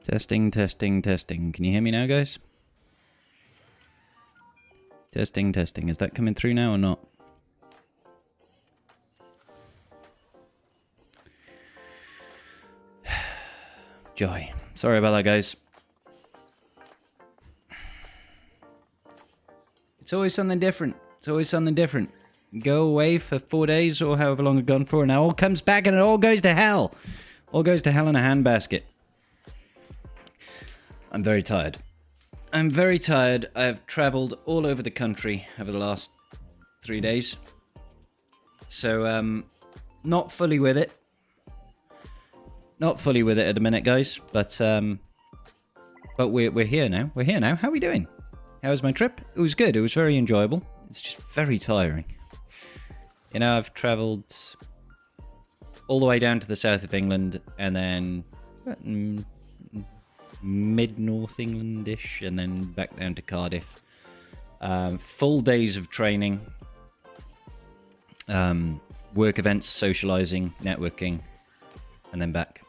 Testing, testing, testing. Can you hear me now, guys? Testing, testing. Is that coming through now or not? Joy. Sorry about that, guys. It's always something different. It's always something different. Go away for 4 days or however long I've gone for, and it all comes back and it all goes to hell. All goes to hell in a handbasket. I'm very tired. I'm very tired. I've travelled all over the country over the last 3 days. So, not fully with it. Not fully with it at the minute, guys. But we're here now. We're here now. How are we doing? How was my trip? It was good. It was very enjoyable. It's just very tiring. You know, I've travelled all the way down to the south of England and then mid-north England-ish and then back down to Cardiff. Full days of training, work events, socialising, networking, and then back.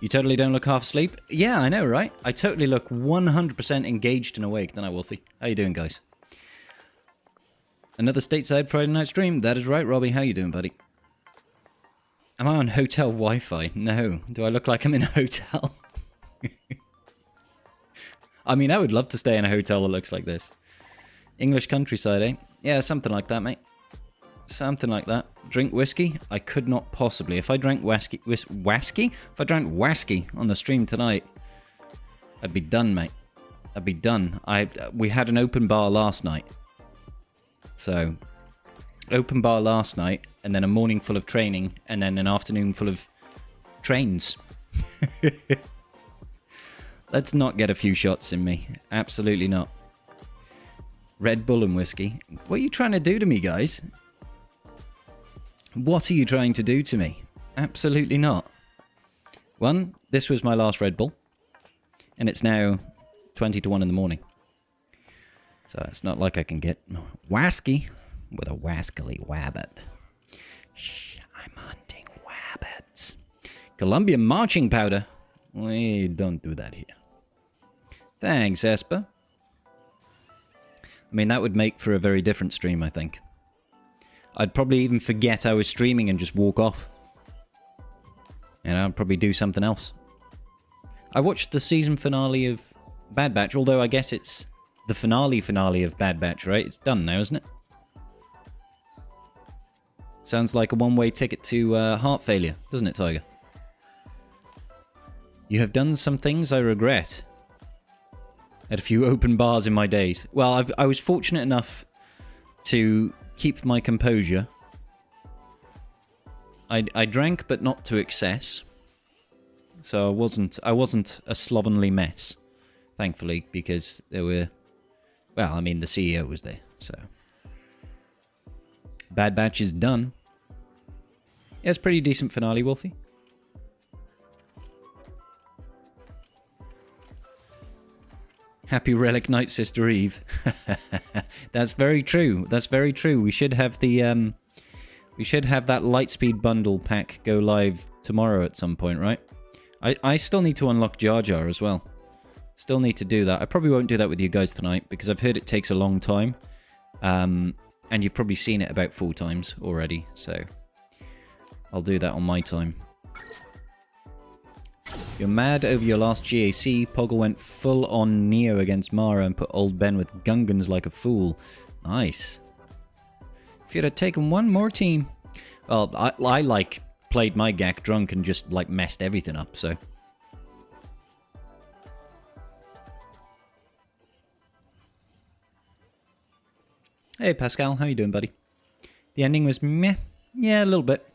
You totally don't look half asleep? Yeah, I know, right? I totally look 100% engaged and awake, don't I, Wolfie? How you doing, guys? Another stateside Friday night stream? That is right, Robbie. How you doing, buddy? Am I on hotel Wi-Fi? No. Do I look like I'm in a hotel? I mean, I would love to stay in a hotel that looks like this. English countryside, eh? Yeah, something like that, mate. Something like that. Drink whiskey? I could not possibly. If I drank whiskey? If I drank whiskey on the stream tonight, I'd be done, mate. I'd be done. We had an open bar last night. So, open bar last night, and then a morning full of training, and then an afternoon full of trains. Let's not get a few shots in me. Absolutely not. Red Bull and whiskey. What are you trying to do to me, guys? What are you trying to do to me? Absolutely not. One, this was my last Red Bull. And it's now 20 to 1 in the morning. So it's not like I can get wasky with a wascally wabbit. Shh, I'm hunting wabbits. Colombian marching powder. We don't do that here. Thanks, Esper. I mean, that would make for a very different stream, I think. I'd probably even forget I was streaming and just walk off. And I'd probably do something else. I watched the season finale of Bad Batch, although I guess it's the finale of Bad Batch, right? It's done now, isn't it? Sounds like a one-way ticket to heart failure, doesn't it, Tiger? You have done some things I regret. Had a few open bars in my days. Well, I was fortunate enough to keep my composure. I drank, but not to excess. So I wasn't a slovenly mess, thankfully, because there were, well, I mean, the CEO was there, so. Bad Batch is done. Yeah, it's a pretty decent finale, Wolfie. Happy Relic Night, Sister Eve. That's very true. That's very true. We should have the we should have that Lightspeed bundle pack go live tomorrow at some point, right? I still need to unlock Jar Jar as well. Still need to do that. I probably won't do that with you guys tonight because I've heard it takes a long time. And you've probably seen it about 4 times already, so I'll do that on my time. You're mad over your last GAC. Poggle went full on Neo against Mara and put old Ben with Gungans like a fool. Nice. If you'd have taken one more team. Well, I like played my GAC drunk and just like messed everything up, so. Hey Pascal, how you doing, buddy? The ending was meh. Yeah, a little bit.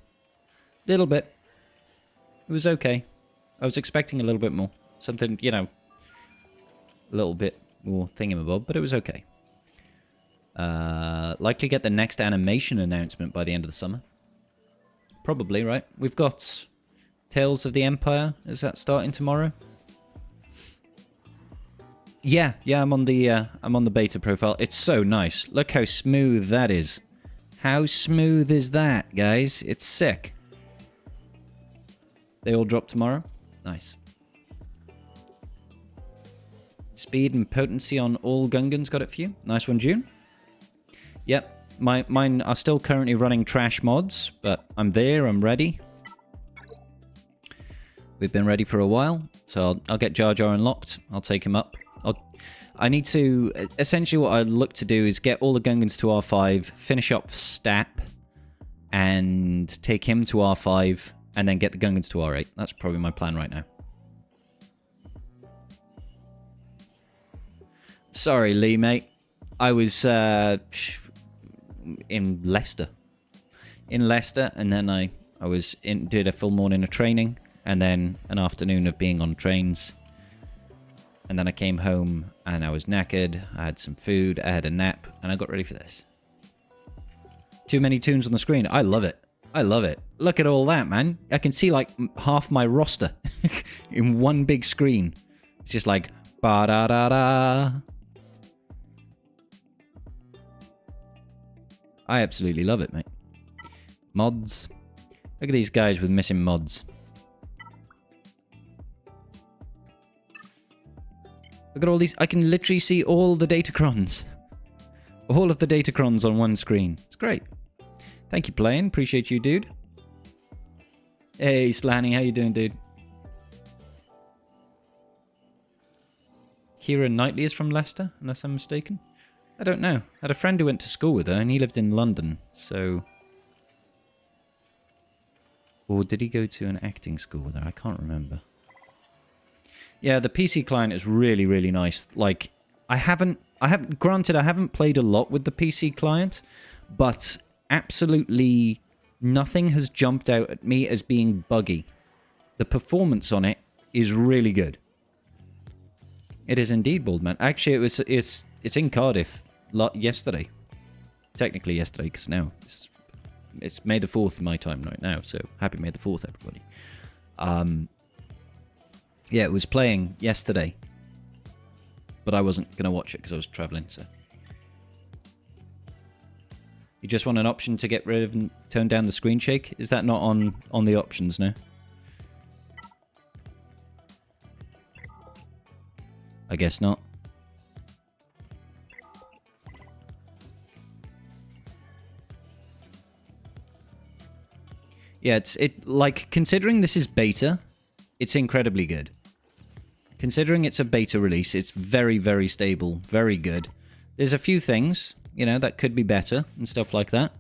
Little bit. It was okay. I was expecting a little bit more. Something, you know, a little bit more thingamabob, but it was okay. Likely get the next animation announcement by the end of the summer. Probably, right? We've got Tales of the Empire. Is that starting tomorrow? Yeah, I'm on the beta profile. It's so nice. Look how smooth that is. How smooth is that, guys? It's sick. They all drop tomorrow? Nice. Speed and potency on all Gungans got it for you. Nice one, June. Yep, mine are still currently running trash mods, but I'm there, I'm ready. We've been ready for a while, so I'll get Jar Jar unlocked. I'll take him up. I need to... Essentially what I look to do is get all the Gungans to R5, finish up Stap, and take him to R5, and then get the Gungans to R8. That's probably my plan right now. Sorry, Lee, mate. I was in Leicester. In Leicester, and then I did a full morning of training, and then an afternoon of being on trains. And then I came home, and I was knackered. I had some food, I had a nap, and I got ready for this. Too many tunes on the screen. I love it. I love it. Look at all that, man. I can see like half my roster in one big screen. It's just like ba-da-da-da. I absolutely love it, mate. Mods. Look at these guys with missing mods. Look at all these. I can literally see all the datacrons. All of the datacrons on one screen. It's great. Thank you, playing. Appreciate you, dude. Hey, Slanny. How you doing, dude? Keira Knightley is from Leicester, unless I'm mistaken. I don't know. I had a friend who went to school with her, and he lived in London, so... Or did he go to an acting school with her? I can't remember. Yeah, the PC client is really, really nice. Like, granted, I haven't played a lot with the PC client, but absolutely nothing has jumped out at me as being buggy. The performance on it is really good. It is indeed, Baldman. Actually, it's in Cardiff yesterday. Technically yesterday, because now it's May the 4th in my time right now, so happy May the 4th, everybody. Yeah, it was playing yesterday, but I wasn't going to watch it because I was traveling, so... You just want an option to get rid of and turn down the screen shake? Is that not on the options now? I guess not. Yeah, like, considering this is beta, it's incredibly good. Considering it's a beta release, it's very, very stable, very good. There's a few things, you know, that could be better and stuff like that.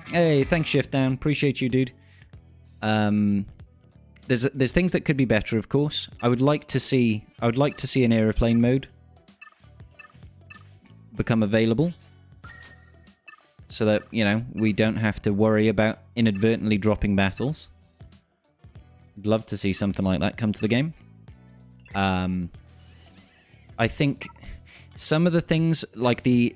Hey, thanks, Shift Down. Appreciate you, dude. There's things that could be better, of course. I would like to see an airplane mode become available, so that, you know, we don't have to worry about inadvertently dropping battles. I'd love to see something like that come to the game. I think some of the things, like the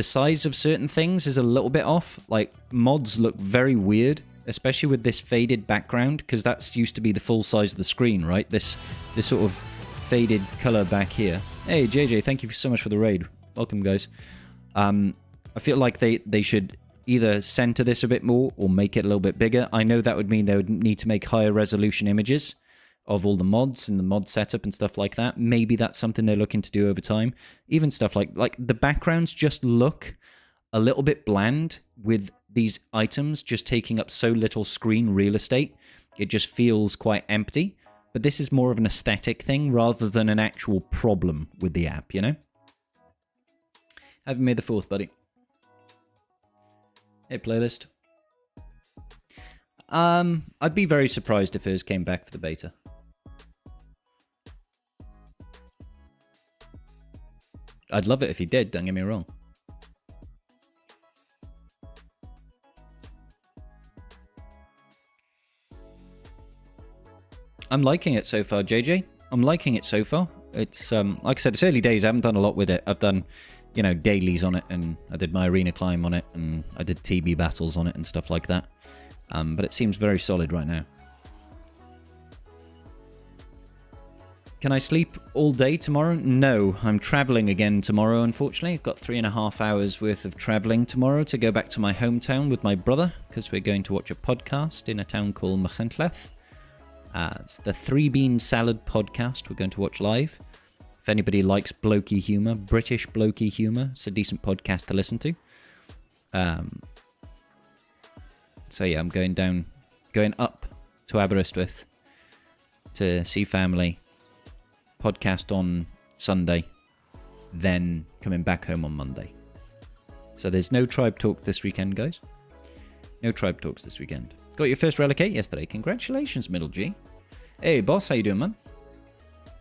size of certain things is a little bit off. Like, mods look very weird, especially with this faded background, because that's used to be the full size of the screen, right? This sort of faded color back here. Hey, JJ, thank you so much for the raid. Welcome, guys. I feel like they should either center this a bit more or make it a little bit bigger. I know that would mean they would need to make higher resolution images of all the mods and the mod setup and stuff like that. Maybe that's something they're looking to do over time. Even stuff like the backgrounds just look a little bit bland with these items just taking up so little screen real estate. It just feels quite empty. But this is more of an aesthetic thing rather than an actual problem with the app, you know? Happy May the 4th, buddy. Hey, playlist. I'd be very surprised if hers came back for the beta. I'd love it if he did, don't get me wrong. I'm liking it so far, JJ. I'm liking it so far. It's, like I said, it's early days. I haven't done a lot with it. I've done, you know, dailies on it, and I did my arena climb on it, and I did TB battles on it and stuff like that. But it seems very solid right now. Can I sleep all day tomorrow? No, I'm traveling again tomorrow, unfortunately. I've got 3.5 hours worth of traveling tomorrow to go back to my hometown with my brother, because we're going to watch a podcast in a town called Machynlleth. It's the Three Bean Salad podcast we're going to watch live. If anybody likes blokey humour, British blokey humour, it's a decent podcast to listen to. So yeah, I'm going up to Aberystwyth to see family, podcast on Sunday, then coming back home on Monday. So there's no tribe talk this weekend, guys. No tribe talks this weekend. Got your first Relic 8 yesterday. Congratulations, Middle G. Hey, boss, how you doing,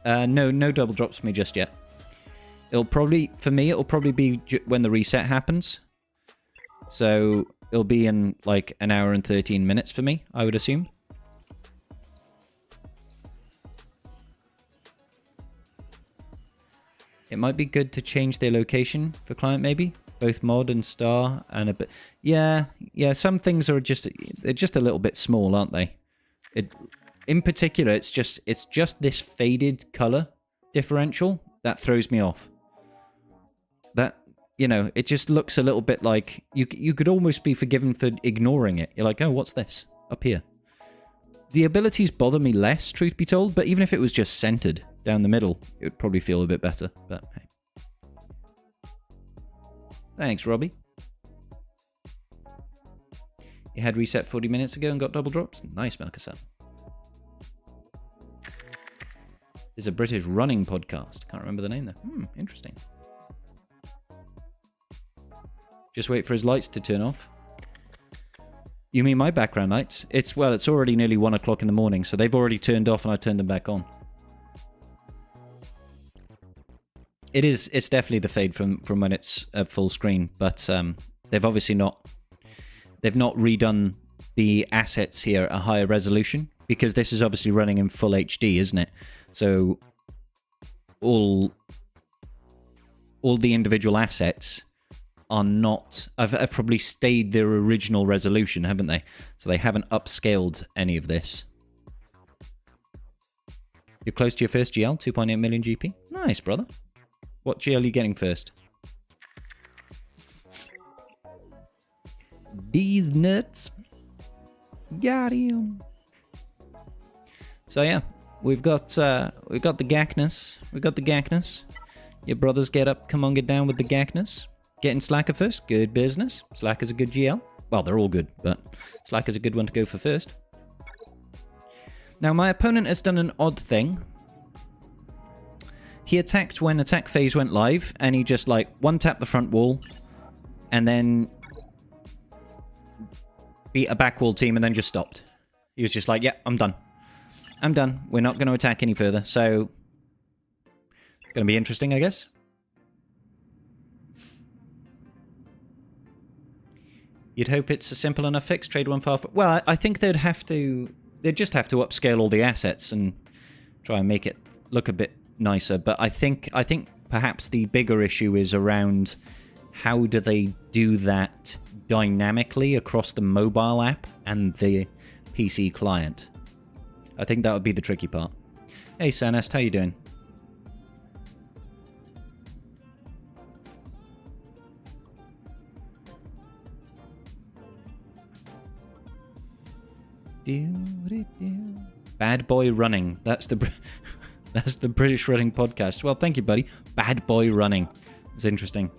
man? No double drops for me just yet. It'll probably be when the reset happens. So it'll be in like an hour and 13 minutes for me, I would assume. It might be good to change their location for client, maybe. Both mod and star and a bit. Yeah. Some things are they're just a little bit small, aren't they? In particular, it's just this faded color differential that throws me off. That, you know, it just looks a little bit like you could almost be forgiven for ignoring it. You're like, oh, what's this up here? The abilities bother me less, truth be told, but even if it was just centered down the middle, it would probably feel a bit better. But hey. Thanks, Robbie. You had reset 40 minutes ago and got double drops? Nice, Melkasan. There's a British running podcast. Can't remember the name though. Interesting. Just wait for his lights to turn off. You mean my background lights? It's already nearly 1 o'clock in the morning, so they've already turned off and I turned them back on. It's definitely the fade from when it's at full screen, but they've obviously not redone the assets here at a higher resolution, because this is obviously running in full HD, isn't it? So all the individual assets are not have probably stayed their original resolution, haven't they? So they haven't upscaled any of this. You're close to your first GL, 2.8 million GP. Nice, brother. What GL are you getting first? These nuts. Got him. So yeah, we've got the GACness. We've got the GACness. Your brothers get up, come on, get down with the GACness. Getting Slacker first, good business. Slacker's a good GL. Well, they're all good, but Slacker's a good one to go for first. Now, my opponent has done an odd thing. He attacked when attack phase went live, and he just, like, one-tapped the front wall, and then beat a back wall team, and then just stopped. He was just like, yeah, I'm done. I'm done. We're not going to attack any further, so it's going to be interesting, I guess. You'd hope it's a simple enough fix. Trade one far. Well, I think they'd just have to upscale all the assets and try and make it look a bit nicer. But I think perhaps the bigger issue is around how do they do that dynamically across the mobile app and the PC client. I think that would be the tricky part. Hey, Sanest, how you doing? Bad Boy Running. That's the British running podcast. Well, thank you, buddy. Bad Boy Running. It's interesting.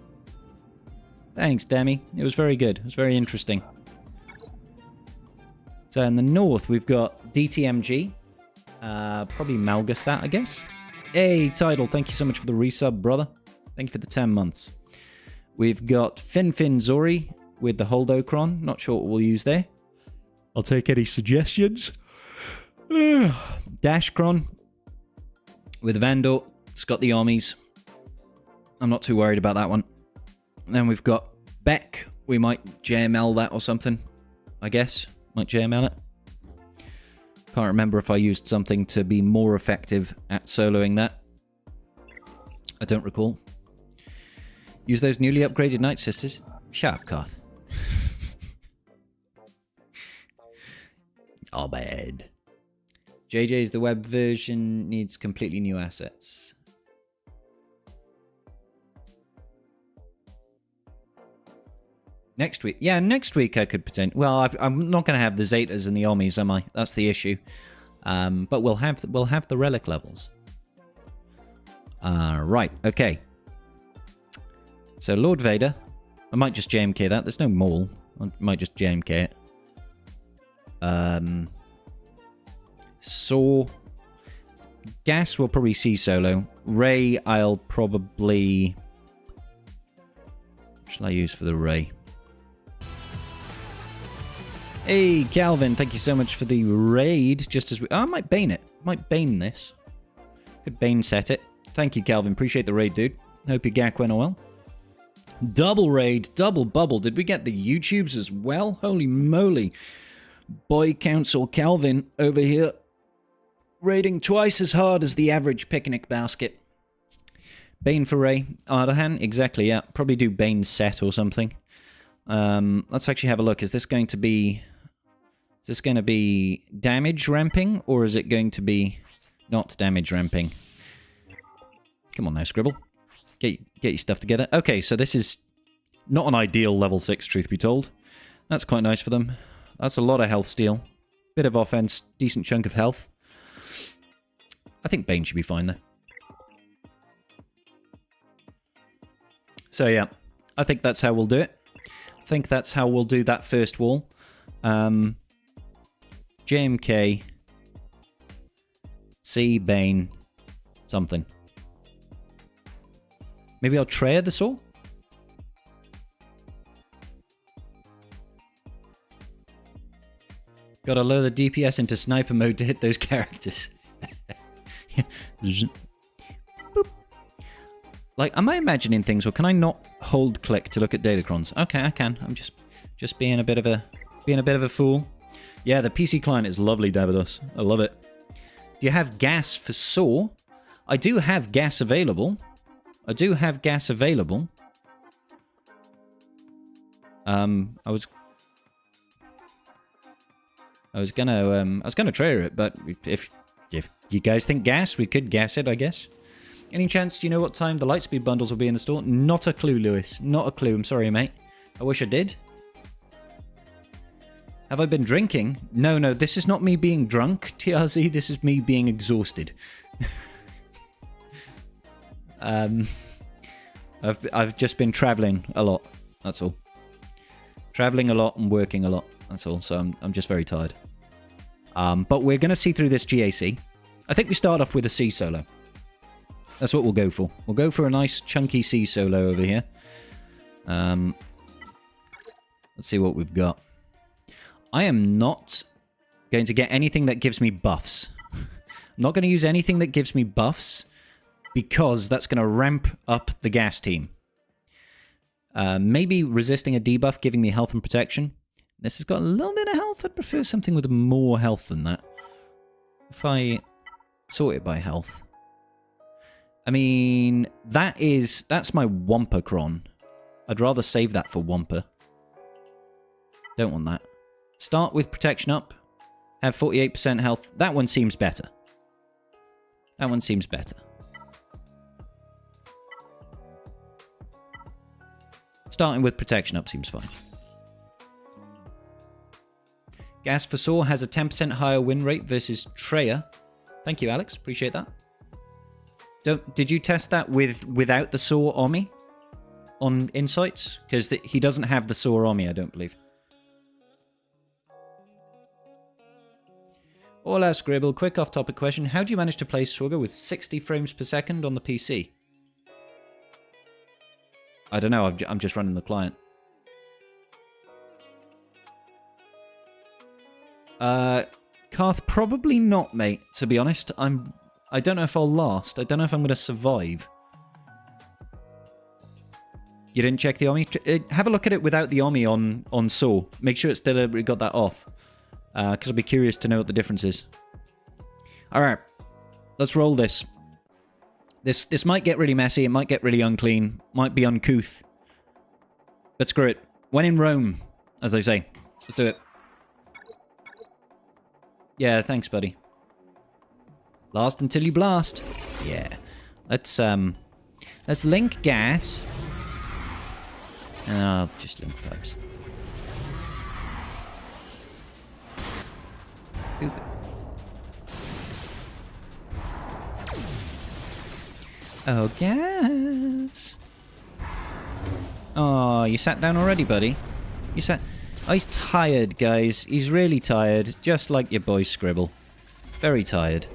Thanks, Demi. It was very good. It was very interesting. So in the north, we've got DTMG. Probably Malgastat, I guess. Hey, Tidal. Thank you so much for the resub, brother. Thank you for the 10 months. We've got Finfin Zori with the Holdocron. Not sure what we'll use there. I'll take any suggestions. Dashcron with Vandor. It's got the armies. I'm not too worried about that one. Then we've got Beck. We might JML that or something, I guess. Might JML it. Can't remember if I used something to be more effective at soloing that. I don't recall. Use those newly upgraded Night Sisters. Shut up, Karth. Oh, bad. JJ's the web version needs completely new assets. Next week. Yeah, next week I could pretend. Well, I'm not going to have the Zetas and the Omis, am I? That's the issue. But we'll have the relic levels. Right, okay. So Lord Vader, I might just JMK that. There's no mall. I might just JMK it. Saw. Gas will probably see solo. Ray, I'll probably... What shall I use for the Ray? Hey, Calvin, thank you so much for the raid. Just as we... Oh, I might Bane it. Might Bane this. Could Bane set it. Thank you, Calvin. Appreciate the raid, dude. Hope your GAC went well. Double raid, double bubble. Did we get the YouTubes as well? Holy moly. Boy Council Calvin over here. Raiding twice as hard as the average picnic basket. Bane for Ray. Ardahan, exactly, yeah. Probably do Bane set or something. Let's actually have a look. Is this going to be... Is this going to be damage ramping, or is it going to be not damage ramping? Come on now, Scribble. Get your stuff together. Okay, so this is not an ideal level 6, truth be told. That's quite nice for them. That's a lot of health steal. Bit of offense, decent chunk of health. I think Bane should be fine there. So yeah, I think that's how we'll do it. I think that's how we'll do that first wall. JMK, C, Bane, something. Maybe I'll Treya the Saw? Gotta lower the DPS into sniper mode to hit those characters. Boop. Like, am I imagining things, or can I not hold click to look at datacrons? Okay, I can. I'm just being a bit of a fool. Yeah, the PC client is lovely, Davidos. I love it. Do you have gas for Saw? I do have gas available. I do have gas available. I was gonna try it, but if you guys think gas, we could gas it, I guess. Any chance, do you know what time the Lightspeed bundles will be in the store? Not a clue, Lewis. Not a clue. I'm sorry, mate. I wish I did. Have I been drinking? No, this is not me being drunk, TRZ. This is me being exhausted. I've just been traveling a lot. That's all. Traveling a lot and working a lot. That's all. So I'm just very tired. But we're going to see through this GAC. I think we start off with a C solo. That's what we'll go for. We'll go for a nice chunky C solo over here. Let's see what we've got. I am not going to get anything that gives me buffs. I'm not going to use anything that gives me buffs, because that's going to ramp up the gas team. Maybe resisting a debuff, giving me health and protection. This has got a little bit of health. I'd prefer something with more health than that. If I sort it by health. I mean, that's my Wampa Cron. I'd rather save that for Wampa. Don't want that. Start with protection up. Have 48% health. That one seems better. That one seems better. Starting with protection up seems fine. Gas for Saw has a 10% higher win rate versus Treya. Thank you, Alex. Appreciate that. Did you test that without the Saw Omi on Insights? Because he doesn't have the Saw Omi, I don't believe. Hola, Scribble. Quick off-topic question. How do you manage to play Swagger with 60 frames per second on the PC? I don't know. I'm just running the client. Karth, probably not, mate. To be honest, I don't know if I'll last. I don't know if I'm going to survive. You didn't check the Omi? Have a look at it without the Omi on Saw. Make sure it's deliberately got that off. Because I'll be curious to know what the difference is. Alright. Let's roll this. This might get really messy. It might get really unclean. Might be uncouth. But screw it. When in Rome, as they say. Let's do it. Yeah, thanks, buddy. Last until you blast. Yeah. Let's link gas. And I'll just link folks. Boop. Oh, gas. Oh, you sat down already, buddy? You sat... Oh, he's tired, guys. He's really tired. Just like your boy Scribble. Very tired.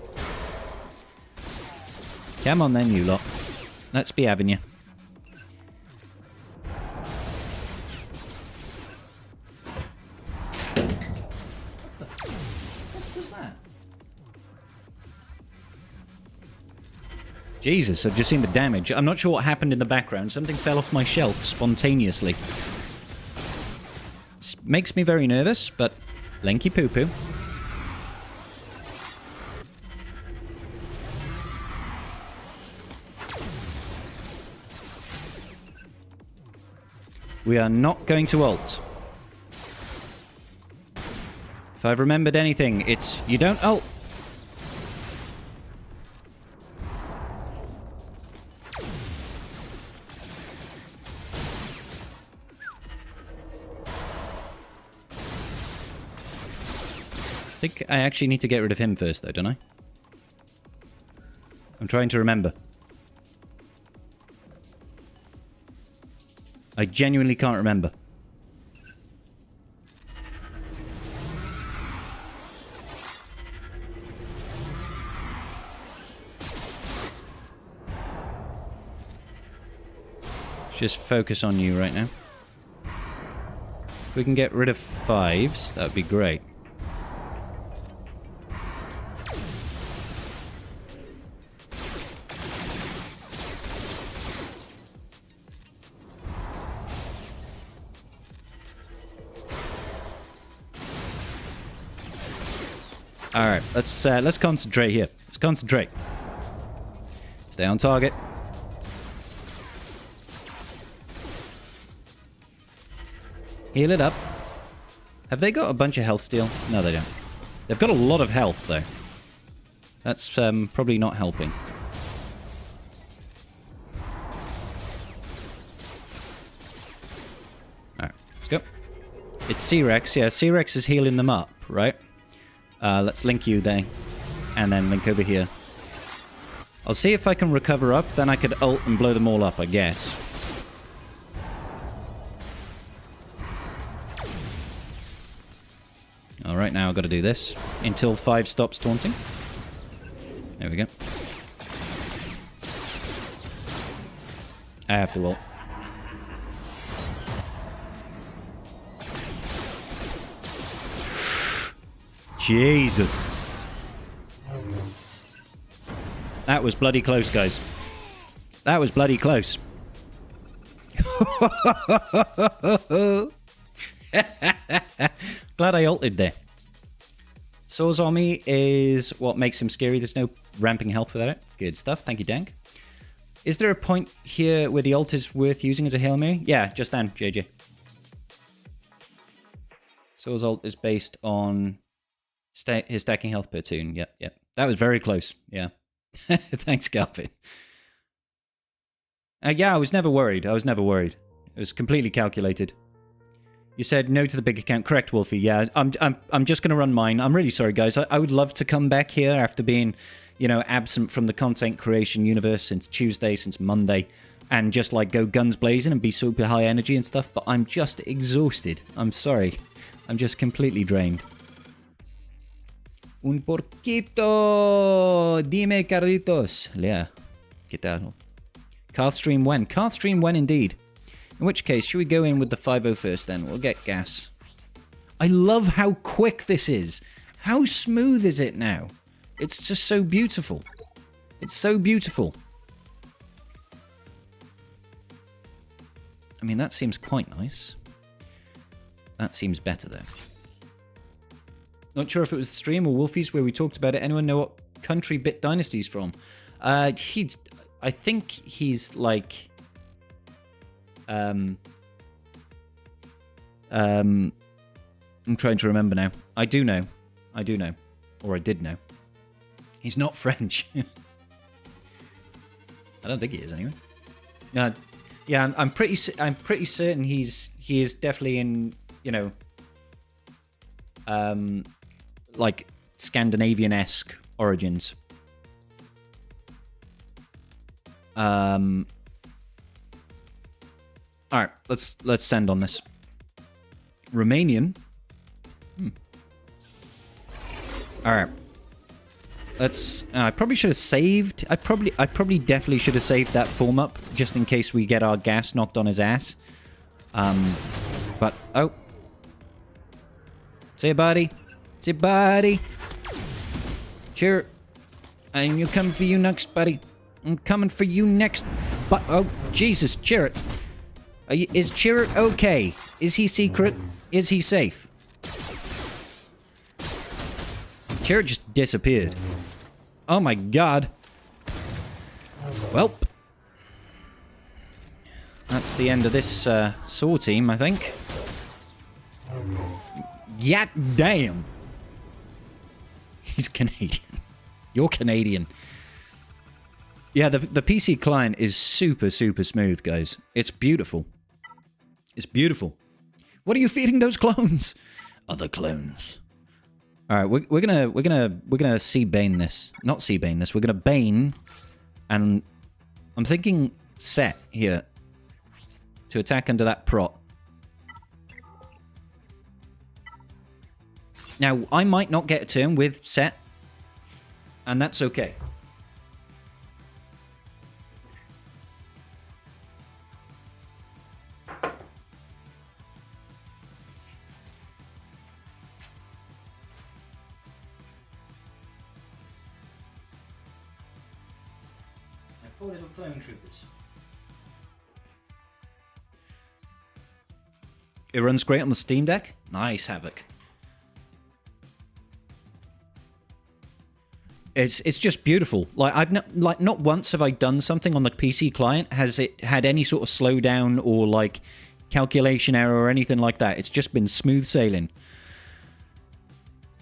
Come on then, you lot. Let's be having you. What was that? Jesus, I've just seen the damage. I'm not sure what happened in the background. Something fell off my shelf spontaneously. Makes me very nervous, but blinky poo-poo. We are not going to ult. If I've remembered anything, it's you don't ult. I think I actually need to get rid of him first, though, don't I? I'm trying to remember. I genuinely can't remember. Let's just focus on you right now. If we can get rid of 5s, that would be great. Alright, let's concentrate here. Let's concentrate. Stay on target. Heal it up. Have they got a bunch of health steal? No, they don't. They've got a lot of health, though. That's probably not helping. Alright, let's go. It's C-Rex. Yeah, C-Rex is healing them up, right? Let's link you there. And then link over here. I'll see if I can recover up. Then I could ult and blow them all up, I guess. Alright, now I've got to do this. Until 5 stops taunting. There we go. I have to ult. Jesus. That was bloody close, guys. That was bloody close. Glad I ulted there. Swords on me is what makes him scary. There's no ramping health without it. Good stuff. Thank you, Dank. Is there a point here where the ult is worth using as a Hail Mary? Yeah, just then, JJ. Swords ult is based on his stacking health per tune. Yep, yep. That was very close. Yeah. Thanks, Galvin. Yeah, I was never worried. I was never worried. It was completely calculated. You said no to the big account. Correct, Wolfie. Yeah, I'm just going to run mine. I'm really sorry, guys. I would love to come back here after being, you know, absent from the content creation universe since Tuesday, since Monday, and just, like, go guns blazing and be super high energy and stuff, but I'm just exhausted. I'm sorry. I'm just completely drained. Un porquito. Dime, Carlitos. Yeah. ¿Qué tal? Card stream when? Card stream when, indeed. In which case, should we go in with the 5-0 first then? We'll get gas. I love how quick this is. How smooth is it now? It's just so beautiful. It's so beautiful. I mean, that seems quite nice. That seems better, though. Not sure if it was the stream or Wolfie's where we talked about it. Anyone know what country Bit Dynasty's from? I think he's like... I'm trying to remember now. I do know. I do know. Or I did know. He's not French. I don't think he is, anyway. Yeah, I'm pretty certain he is definitely in, you know, like Scandinavian-esque origins. All right, let's send on this. Romanian. All right. Let's. I probably should have saved. I probably definitely should have saved that form up just in case we get our gas knocked on his ass. But oh, see you, buddy. See you, buddy. Cheer. I'm coming for you next, buddy. I'm coming for you next. But oh, Jesus, Chirrut. Is Chirrut okay? Is he secret? Is he safe? Chirrut just disappeared. Oh my god. Welp. That's the end of this Saw team, I think. Yeah, damn. He's Canadian. You're Canadian. Yeah, the PC client is super, super smooth, guys. It's beautiful. It's beautiful. What are you feeding those clones? Other clones. All right, we're gonna sea bane this. Not sea bane this. We're gonna bane, and I'm thinking set here to attack under that prot. Now I might not get a turn with set, and that's okay. Poor little clone troopers. It runs great on the Steam Deck. Nice, Havoc. It's just beautiful. Like not once have I done something on the PC client has it had any sort of slowdown or like calculation error or anything like that. It's just been smooth sailing.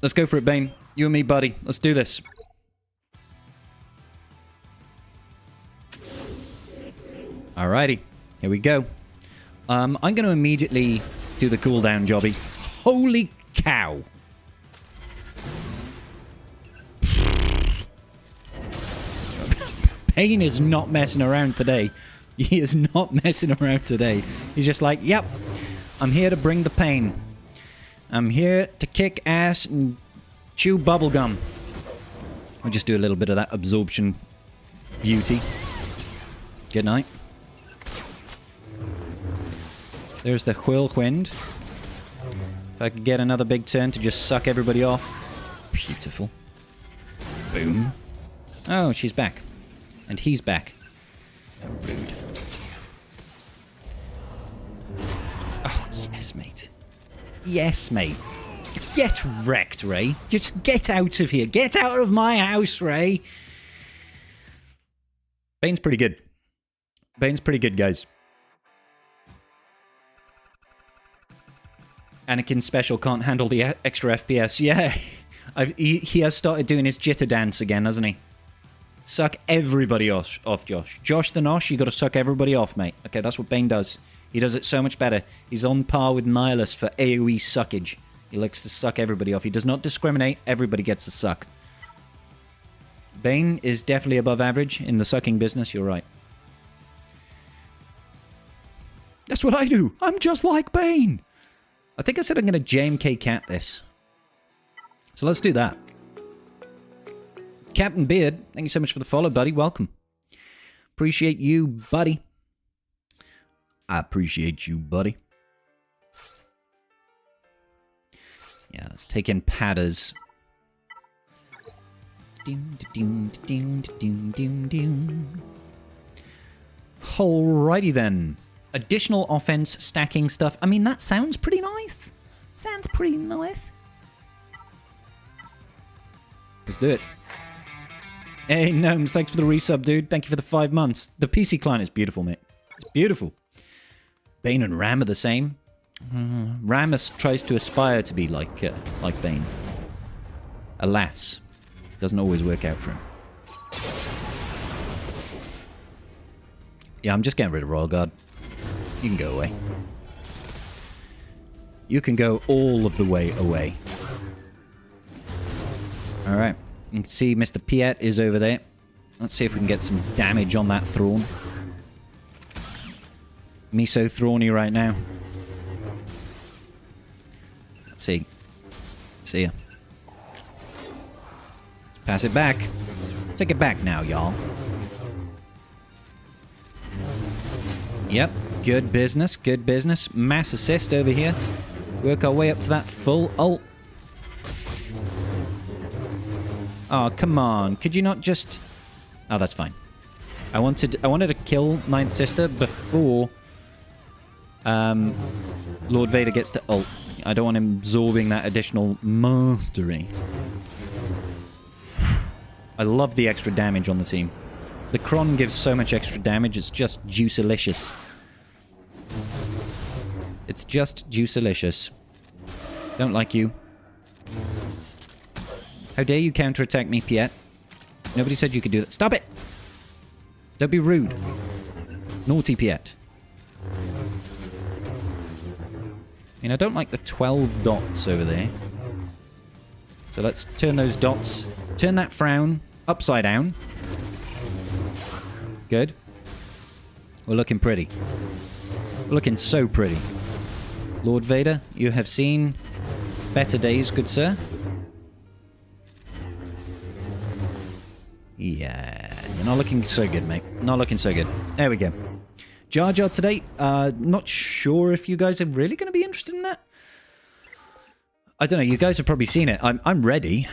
Let's go for it, Bane. You and me, buddy. Let's do this. Alrighty, here we go. I'm going to immediately do the cooldown jobby. Holy cow! Bane is not messing around today. He is not messing around today. He's just like, yep, I'm here to bring the pain. I'm here to kick ass and chew bubblegum. I'll just do a little bit of that absorption beauty. Good night. There's the whirlwind. If I could get another big turn to just suck everybody off. Beautiful. Boom. Oh, she's back. And he's back. Oh, rude. Oh, yes, mate. Yes, mate. Get wrecked, Ray. Just get out of here. Get out of my house, Ray. Bane's pretty good. Bane's pretty good, guys. Anakin's special can't handle the extra FPS. Yeah, he has started doing his jitter dance again, hasn't he? Suck everybody off, Josh. Josh the Nosh, you got to suck everybody off, mate. Okay, that's what Bane does. He does it so much better. He's on par with Nihilus for AoE suckage. He likes to suck everybody off. He does not discriminate. Everybody gets to suck. Bane is definitely above average in the sucking business. You're right. That's what I do. I'm just like Bane. I think I said I'm going to JMK cat this. So let's do that. Captain Beard, thank you so much for the follow, buddy. Welcome. Appreciate you, buddy. I appreciate you, buddy. Yeah, let's take in Padders. Alrighty then. Additional offense, stacking stuff. I mean, that sounds pretty nice. Sounds pretty nice. Let's do it. Hey, Gnomes, thanks for the resub, dude. Thank you for the 5 months. The PC client is beautiful, mate. It's beautiful. Bane and Ram are the same. Ramus tries to aspire to be like Bane. Alas, doesn't always work out for him. Yeah, I'm just getting rid of Royal Guard. You can go away. You can go all of the way away. Alright. You can see Mr. Piet is over there. Let's see if we can get some damage on that Thrawn. Me so Thrawny right now. Let's see. See ya. Pass it back. Take it back now, y'all. Yep. Good business. Good business. Mass assist over here. Work our way up to that full ult. Oh, come on. Could you not just... Oh, that's fine. I wanted to kill Ninth Sister before Lord Vader gets to ult. I don't want him absorbing that additional mastery. I love the extra damage on the team. The Kron gives so much extra damage, it's just juicelicious. It's just juicelicious. Don't like you. How dare you counterattack me, Piet? Nobody said you could do that. Stop it! Don't be rude. Naughty Piet. I mean, I don't like the 12 dots over there. So let's turn those dots. Turn that frown upside down. Good. We're looking pretty. We're looking so pretty. Lord Vader, you have seen better days, good sir. Yeah, you're not looking so good, mate. Not looking so good. There we go. Jar Jar today. Not sure if you guys are really going to be interested in that. I don't know. You guys have probably seen it. I'm ready.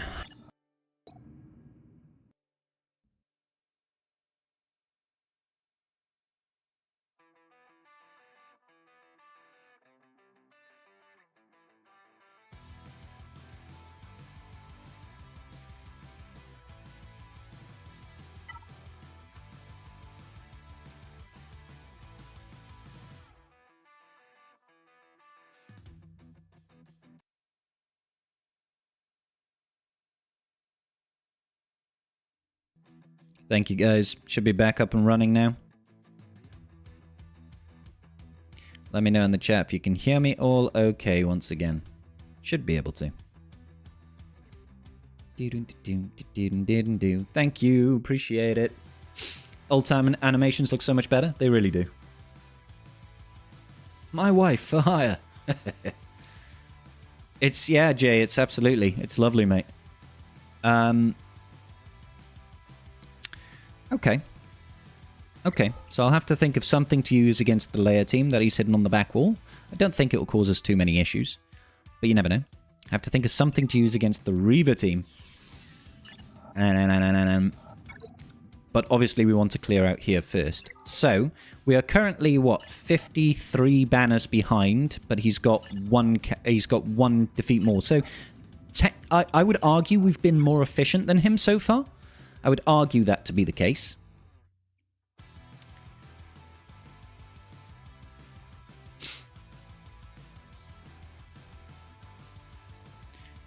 Thank you, guys. Should be back up and running now. Let me know in the chat if you can hear me all okay once again. Should be able to. Thank you. Appreciate it. Old-time animations look so much better. They really do. My wife for hire. Yeah, Jay, it's absolutely. It's lovely, mate. Okay. Okay, so I'll have to think of something to use against the Leia team that he's hidden on the back wall. I don't think it will cause us too many issues, but you never know. I have to think of something to use against the Reaver team. But obviously we want to clear out here first. So, we are currently, what, 53 banners behind, but he's got one defeat more. So, I would argue we've been more efficient than him so far. I would argue that to be the case.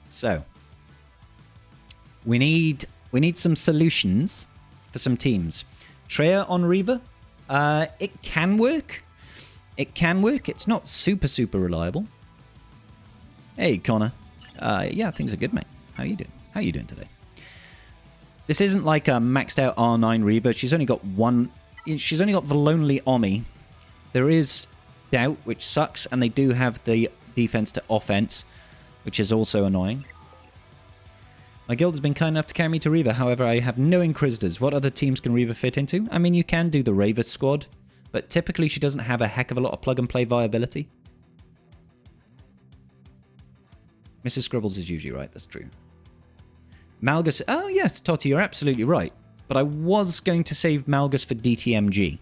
So, we need some solutions for some teams. Treya on Reaver, it can work. It can work. It's not super reliable. Hey, Connor. Yeah, things are good, mate. How you doing? How you doing today? This isn't like a maxed out R9 Reaver. She's only got one. She's only got the Lonely Omni. There is Doubt, which sucks, and they do have the defense to offense, which is also annoying. My guild has been kind enough to carry me to Reaver. However, I have no Inquisitors. What other teams can Reaver fit into? I mean, you can do the Raver squad, but typically she doesn't have a heck of a lot of plug-and-play viability. Mrs. Scribbles is usually right. That's true. Malgus. Oh, yes, Totty, you're absolutely right. But I was going to save Malgus for DTMG.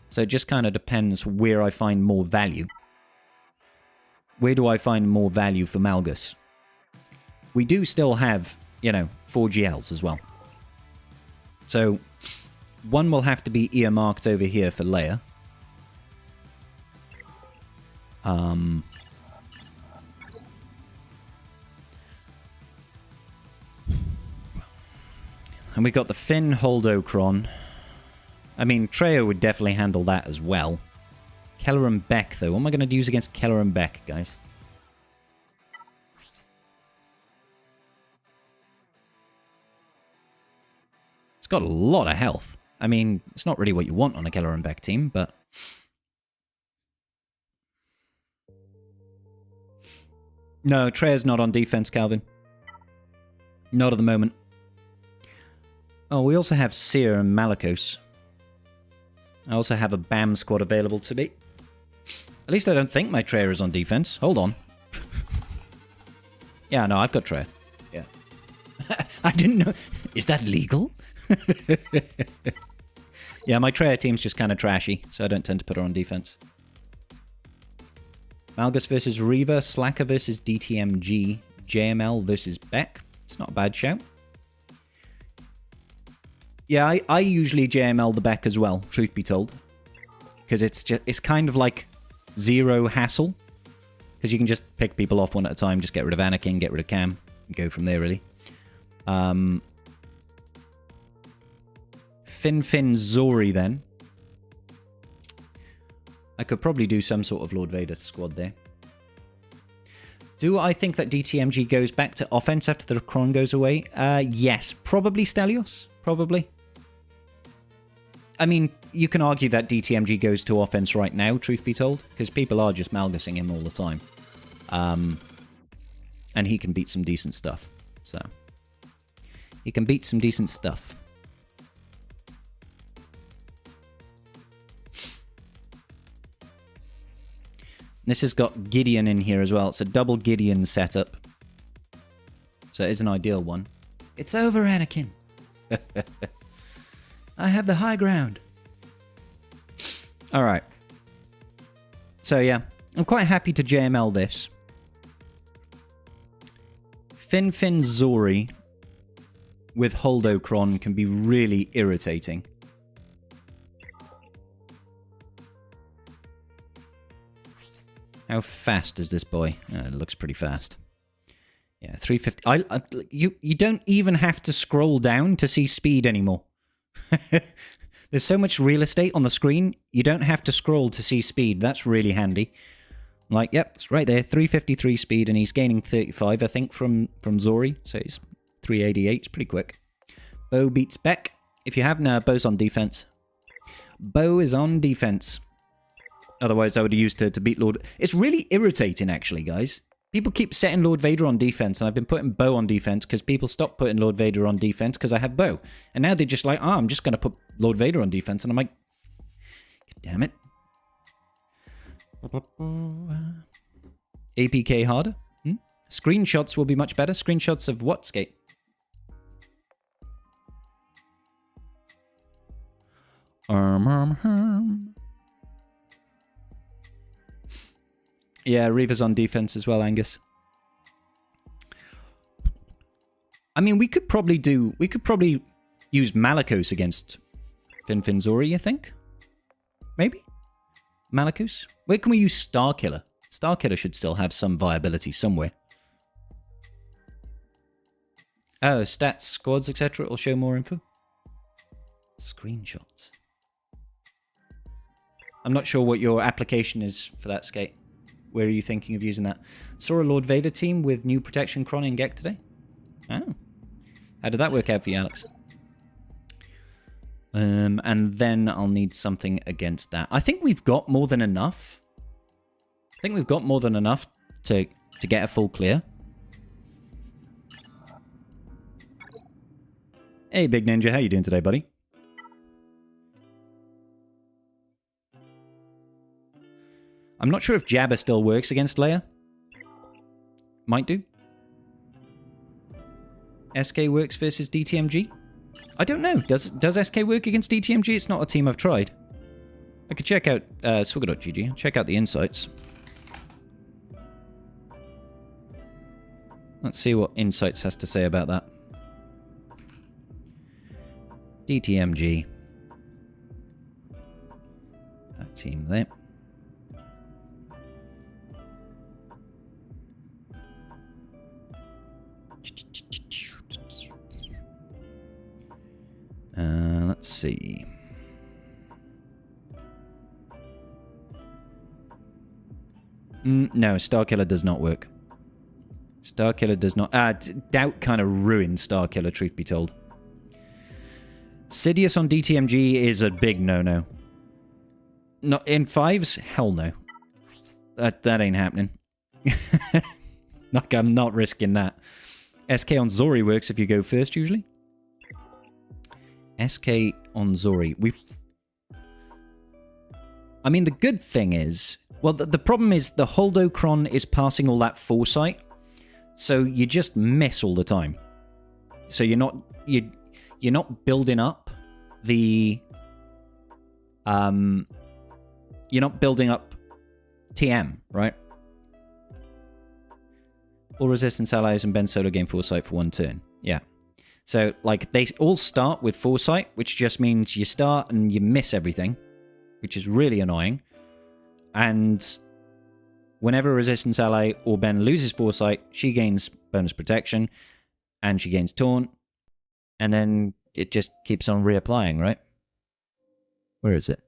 So it just kind of depends where I find more value. Where do I find more value for Malgus? We do still have, you know, 4 GLs as well. So one will have to be earmarked over here for Leia. And we got the Finn Holdocron. I mean, Treya would definitely handle that as well. Keller and Beck, though. What am I going to use against Keller and Beck, guys? got a lot of health. I mean, it's not really what you want on a Keller and Beck team, but... No, Treya's not on defense, Calvin. Not at the moment. Oh, we also have Seer and Malakos. I also have a BAM squad available to me. At least I don't think my Treya is on defense. Hold on. Yeah, no, I've got Treya. Yeah. I didn't know. Is that legal? Yeah, my Treya team's just kind of trashy, so I don't tend to put her on defense. Malgus versus Reaver, Slacker versus DTMG, JML versus Beck. It's not a bad shout. Yeah, I usually JML the Beck as well, truth be told. Because it's kind of like zero hassle. Because you can just pick people off one at a time, just get rid of Anakin, get rid of Cam, and go from there, really. Fin Zori, then. I could probably do some sort of Lord Vader squad there. Do I think that DTMG goes back to offense after the Kron goes away? Yes. Probably Stelios. Probably. I mean, you can argue that DTMG goes to offense right now, truth be told, because people are just Malgusing him all the time. And he can beat some decent stuff. So, he can beat some decent stuff. This has got Gideon in here as well. It's a double Gideon setup. So it is an ideal one. It's over, Anakin. I have the high ground. Alright. So yeah, I'm quite happy to JML this. Fin Zori with Holdocron can be really irritating. How fast is this boy? It looks pretty fast. Yeah, 350. You don't even have to scroll down to see speed anymore. There's so much real estate on the screen, you don't have to scroll to see speed. That's really handy. Like, yep, it's right there. 353 speed, and he's gaining 35, I think, from Zori. So he's 388. It's pretty quick. Bo beats Beck. If you have, no, Bo's on defense. Bo is on defense. Otherwise, I would have used her to beat Lord... It's really irritating, actually, guys. People keep setting Lord Vader on defense, and I've been putting Bo on defense because people stopped putting Lord Vader on defense because I have Bo. And now they're just like, I'm just going to put Lord Vader on defense. And I'm like, damn it. APK harder? Screenshots will be much better. Screenshots of what, Skate? Yeah, Reaver's on defense as well, Angus. I mean, we could probably use Malakos against Fin Zori, you think? Maybe? Malakos? Where can we use Starkiller? Starkiller should still have some viability somewhere. Oh, stats, squads, etc. It'll show more info. Screenshots. I'm not sure what your application is for that, Skate. Where are you thinking of using that? Saw a Lord Vader team with new protection Kron and GAC today. Oh. How did that work out for you, Alex? And then I'll need something against that. I think we've got more than enough. I think we've got more than enough to get a full clear. Hey, Big Ninja. How you doing today, buddy? I'm not sure if Jabba still works against Leia. Might do. SK works versus DTMG? I don't know. Does SK work against DTMG? It's not a team I've tried. I could check out Swigger.gg. Check out the insights. Let's see what Insights has to say about that. DTMG. That team there. Let's see. No, Starkiller does not work. Starkiller does not... Doubt kind of ruined Starkiller, truth be told. Sidious on DTMG is a big no-no. Not in 5s? Hell no. That ain't happening. I'm not risking that. SK on Zori works if you go first, usually. SK on Zori. I mean, the good thing is... Well, the problem is the Holdocron is passing all that foresight, so you just miss all the time. So you're not building up the... You're not building up TM, right? All resistance allies and Ben Solo gain foresight for 1 turn. Yeah. So, like, they all start with foresight, which just means you start and you miss everything, which is really annoying. And whenever a resistance ally or Ben loses foresight, she gains bonus protection, and she gains taunt, and then it just keeps on reapplying, right? Where is it?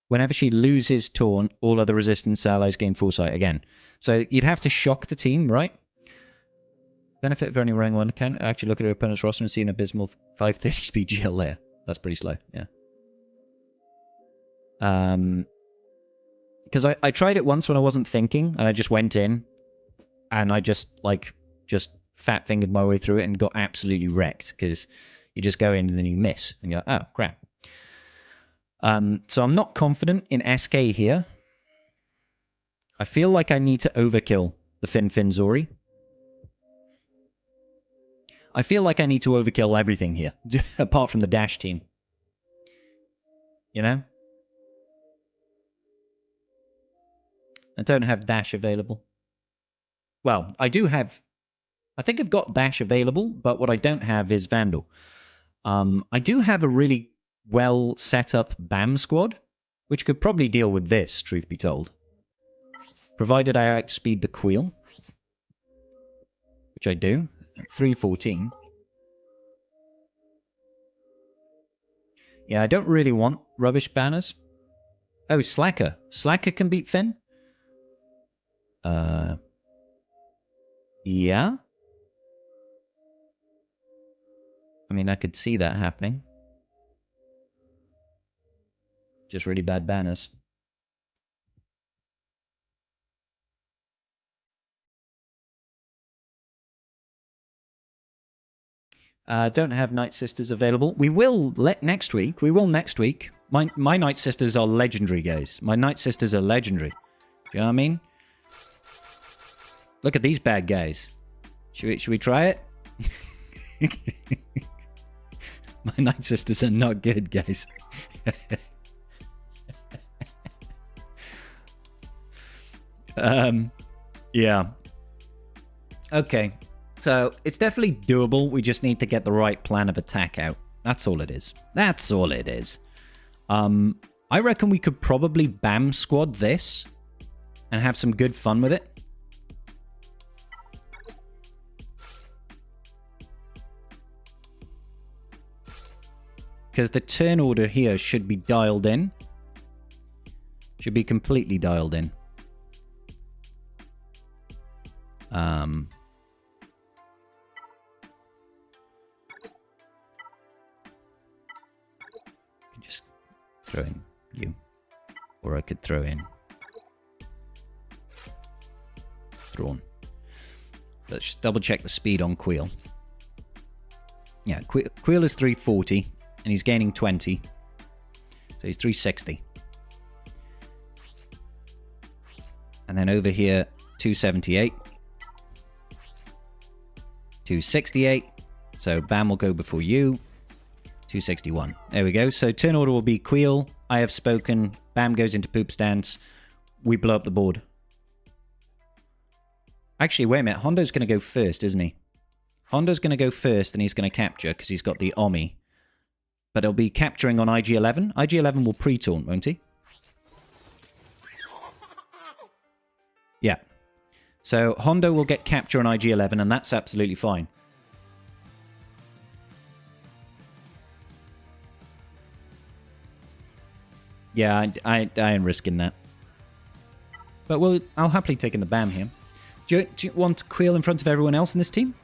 Whenever she loses taunt, all other resistance allies gain foresight again. So you'd have to shock the team, right? Benefit of only running one can actually look at her opponent's roster and see an abysmal 530 speed GL layer. That's pretty slow, yeah. Because I tried it once when I wasn't thinking, and I just went in, and I just fat-fingered my way through it and got absolutely wrecked, because you just go in and then you miss, and you're like, oh, crap. So I'm not confident in SK here. I feel like I need to overkill the Fin Zori. I feel like I need to overkill everything here, apart from the dash team. You know? I don't have dash available. Well, I do have... I think I've got dash available, but what I don't have is Vandal. I do have a really well set up BAM squad, which could probably deal with this, truth be told. Provided I outspeed the Queel, which I do. 314. Yeah, I don't really want rubbish banners. Oh, Slacker. Slacker can beat Finn? Yeah? I mean, I could see that happening. Just really bad banners. Don't have Night Sisters available. We will next week. We will next week. My Night Sisters are legendary, guys. My Night Sisters are legendary. Do you know what I mean? Look at these bad guys. Should we try it? My Night Sisters are not good, guys. Yeah. Okay. So, it's definitely doable. We just need to get the right plan of attack out. That's all it is. That's all it is. I reckon we could probably BAM squad this and have some good fun with it. Because the turn order here should be dialed in. Should be completely dialed in. Just throw in you. Or I could throw in Thrawn. Let's just double check the speed on Queel. Yeah, Queel is 340 and he's gaining 20. So he's 360. And then over here, 278. 268. So Bam will go before you. 261. There we go. So turn order will be Queel. I have spoken. Bam goes into poop stance. We blow up the board. Actually, wait a minute. Hondo's going to go first, isn't he? Hondo's going to go first and he's going to capture because he's got the Omi. But he'll be capturing on IG-11. IG-11 will pre-taunt, won't he? Yeah. So Hondo will get capture on IG-11 and that's absolutely fine. Yeah, I ain't risking that. But I'll happily take in the BAM here. Do you want Queel in front of everyone else in this team?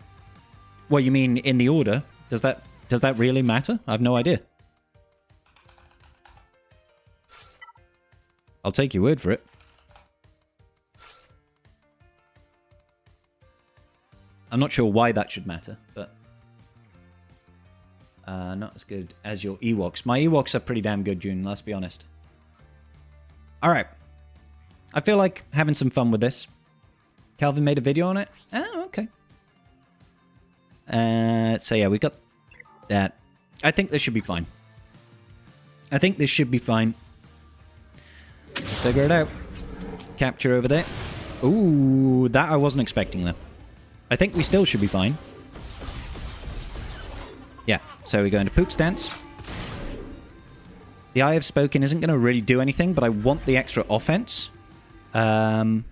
What, you mean in the order? Does that really matter? I have no idea. I'll take your word for it. I'm not sure why that should matter, but... not as good as your Ewoks. My Ewoks are pretty damn good, June, let's be honest. Alright. I feel like having some fun with this. Calvin made a video on it. Oh, okay. So yeah, we got that. I think this should be fine. I think this should be fine. Let's figure it out. Capture over there. Ooh, that I wasn't expecting though. I think we still should be fine. Yeah, so we go into poop stance. The Eye of Spoken isn't going to really do anything, but I want the extra offense. I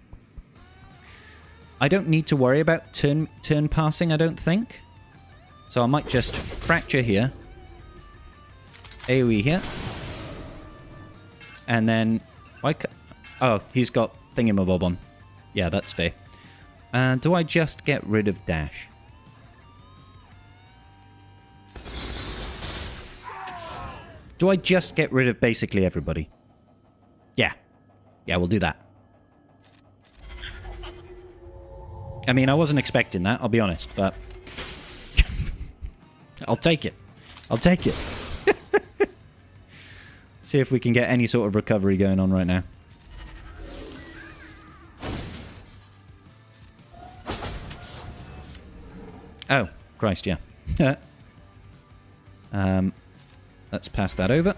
don't need to worry about turn passing, I don't think. So I might just fracture here. AoE here. And then... Oh, he's got thingamabob on. Yeah, that's fair. Do I just get rid of dash? Do I just get rid of basically everybody? Yeah. Yeah, we'll do that. I mean, I wasn't expecting that, I'll be honest, but... I'll take it. I'll take it. See if we can get any sort of recovery going on right now. Oh, Christ, yeah. Let's pass that over.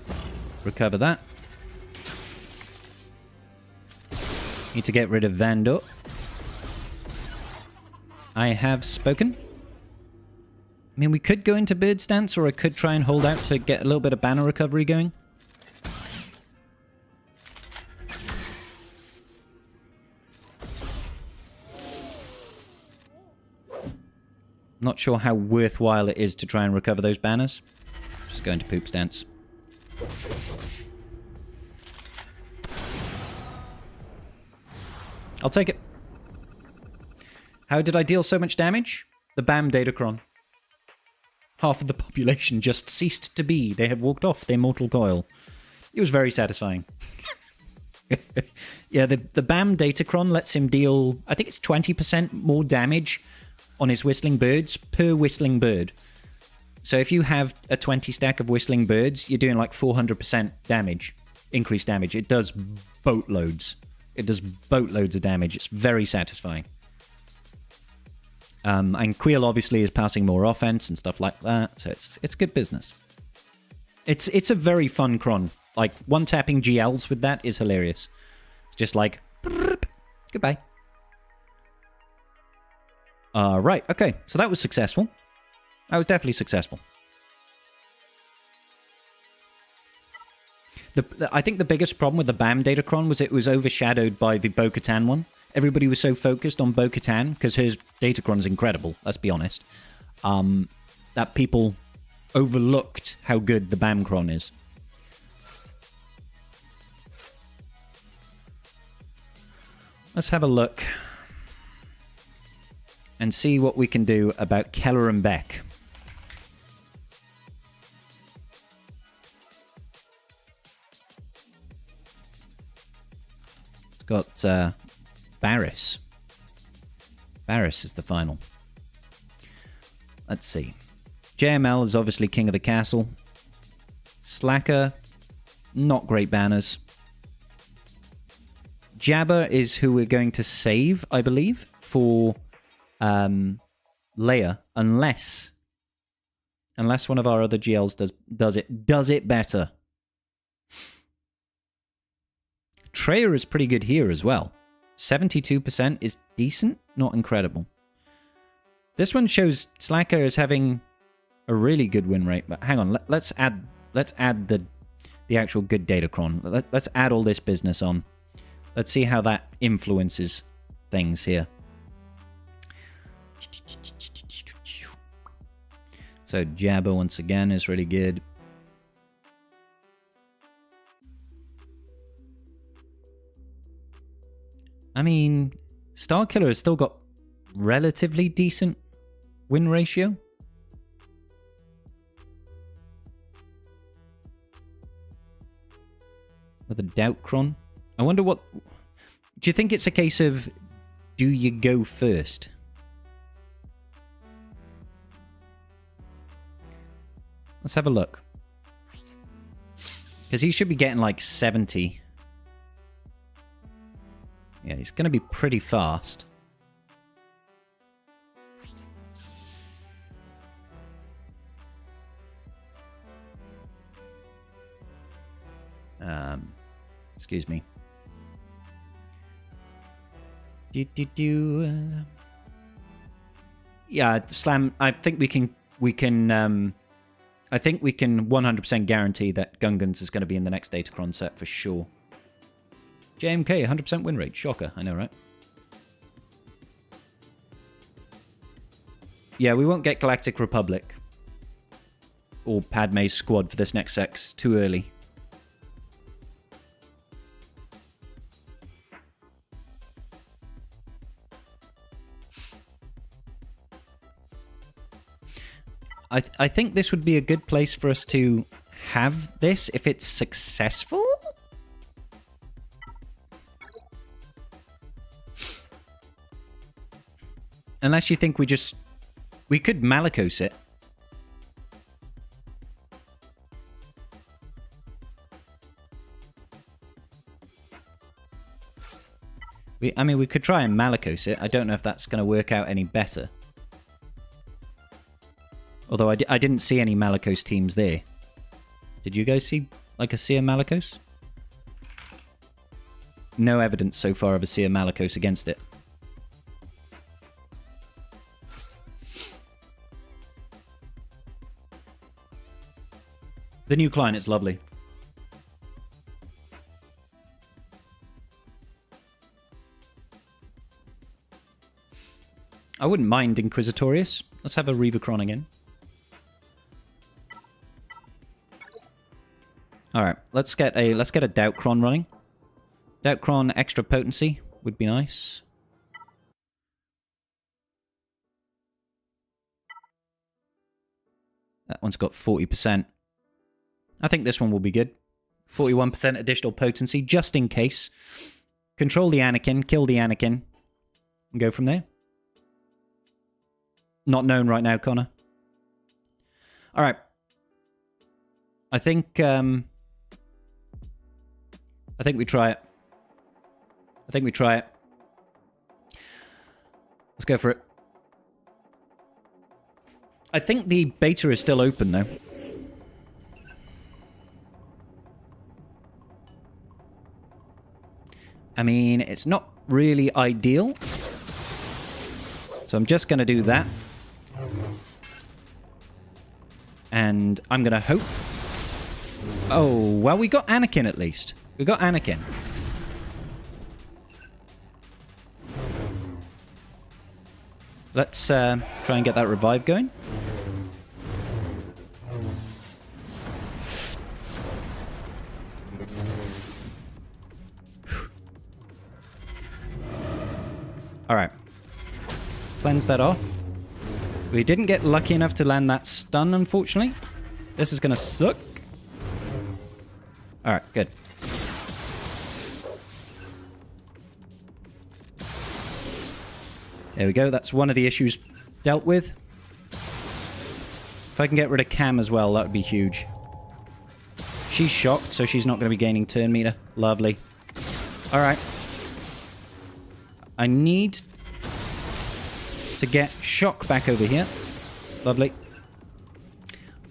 Recover that. Need to get rid of Vandor. I have spoken. I mean, we could go into bird stance, or I could try and hold out to get a little bit of banner recovery going. Not sure how worthwhile it is to try and recover those banners. Just go into poop stance. I'll take it. How did I deal so much damage? The BAM Datacron. Half of the population just ceased to be. They have walked off their mortal coil. It was very satisfying. Yeah, the BAM Datacron lets him deal, I think it's 20% more damage on his whistling birds per whistling bird. So if you have a 20 stack of whistling birds, you're doing like 400% damage, increased damage. It does boatloads. It does boatloads of damage. It's very satisfying. And Queel obviously is passing more offense and stuff like that, so it's good business. It's a very fun cron. Like, one-tapping GLs with that is hilarious. It's just like, goodbye. Right, okay, so that was successful. That was definitely successful. I think the biggest problem with the BAM Datacron was it was overshadowed by the Bo-Katan one. Everybody was so focused on Bo-Katan, because his Datacron is incredible, let's be honest, that people overlooked how good the BAMcron is. Let's have a look and see what we can do about Keller and Beck. It's got Barris. Barris is the final. Let's see. JML is obviously king of the castle. Slacker, not great banners. Jabba is who we're going to save, I believe, for Leia, unless one of our other GLs does it better. Treya is pretty good here as well. 72% is decent, not incredible. This one shows Slacker as having a really good win rate, but hang on, let's add the actual good Datacron. Let's add all this business on. Let's see how that influences things here. So Jabba once again is really good. I mean, Starkiller has still got relatively decent win ratio. with a Doubtcron. I wonder what... Do you think it's a case of, do you go first? Let's have a look. Because he should be getting like 70. Yeah, he's going to be pretty fast. Excuse me. Yeah, Slam, I think we can I think we can 100% guarantee that Gungans is going to be in the next Datacron set for sure. JMK, 100% win rate. Shocker, I know, right? Yeah, we won't get Galactic Republic or Padme's squad for this next sex. Too early. I think this would be a good place for us to have this if it's successful. Unless you think we could Malicos it. I mean, we could try and Malicos it. I don't know if that's going to work out any better. Although I didn't see any Malicos teams there. Did you guys see, like, a Seer Malicos? No evidence so far of a Seer Malicos against it. The new client is lovely. I wouldn't mind Inquisitorius. Let's have a Revacron again. All right, let's get a Doubtcron running. Doubtcron extra potency would be nice. That one's got 40%. I think this one will be good. 41% additional potency, just in case. Control the Anakin, kill the Anakin, and go from there. Not known right now, Connor. All right. I think we try it. I think we try it. Let's go for it. I think the beta is still open, though. I mean, it's not really ideal. So I'm just going to do that. And I'm going to hope... Oh, well, we got Anakin at least. We got Anakin. Let's try and get that revive going. Alright. Cleanse that off. We didn't get lucky enough to land that stun, unfortunately. This is going to suck. Alright, good. There we go. That's one of the issues dealt with. If I can get rid of Cam as well, that would be huge. She's shocked, so she's not going to be gaining turn meter. Lovely. Alright. I need to get Shock back over here. Lovely.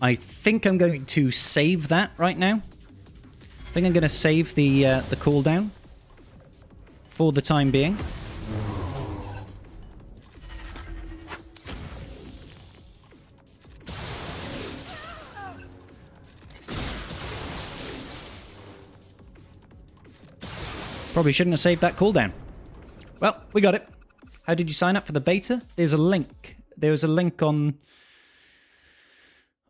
I think I'm going to save that right now. I think I'm going to save the cooldown for the time being. Probably shouldn't have saved that cooldown. Well, we got it. How did you sign up for the beta? There's a link. There was a link on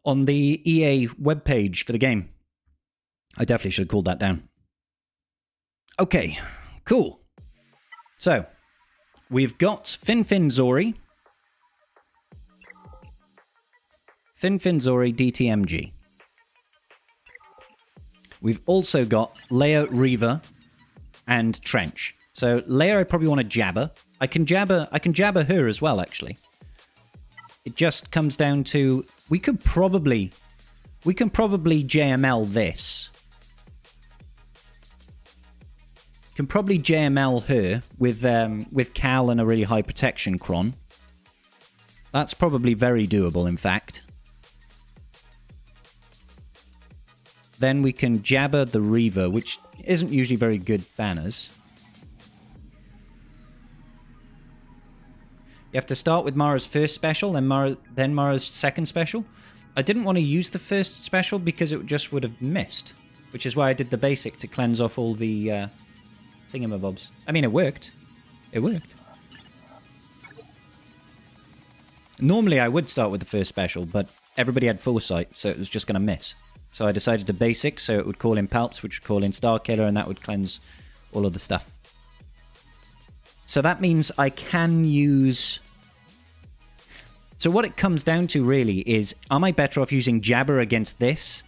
the EA webpage for the game. I definitely should have called that down. Okay, cool. So, we've got Zori. Zori DTMG. We've also got Leia, Reaver, and Trench. So Leia, I probably want to jabber. I can jabber her as well, actually. It just comes down to we can probably JML this. Can probably JML her with Cal and a really high protection Cron. That's probably very doable, in fact. Then we can jabber the Reaver, which isn't usually very good banners. You have to start with Mara's first special, then Mara's second special. I didn't want to use the first special because it just would have missed, which is why I did the basic to cleanse off all the thingamabobs. I mean, it worked. It worked. Normally, I would start with the first special, but everybody had foresight, so it was just going to miss. So I decided to basic, so it would call in Palps, which would call in Starkiller, and that would cleanse all of the stuff. So that means I can use... So what it comes down to, really, is am I better off using Jabber against this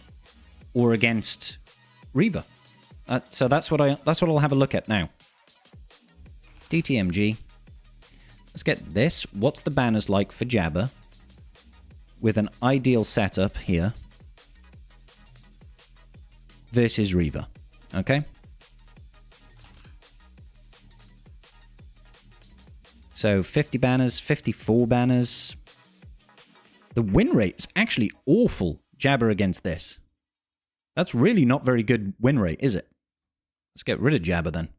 or against Reaver? So that's what I'll have a look at now. DTMG. Let's get this. What's the banners like for Jabber? With an ideal setup here. Versus Reaver. Okay? So 50 banners, 54 banners. The win rate is actually awful, Jabber against this. That's really not very good win rate, is it? Let's get rid of Jabber then.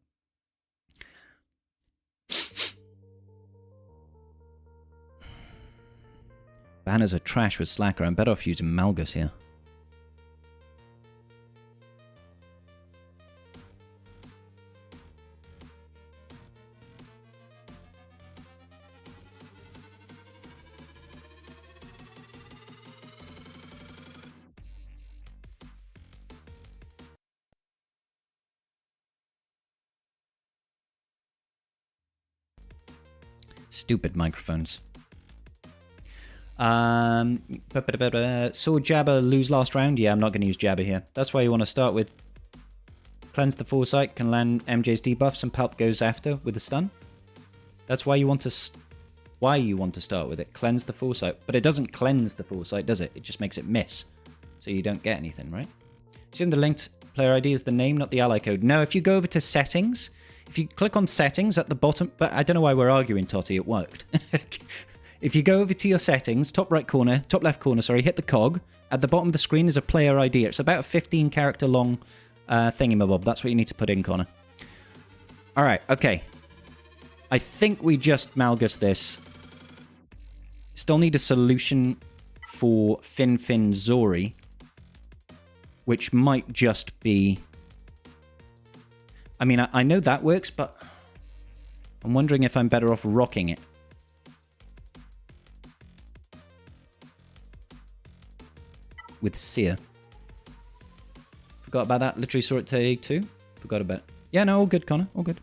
Banners are trash with Slacker. I'm better off using Malgus here. Stupid microphones. Saw Jabber lose last round? Yeah, I'm not going to use Jabber here. That's why you want to start with Cleanse the Foresight, can land MJ's debuffs, and Palp goes after with a stun. That's why you want to start with it. Cleanse the Foresight. But it doesn't cleanse the Foresight, does it? It just makes it miss. So you don't get anything, right? Assume the linked player ID is the name, not the ally code. No, if you go over to settings... If you click on settings at the bottom, but I don't know why we're arguing, Totty, it worked. If you go over to your settings, top left corner, hit the cog. At the bottom of the screen is a player ID. It's about a 15 character long thingamabob. That's what you need to put in, Connor. All right, okay. I think we just Malgus this. Still need a solution for Fin Zori, which might just be... I mean, I know that works, but I'm wondering if I'm better off rocking it. With Seer. Forgot about that. Literally saw it today too. Forgot about it. Yeah, no, all good, Connor. All good.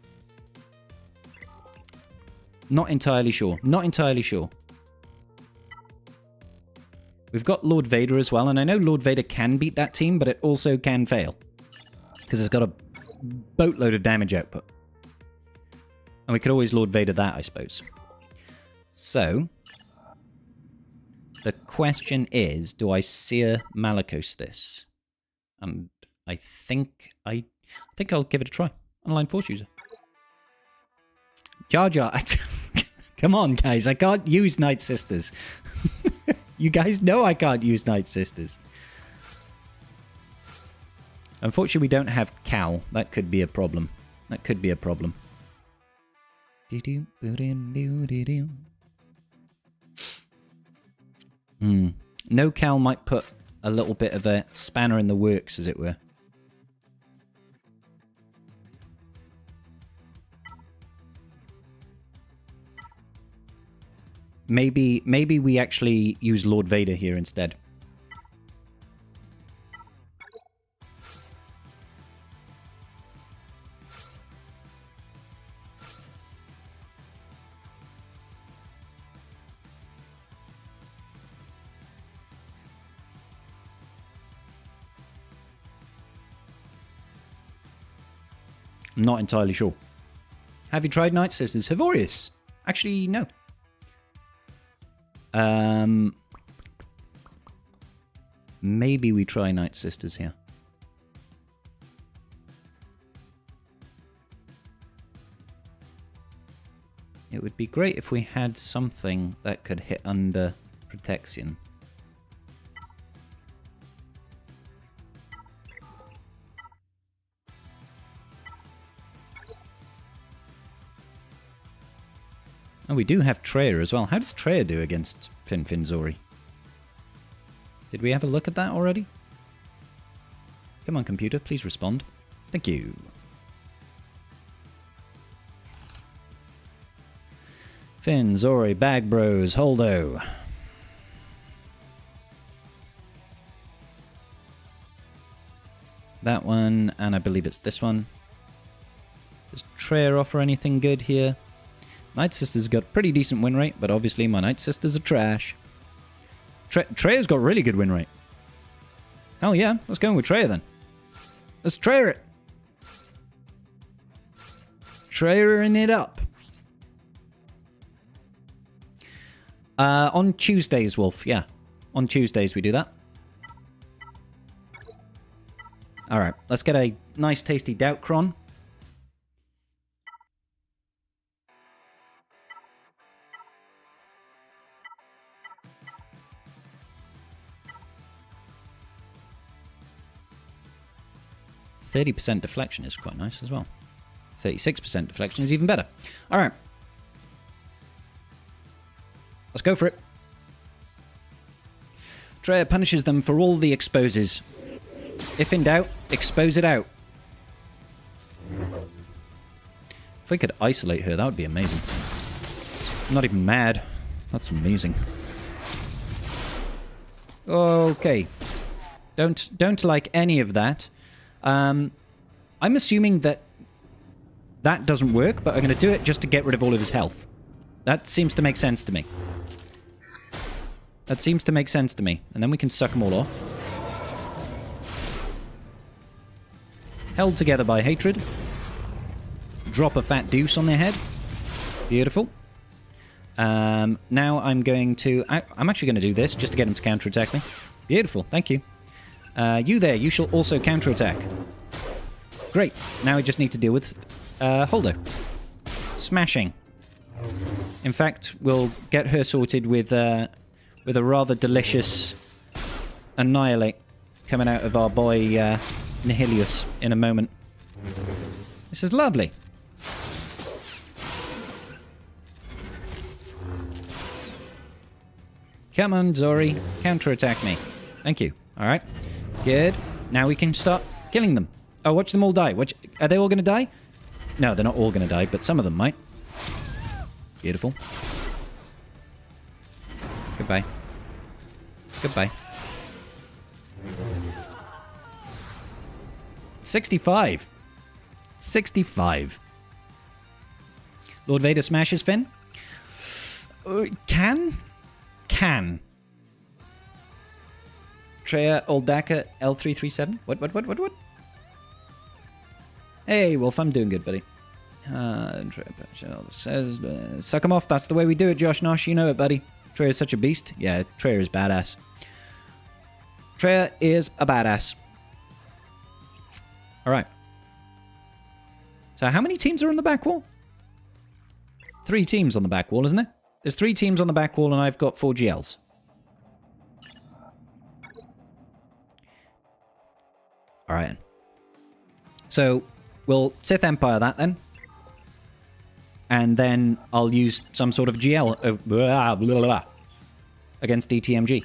Not entirely sure. Not entirely sure. We've got Lord Vader as well, and I know Lord Vader can beat that team, but it also can fail. Because it's got a boatload of damage output. And we could always Lord Vader that, I suppose. So, the question is, do I Seer Malakos this? And I think I'll give it a try. Online Force user. Jar Jar. Come on, guys. I can't use Night Sisters. You guys know I can't use Night Sisters. Unfortunately, we don't have Cal. That could be a problem. That could be a problem. No Cal might put a little bit of a spanner in the works, as it were. Maybe we actually use Lord Vader here instead. I'm not entirely sure. Have you tried Night Sisters? Havorius? Actually, no. Maybe we try Night Sisters here. It would be great if we had something that could hit under protection. And we do have Treya as well. How does Treya do against Finfinzori? Did we have a look at that already? Come on, computer, please respond. Thank you. Finzori, Bag Bros, Holdo. That one, and I believe it's this one. Does Treya offer anything good here? Night Sisters got pretty decent win rate, but obviously my Night Sisters are trash. Treya's got really good win rate. Hell yeah, let's go with Treya then. Let's Treya it. Treya-ing it up. On Tuesdays, Wolf, yeah. On Tuesdays we do that. Alright, let's get a nice tasty Doubtcron. %30 deflection is quite nice as well. 36% deflection is even better. Alright. Let's go for it. Treya punishes them for all the exposes. If in doubt, expose it out. If we could isolate her, that would be amazing. I'm not even mad. That's amazing. Okay. Don't like any of that. I'm assuming that that doesn't work, but I'm going to do it just to get rid of all of his health. That seems to make sense to me. That seems to make sense to me. And then we can suck them all off. Held together by hatred. Drop a fat deuce on their head. Beautiful. Now I'm going to... I'm actually going to do this just to get him to counterattack me. Beautiful, thank you. You there, you shall also counterattack. Great. Now we just need to deal with Holdo. Smashing. In fact, we'll get her sorted with a rather delicious Annihilate coming out of our boy Nihilius in a moment. This is lovely. Come on, Zori. Counterattack me. Thank you. Alright. Good. Now we can start killing them. Oh, watch them all die. Are they all going to die? No, they're not all going to die, but some of them might. Beautiful. Goodbye. Goodbye. 65. 65. Lord Vader smashes Finn? Can? Treya Oldaka L337? What? Hey, Wolf, I'm doing good, buddy. Treya says, suck him off. That's the way we do it, Josh Nosh. You know it, buddy. Treya's such a beast. Yeah, Treya is badass. Treya is a badass. Alright. So how many teams are on the back wall? 3 teams on the back wall, isn't there? There's 3 teams on the back wall and I've got 4 GLs. Alright. So, we'll Sith Empire that then. And then I'll use some sort of GL against DTMG.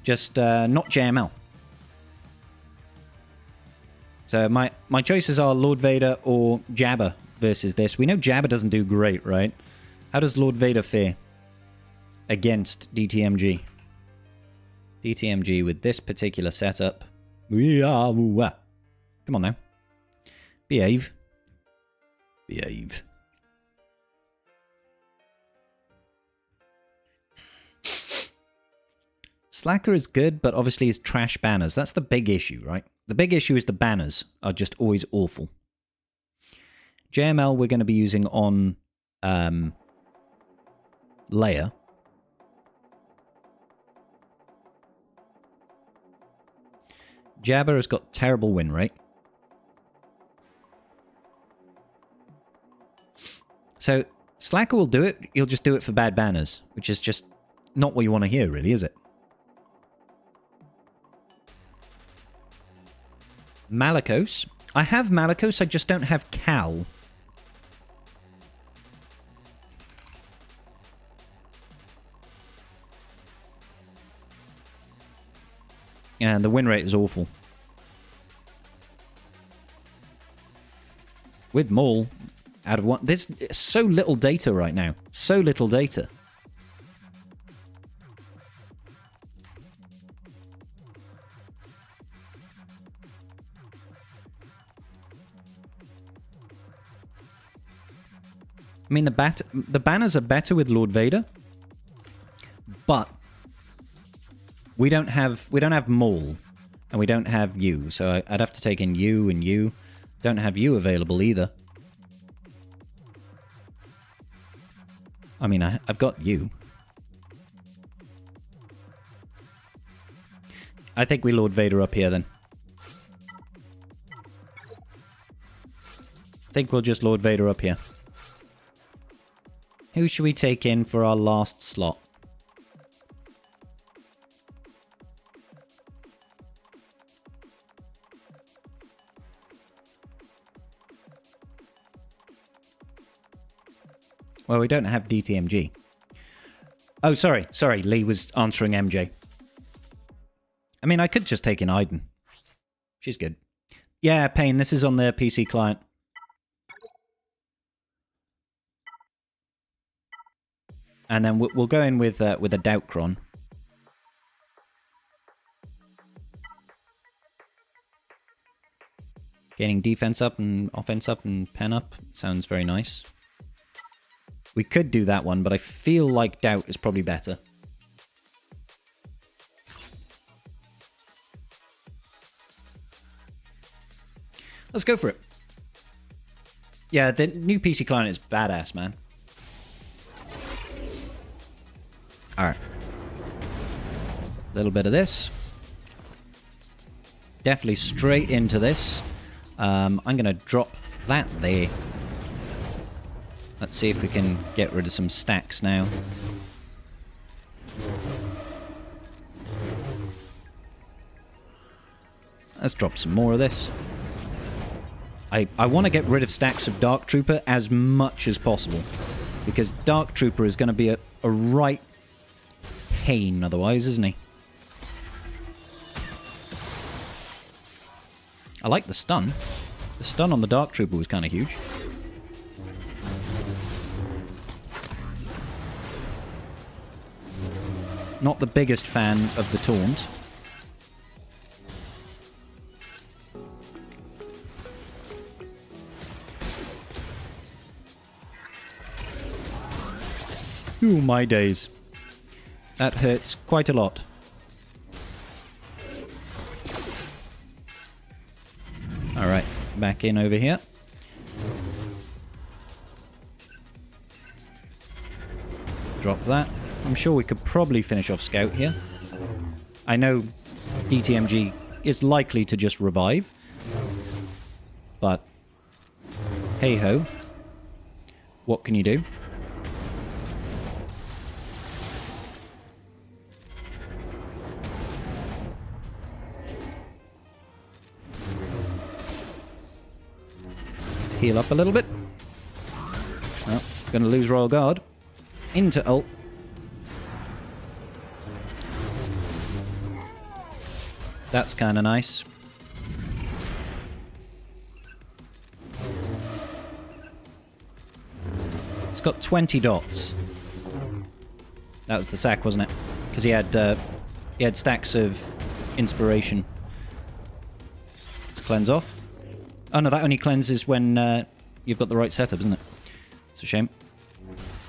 Just not JML. So my choices are Lord Vader or Jabba versus this. We know Jabba doesn't do great, right? How does Lord Vader fare against DTMG? DTMG with this particular setup. Come on now. Behave. Behave. Slacker is good, but obviously his trash banners. That's the big issue, right? The big issue is the banners are just always awful. JML we're going to be using on Leia. Jabba has got terrible win rate. So, Slacker will do it. He'll just do it for bad banners, which is just not what you want to hear, really, is it? Malicos. I have Malicos, I just don't have Cal. And the win rate is awful. With Maul, out of one... There's so little data right now. So little data. I mean, the banners are better with Lord Vader, but we don't have Maul, and we don't have you, so I'd have to take in you and you. Don't have you available either. I mean, I've got you. I think we Lord Vader up here then. I think we'll just Lord Vader up here. Who should we take in for our last slot? Well, we don't have DTMG. Oh, sorry. Sorry, Lee was answering MJ. I mean, I could just take in Iden. She's good. Yeah, Payne, this is on the PC client. And then we'll go in with a Doubtcron. Gaining defense up and offense up and pen up. Sounds very nice. We could do that one, but I feel like Doubt is probably better. Let's go for it. Yeah, the new PC client is badass, man. Alright. A little bit of this. Definitely straight into this. I'm going to drop that there. Let's see if we can get rid of some stacks now. Let's drop some more of this. I want to get rid of stacks of Dark Trooper as much as possible. Because Dark Trooper is going to be a right pain otherwise, isn't he? I like the stun. The stun on the Dark Trooper was kind of huge. Not the biggest fan of the taunt. Ooh, my days. That hurts quite a lot. Alright, back in over here. Drop that. I'm sure we could probably finish off Scout here. I know DTMG is likely to just revive. But, hey-ho. What can you do? Let's heal up a little bit. Oh, gonna lose Royal Guard. Into ult. That's kind of nice. It's got 20 dots. That was the sack, wasn't it? Because he had stacks of inspiration to cleanse off. Oh no, that only cleanses when you've got the right setup, isn't it? It's a shame.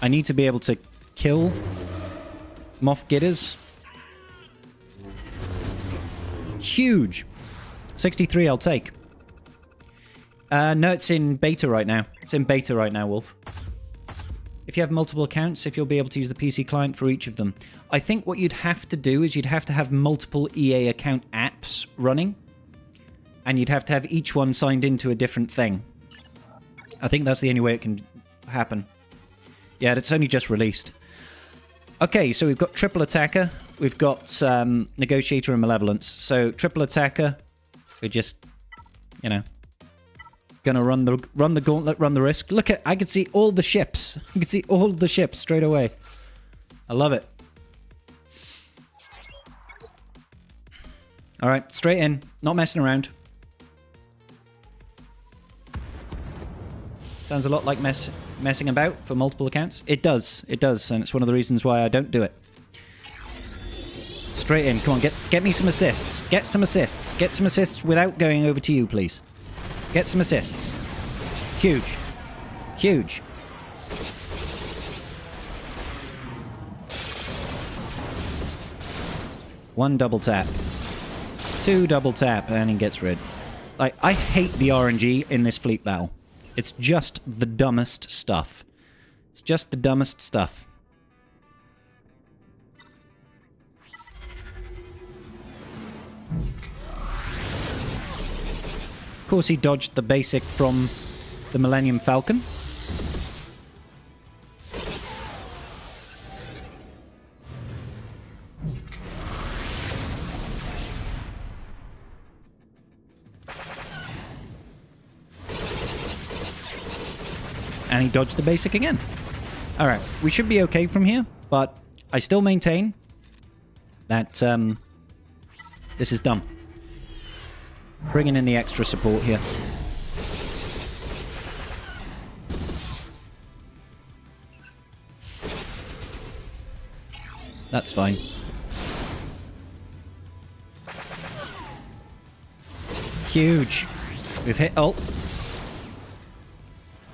I need to be able to kill Moff Gidders. Huge. 63 I'll take. No, it's in beta right now. It's in beta right now, Wolf. If you have multiple accounts, if you'll be able to use the PC client for each of them. I think what you'd have to do is you'd have to have multiple EA account apps running. And you'd have to have each one signed into a different thing. I think that's the only way it can happen. Yeah, it's only just released. Okay, so we've got Triple Attacker. We've got Negotiator and Malevolence. So Triple Attacker, we're just, you know, gonna run the gauntlet, run the risk. Look at, I can see all the ships. I can see all the ships straight away. I love it. All right, straight in, not messing around. Sounds a lot like messing about for multiple accounts. It does, and it's one of the reasons why I don't do it. Straight in, come on, get me some assists. Get some assists. Get some assists without going over to you, please. Get some assists. Huge. Huge. One double tap. Two double tap, and he gets rid. Like, I hate the RNG in this fleet battle. It's just the dumbest stuff. It's just the dumbest stuff. Of course, he dodged the basic from the Millennium Falcon. And he dodged the basic again. Alright, we should be okay from here, but I still maintain that this is dumb. Bringing in the extra support here. That's fine. Huge. We've hit ult.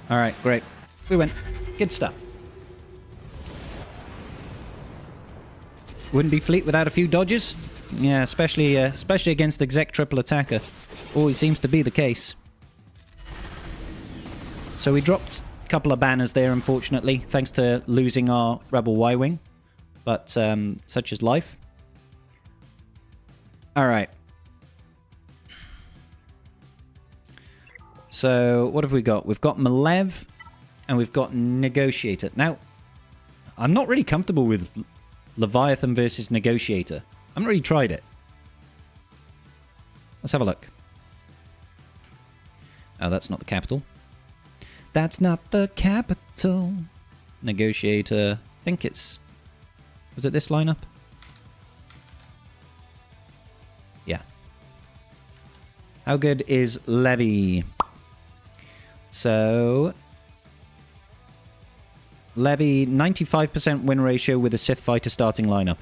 Alright, great. We win. Good stuff. Wouldn't be fleet without a few dodges. Yeah, especially against exec triple attacker. Always seems to be the case. So we dropped a couple of banners there, unfortunately, thanks to losing our Rebel Y-Wing. But, such is life. Alright. So, what have we got? We've got Malev, and we've got Negotiator. Now, I'm not really comfortable with Leviathan versus Negotiator. I haven't really tried it. Let's have a look. Oh, that's not the capital. That's not the capital. Negotiator. I think it's... Was it this lineup? Yeah. How good is Levy? So... Levy, 95% win ratio with a Sith Fighter starting lineup.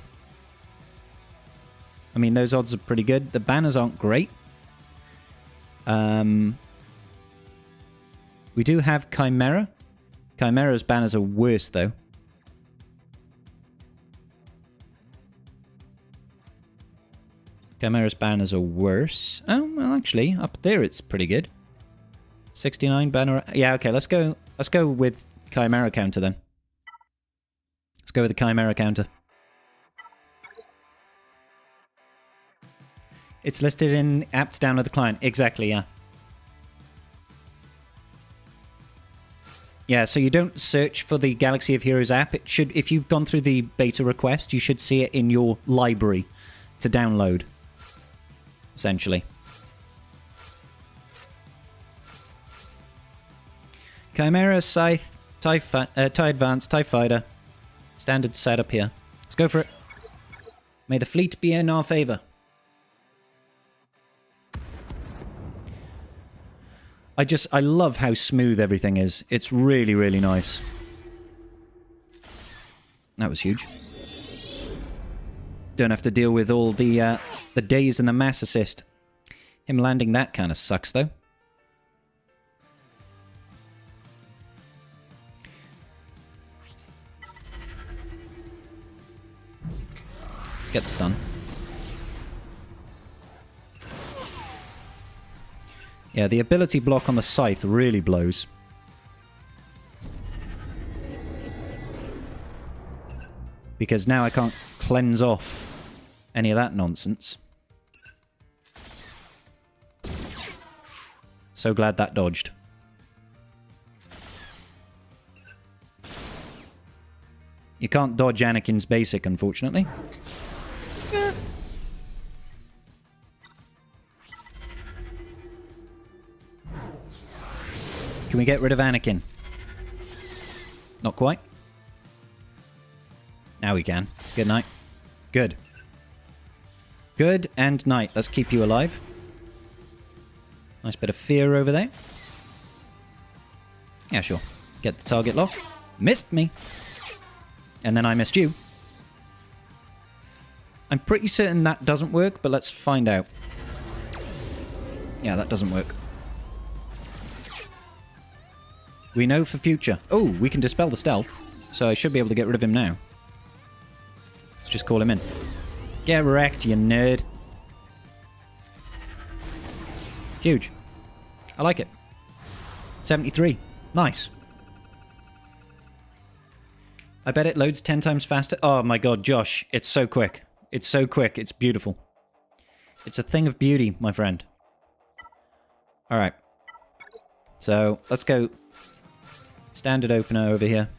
I mean, those odds are pretty good. The banners aren't great. We do have Chimera. Chimera's banners are worse, though. Chimera's banners are worse. Oh, well, actually, up there it's pretty good. 69 banner... Yeah, okay, let's go with Chimera counter, then. Let's go with the Chimera counter. It's listed in apps down at the client. Exactly, yeah. Yeah, so you don't search for the Galaxy of Heroes app. It should, if you've gone through the beta request, you should see it in your library to download, essentially. Chimera, Scythe, TIE Advance, TIE Fighter. Standard setup here. Let's go for it. May the fleet be in our favor. I love how smooth everything is. It's really, really nice. That was huge. Don't have to deal with all the days and the mass assist. Him landing that kind of sucks, though. Let's get the stun. Yeah, the ability block on the Scythe really blows. Because now I can't cleanse off any of that nonsense. So glad that dodged. You can't dodge Anakin's basic, unfortunately. Yeah. Can we get rid of Anakin? Not quite. Now we can. Good night. Good. Good and night. Let's keep you alive. Nice bit of fear over there. Yeah, sure. Get the target lock. Missed me. And then I missed you. I'm pretty certain that doesn't work, but let's find out. Yeah, that doesn't work. We know for future. Oh, we can dispel the stealth, so I should be able to get rid of him now. Let's just call him in. Get wrecked, you nerd. Huge. I like it. 73. Nice. I bet it loads 10 times faster. Oh my god, Josh. It's so quick. It's so quick. It's beautiful. It's a thing of beauty, my friend. Alright. So, let's go. Standard opener over here.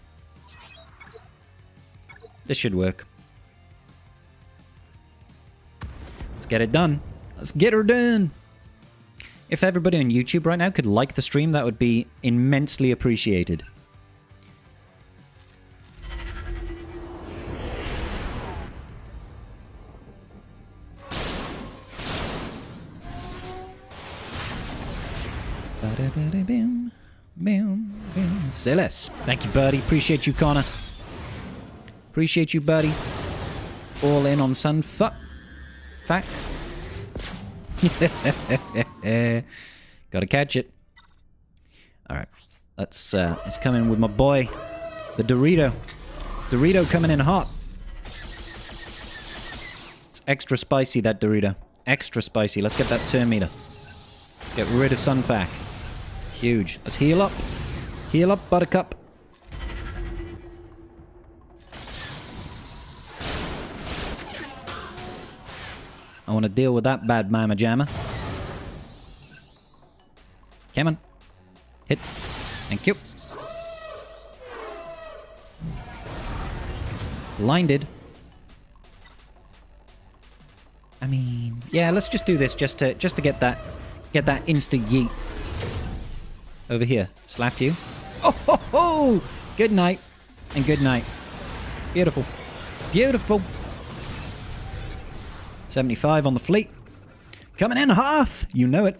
This should work. Let's get it done. Let's get her done. If everybody on YouTube right now could like the stream, that would be immensely appreciated. Silas. Thank you, buddy. Appreciate you, Connor. Appreciate you, buddy. All in on Sun. Fuck. Gotta catch it. Alright. Let's come in with my boy. The Dorito. Dorito coming in hot. It's extra spicy, that Dorito. Extra spicy. Let's get that turn meter. Let's get rid of Sunfac. Huge. Let's heal up. Heal up, Buttercup. I want to deal with that bad mama jamma. Come on. Hit. Thank you. Blinded. I mean, yeah, let's just do this just to get that insta yeet. Over here. Slap you. Oh ho ho! Good night. And good night. Beautiful. Beautiful. 75 on the fleet. Coming in half! You know it.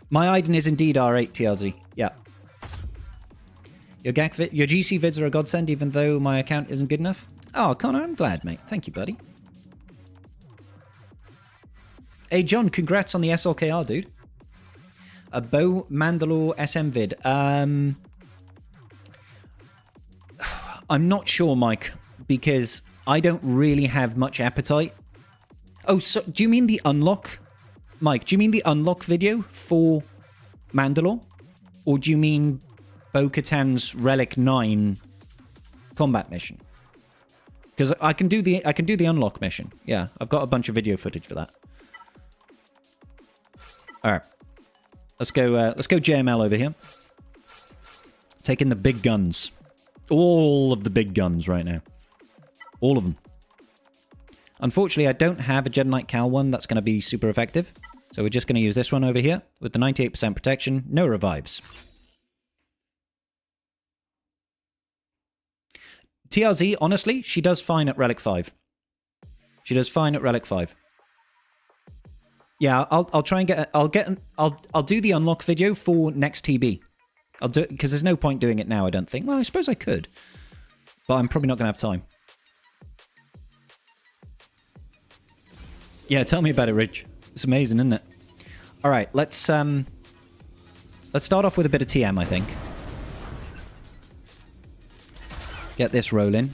My Iden is indeed R8, TRZ. Yeah. Your GC vids are a godsend, even though my account isn't good enough. Oh, Connor, I'm glad, mate. Thank you, buddy. Hey, John, congrats on the SLKR, dude. A Bo Mandalore SM vid. I'm not sure, Mike, because I don't really have much appetite. Oh, so do you mean the unlock? Mike, do you mean the unlock video for Mandalore? Or do you mean Bo-Katan's Relic 9 combat mission? Because I can do the unlock mission. Yeah, I've got a bunch of video footage for that. Alright. Let's go JML over here. Taking the big guns. All of the big guns right now. All of them. Unfortunately, I don't have a Jedi Knight Cal one that's going to be super effective. So we're just going to use this one over here with the 98% protection, no revives. TRZ, honestly, she does fine at Relic 5. She does fine at Relic 5. Yeah, I'll try and get I'll do the unlock video for next TB. I'll do it because there's no point doing it now, I don't think. Well, I suppose I could. But I'm probably not going to have time. Yeah, tell me about it, Rich. It's amazing, isn't it? All right, let's start off with a bit of TM, I think. Get this rolling.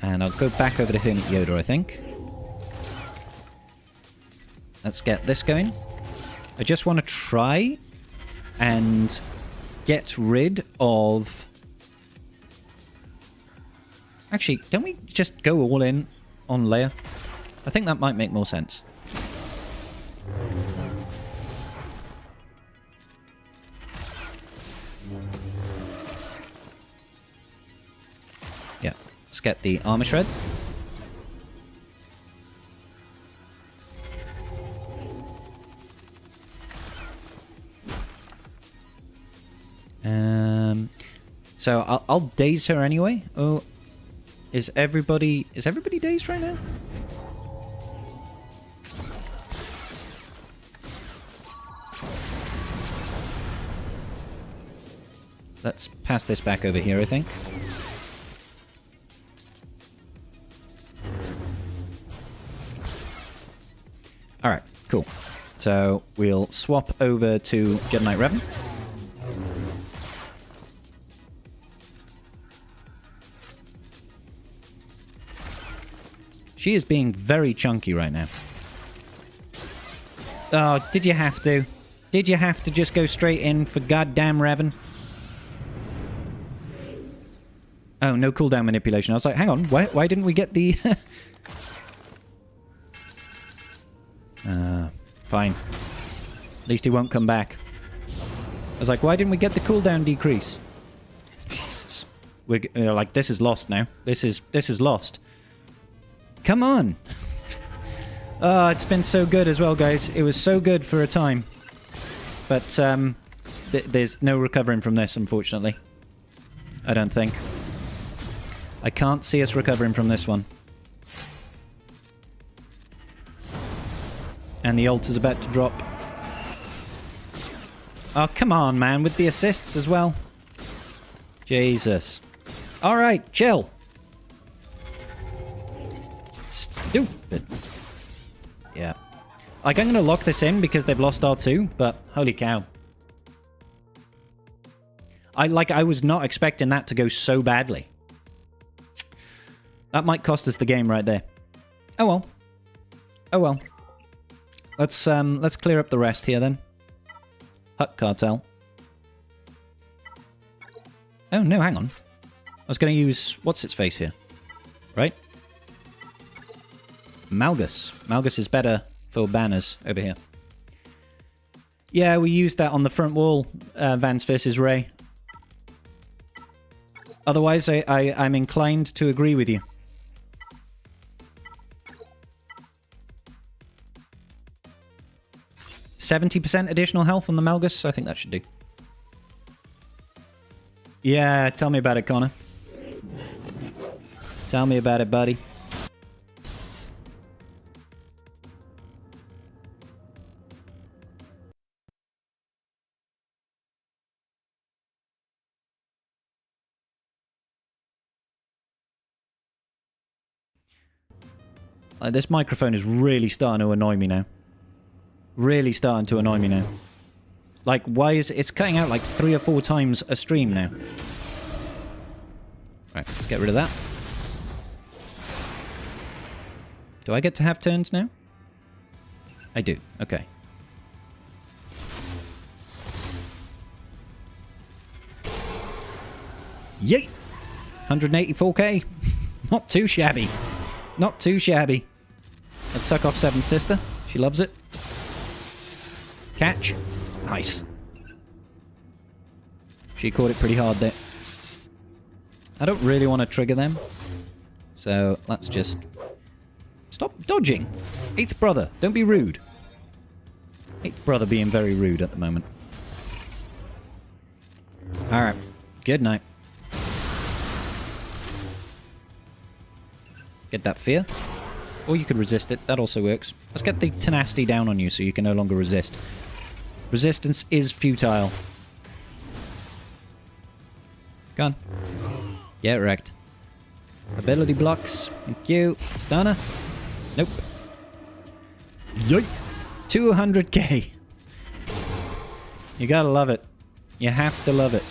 And I'll go back over to Hermit Yoda, I think. Let's get this going. I just want to try and get rid of Actually, don't we just go all in on Leia? I think that might make more sense. Yeah, let's get the armor shred. So I'll daze her anyway. Oh, is everybody dazed right now? Let's pass this back over here, I think. Alright, cool. So we'll swap over to Jedi Knight Revan. She is being very chunky right now. Oh, did you have to? Did you have to just go straight in for goddamn Revan? Oh, no cooldown manipulation. I was like, hang on, why didn't we get the... Fine. At least he won't come back. I was like, why didn't we get the cooldown decrease? Jesus. We're like, this is lost now. This is lost. Come on! Oh, it's been so good as well, guys. It was so good for a time. But, there's no recovering from this, unfortunately. I don't think. I can't see us recovering from this one. And the ult is about to drop. Oh, come on, man, with the assists as well. Jesus. Alright, chill. Stupid. Yeah. Like, I'm going to lock this in because they've lost R2, but holy cow. I was not expecting that to go so badly. That might cost us the game right there. Oh well. Oh well. Let's clear up the rest here then. Hut Cartel. Oh no, hang on. I was going to use what's its face here, right? Malgus. Malgus is better for banners over here. Yeah, we used that on the front wall, Vance versus Rey. Otherwise, I'm inclined to agree with you. %70 additional health on the Malgus? I think that should do. Yeah, tell me about it, Connor. Tell me about it, buddy. This microphone is really starting to annoy me now. Really starting to annoy me now. Like, why is it's cutting out like 3 or 4 times a stream now? Right, let's get rid of that. Do I get to have turns now? I do. Okay. Yeet! 184k. Not too shabby. Not too shabby. Let's suck off Seventh Sister. She loves it. Catch. Nice. She caught it pretty hard there. I don't really want to trigger them. So let's just... Stop dodging. 8th brother, don't be rude. 8th brother being very rude at the moment. Alright. Good night. Get that fear. Or you could resist it. That also works. Let's get the tenacity down on you so you can no longer resist. Resistance is futile. Gone. Get wrecked. Ability blocks. Thank you. Stunner. Nope. Yoink. 200k. You gotta love it. You have to love it.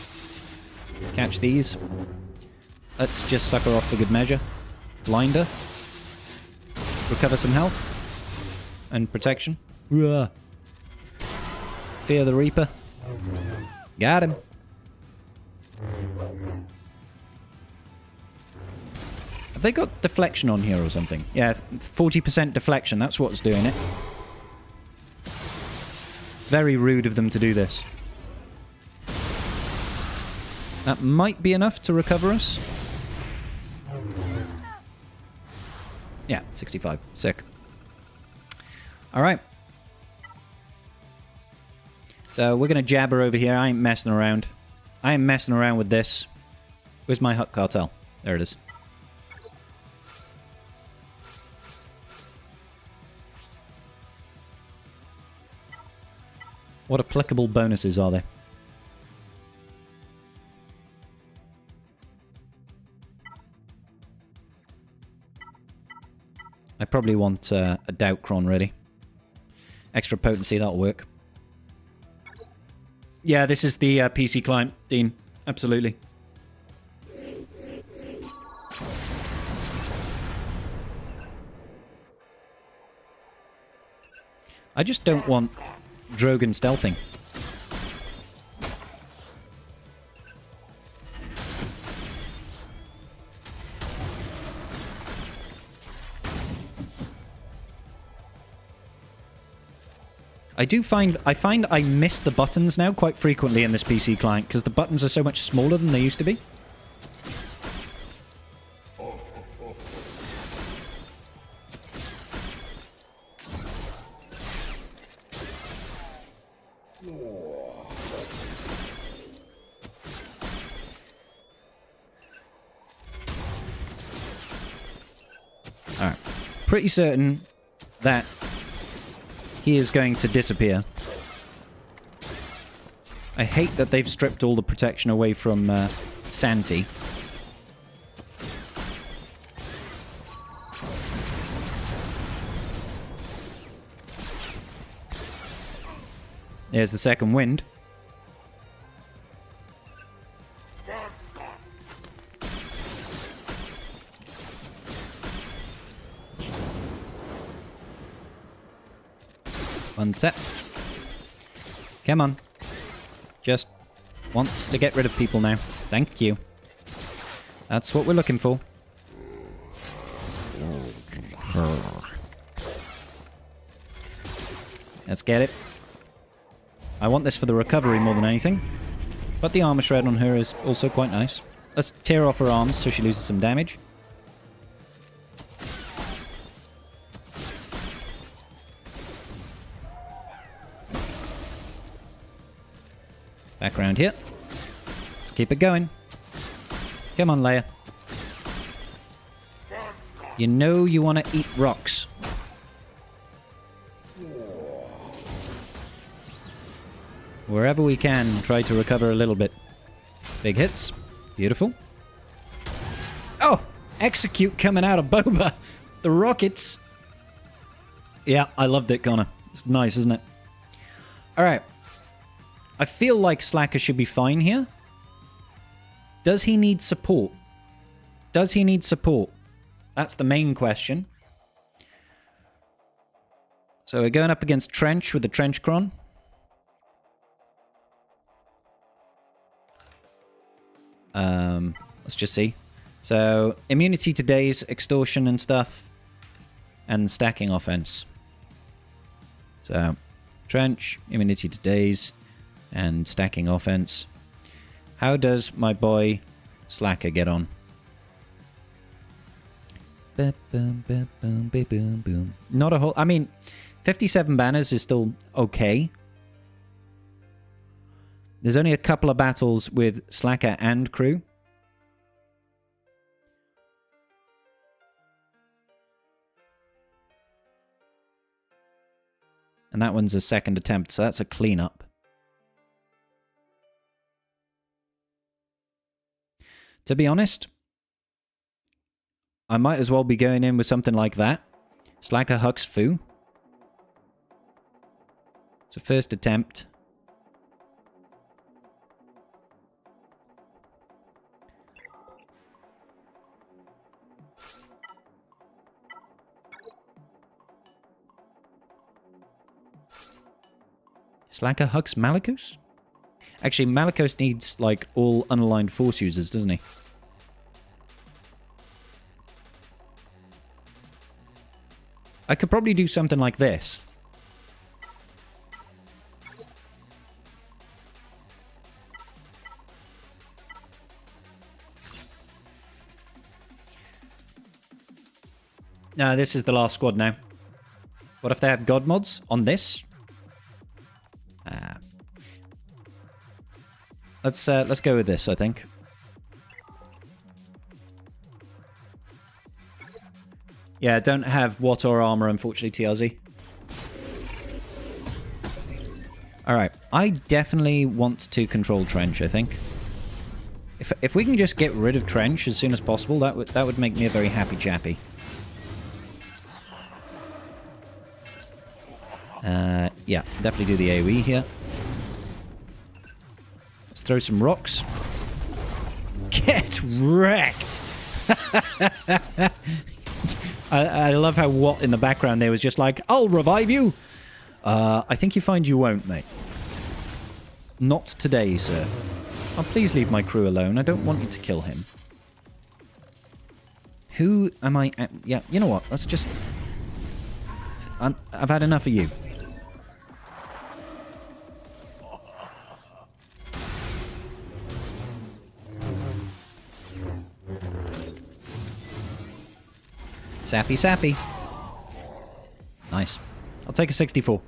Catch these. Let's just suck her off for good measure. Blinder. Recover some health. And protection. Fear the Reaper. Got him. they got deflection on here or something? Yeah, 40% deflection. That's what's doing it. Very rude of them to do this. That might be enough to recover us. Yeah, 65. Sick. Alright. So we're going to jabber over here. I ain't messing around. I ain't messing around with this. Where's my Hut Cartel? There it is. What applicable bonuses are there? I probably want a Doubtcron ready. Extra potency, that'll work. Yeah, this is the PC client, Dean. Absolutely. I just don't want Drogon stealthing. I find I miss the buttons now quite frequently in this PC client because the buttons are so much smaller than they used to be. Alright. Pretty certain that he is going to disappear. I hate that they've stripped all the protection away from Santi. There's the second wind. One set. Come on. Just wants to get rid of people now. Thank you. That's what we're looking for. Let's get it. I want this for the recovery more than anything. But the armor shred on her is also quite nice. Let's tear off her arms so she loses some damage. Back around here. Let's keep it going. Come on, Leia. You know you want to eat rocks. Wherever we can, try to recover a little bit. Big hits. Beautiful. Oh! Execute coming out of Boba! The rockets! Yeah, I loved it, Connor. It's nice, isn't it? Alright. I feel like Slacker should be fine here. Does he need support? Does he need support? That's the main question. So we're going up against Trench with the Trenchcron. Let's just see. So, immunity to daze, extortion and stuff, and stacking offense. So, Trench, immunity to daze, and stacking offense. How does my boy Slacker get on? Not a whole... I mean, 57 banners is still okay. There's only a couple of battles with Slacker and crew. And that one's a second attempt, so that's a cleanup. To be honest, I might as well be going in with something like that. Slacker Hux Fu. It's a first attempt. Slacker Hux Malicos? Actually, Malicos needs, like, all unaligned force users, doesn't he? I could probably do something like this. No, this is the last squad now. What if they have god mods on this? Let's go with this, I think. Yeah, don't have what or armor, unfortunately, TRZ. Alright, I definitely want to control Trench, I think. If we can just get rid of Trench as soon as possible, that would make me a very happy chappy. Yeah, definitely do the AoE here. Let's throw some rocks. Get wrecked! I love how what in the background there was just like, I'll revive you! I think you find you won't, mate. Not today, sir. Oh, please leave my crew alone. I don't want you to kill him. Who am I at? Yeah, you know what? Let's just... I've had enough of you. Sappy, sappy. Nice. I'll take a 64.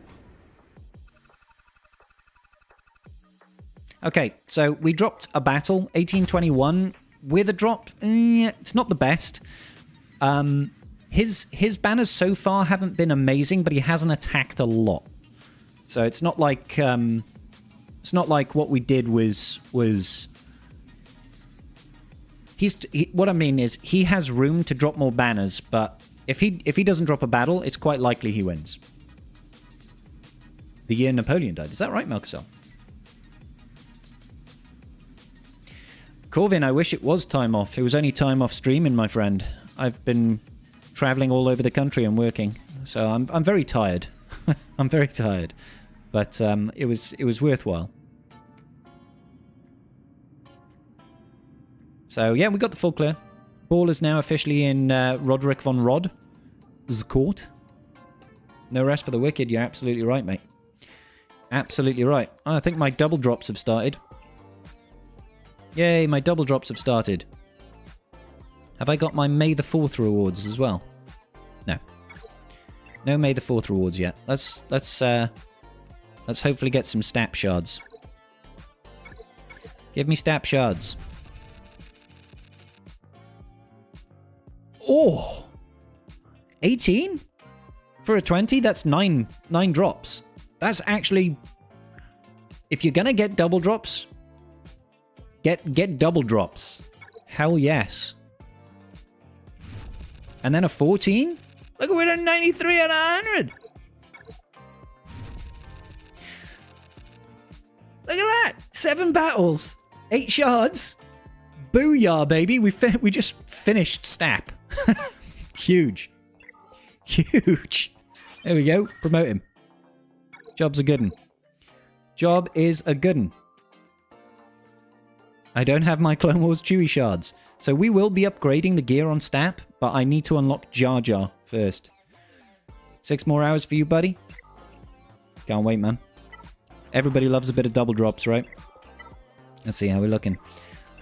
Okay, so we dropped a battle, 1821. With a drop, it's not the best. His banners so far haven't been amazing, but he hasn't attacked a lot. So it's not like what we did was what I mean is he has room to drop more banners, but if he doesn't drop a battle, it's quite likely he wins. The year Napoleon died. Is that right, Melkasel? Corvin, I wish it was time off. It was only time off streaming, my friend. I've been traveling all over the country and working, so I'm very tired. I'm very tired, but it was worthwhile. So yeah, we got the full clear. Ball is now officially in Roderick von Rod's court. No rest for the wicked. You're absolutely right, mate. Absolutely right. Oh, I think my double drops have started. Yay, my double drops have started. Have I got my May the 4th rewards as well? No. No May the 4th rewards yet. Let's hopefully get some stab shards. Give me stab shards. Oh! 18? For a 20? That's 9 drops. That's actually... If you're gonna get double drops... Get double drops. Hell yes. And then a 14? Look, we're at 93 out of 100! Look at that! 7 battles! 8 shards! Booyah, baby! We just finished Stap. Huge. Huge. There we go. Promote him. Job's a good un. Job is a good un. I don't have my Clone Wars Chewie shards. So we will be upgrading the gear on Stap, but I need to unlock Jar Jar first. 6 more hours for you, buddy. Can't wait, man. Everybody loves a bit of double drops, right? Let's see how we're looking.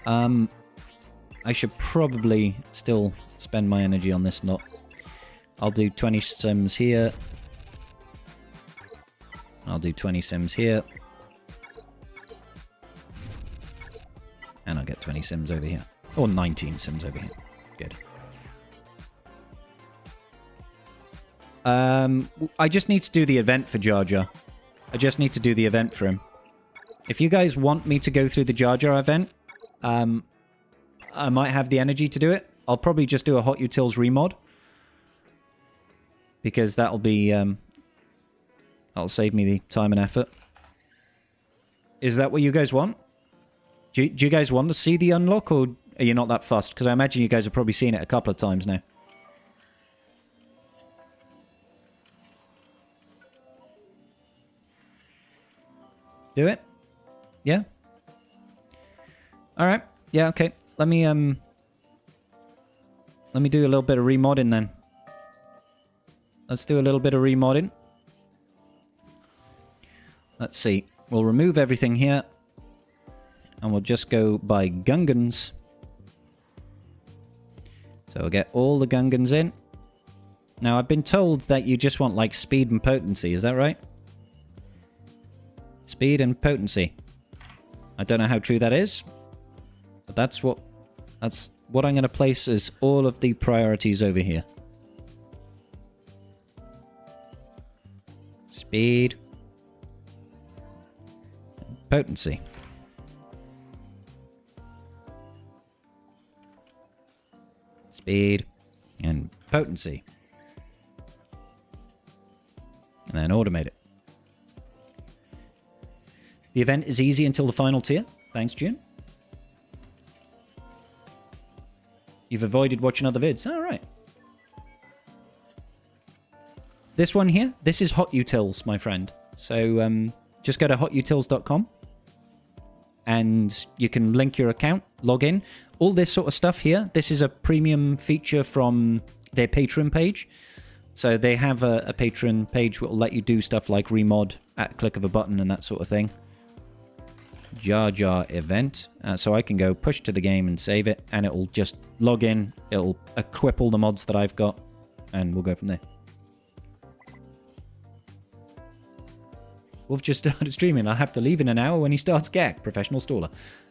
I should probably still spend my energy on this knot. I'll do 20 sims here. I'll do 20 sims here. And I'll get 20 sims over here. Or 19 sims over here. Good. I just need to do the event for Jar Jar. I just need to do the event for him. If you guys want me to go through the Jar Jar event, I might have the energy to do it. I'll probably just do a Hot Utils remod. Because that'll be... that'll save me the time and effort. Is that what you guys want? Do you guys want to see the unlock, or are you not that fussed? Because I imagine you guys have probably seen it a couple of times now. Do it? Yeah? Alright. Yeah, okay. Let me do a little bit of remodding then. Let's do a little bit of remodding. Let's see. We'll remove everything here. And we'll just go by Gungans. So we'll get all the Gungans in. Now, I've been told that you just want, like, speed and potency. Is that right? Speed and potency. I don't know how true that is. But that's what I'm going to place as all of the priorities over here. Speed. And potency. Speed and potency. And then automate it. The event is easy until the final tier. Thanks, June. You've avoided watching other vids. All right. This one here, this is Hot Utils, my friend. So just go to hotutils.com and you can link your account, log in. All this sort of stuff here, this is a premium feature from their Patreon page. So they have a Patreon page that will let you do stuff like remod at a click of a button and that sort of thing. Jar Jar event. So I can go push to the game and save it, and it will just log in. It'll equip all the mods that I've got, and we'll go from there. Wolf just started streaming. I'll have to leave in an hour when he starts GAC. Professional staller.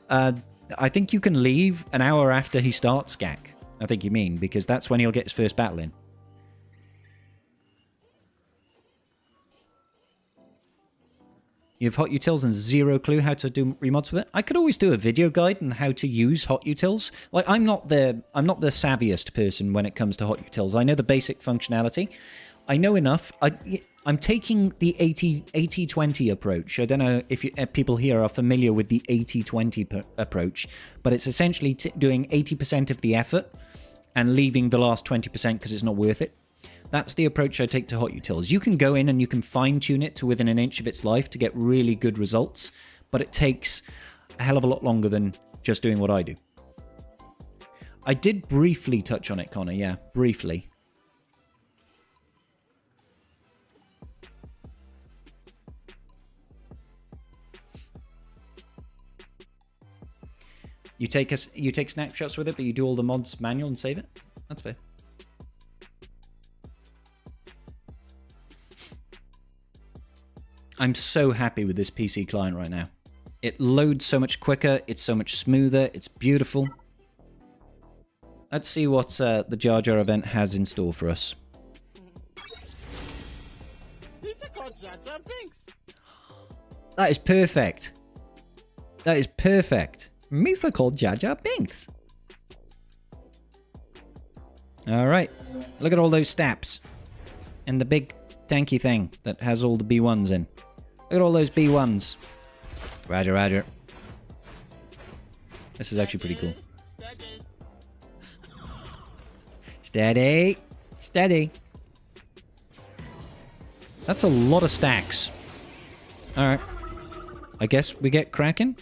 I think you can leave an hour after he starts GAC. I think you mean, because that's when he'll get his first battle in. You have Hot Utils and zero clue how to do remods with it. I could always do a video guide on how to use Hot Utils. Like, I'm not the savviest person when it comes to Hot Utils. I know the basic functionality. I know enough. I'm taking the 80-20 approach. I don't know if people here are familiar with the 80-20 approach, but it's essentially doing 80% of the effort and leaving the last 20% because it's not worth it. That's the approach I take to Hot Utils. You can go in and you can fine-tune it to within an inch of its life to get really good results, but it takes a hell of a lot longer than just doing what I do. I did briefly touch on it, Connor. Yeah, briefly. You take snapshots with it, but you do all the mods manual and save it? That's fair. I'm so happy with this PC client right now. It loads so much quicker, it's so much smoother, it's beautiful. Let's see what the Jar Jar event has in store for us. These are called Jar Jar Binks. That is perfect. That is perfect. These are called Jar Jar Binks. Alright, look at all those stabs. And the big tanky thing that has all the B1s in. Look at all those B1s. Roger, roger. This is actually pretty cool. Steady. Steady. That's a lot of stacks. Alright. I guess we get cracking.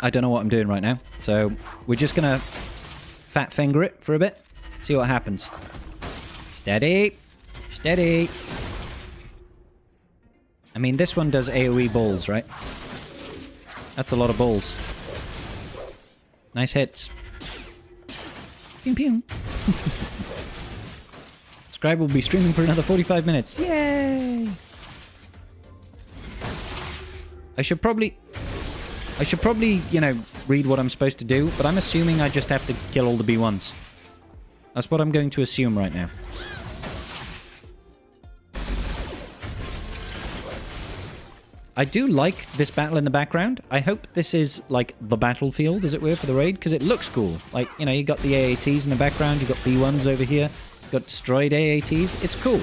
I don't know what I'm doing right now, so we're just gonna fat finger it for a bit, see what happens. Steady, steady. I mean, this one does AoE balls, right? That's a lot of balls. Nice hits. Pew pew. Scribe will be streaming for another 45 minutes. Yay! I should probably, you know, read what I'm supposed to do, but I'm assuming I just have to kill all the B1s. That's what I'm going to assume right now. I do like this battle in the background. I hope this is, like, the battlefield, as it were, for the raid, because it looks cool. Like, you know, you got the AATs in the background, you got B1s over here, you got destroyed AATs. It's cool.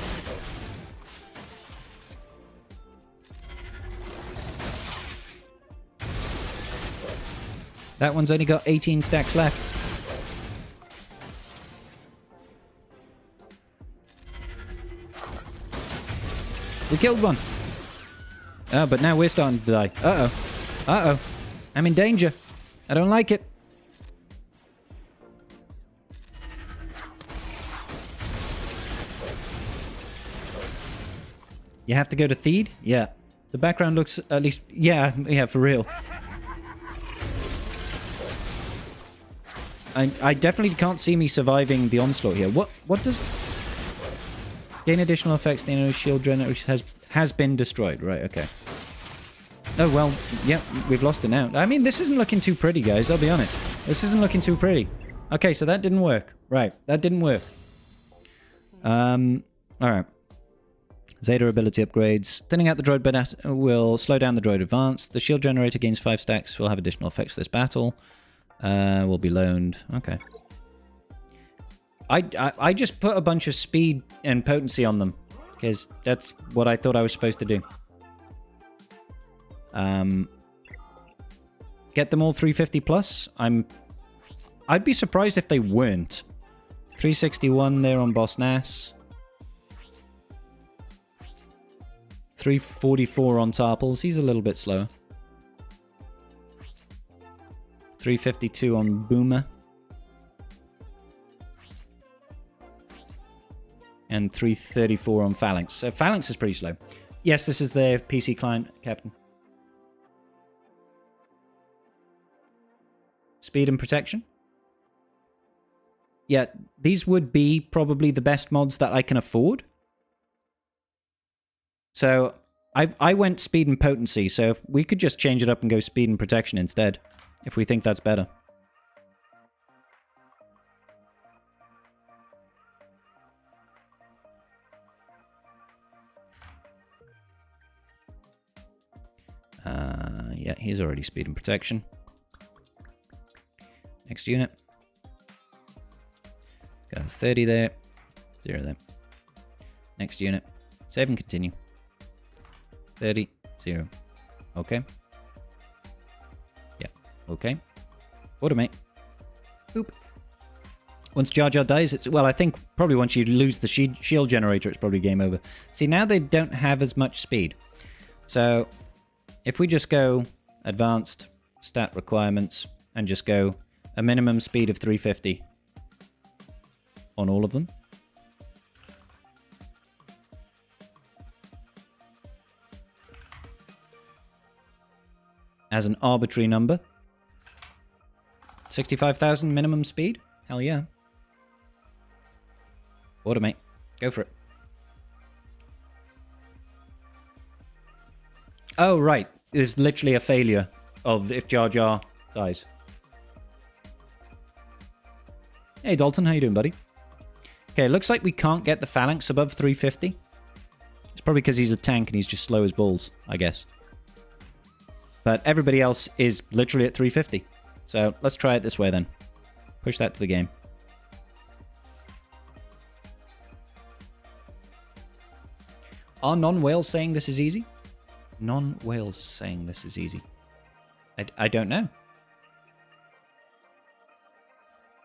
That one's only got 18 stacks left. We killed one. Oh, but now we're starting to die. Uh-oh. Uh-oh. I'm in danger. I don't like it. You have to go to Theed? Yeah. The background looks at least... Yeah, for real. I definitely can't see me surviving the onslaught here. What does... Gain additional effects. The enemy shield generator has been destroyed. Right, okay. Oh, well, yeah, we've lost it now. I mean, this isn't looking too pretty, guys. I'll be honest. This isn't looking too pretty. Okay, so that didn't work. Right, that didn't work. Alright. Zeta ability upgrades. Thinning out the droid bit will slow down the droid advance. The shield generator gains 5 stacks. Will have additional effects for this battle. Will be loaned. Okay. I just put a bunch of speed and potency on them. Because that's what I thought I was supposed to do. Get them all 350 plus. I'd be surprised if they weren't. 361 there on Boss Nass. 344 on Tarples. He's a little bit slower. 352 on Boomer. And 334 on Phalanx. So Phalanx is pretty slow. Yes, this is their PC client, Captain. Speed and protection. Yeah, these would be probably the best mods that I can afford. So I went speed and potency, so if we could just change it up and go speed and protection instead, if we think that's better. Yeah, he's already speed and protection. Next unit. Got 30 there. 0 there. Next unit. Save and continue. 30, 0. Okay. Yeah, okay. Automate. Boop. Once Jar Jar dies, it's... Well, I think probably once you lose the shield generator, it's probably game over. See, now they don't have as much speed. So, if we just go advanced stat requirements and just go a minimum speed of 350 on all of them. As an arbitrary number. 65,000 minimum speed? Hell yeah. Automate. Go for it. Oh, right. It's literally a failure of if Jar Jar dies. Hey, Dalton. How you doing, buddy? Okay, looks like we can't get the Phalanx above 350. It's probably because he's a tank and he's just slow as balls, I guess. But everybody else is literally at 350. So let's try it this way then. Push that to the game. Are non-whales saying this is easy? Non-whales saying this is easy. I don't know.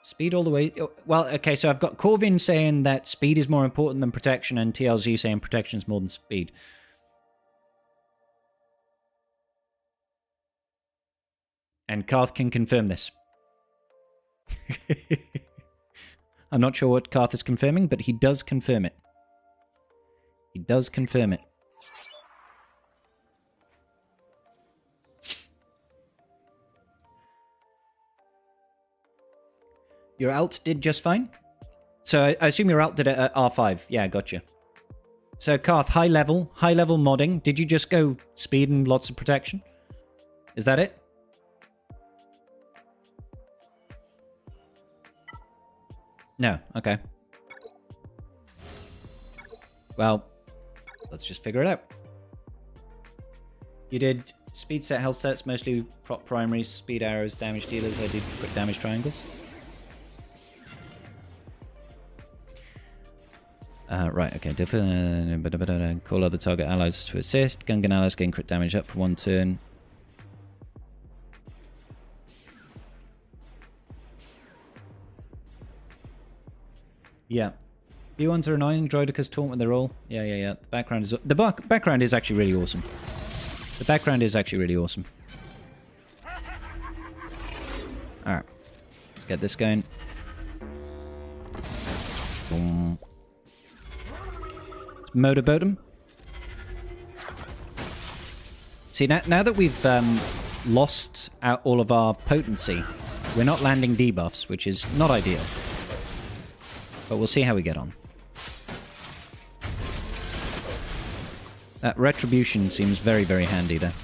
Speed all the way... Well, okay, so I've got Corvin saying that speed is more important than protection, and TLZ saying protection is more than speed. And Karth can confirm this. I'm not sure what Karth is confirming, but he does confirm it. He does confirm it. Your alt did just fine? So I assume your alt did it at R5. Yeah, gotcha. So Karth, high level modding. Did you just go speed and lots of protection? Is that it? No, okay. Well, let's just figure it out. You did speed set, health sets, mostly prop primaries, speed arrows, damage dealers. I did quick damage triangles. Right, okay. Call other target allies to assist. Gungan allies gain crit damage up for 1 turn. Yeah. B1s are annoying. Droidicas taunt when they roll. Yeah. The background is actually really awesome. The background is actually really awesome. Alright. Let's get this going. Boom. Motorboat him. See, now that we've lost out all of our potency, we're not landing debuffs, which is not ideal. But we'll see how we get on. That retribution seems very, very handy there.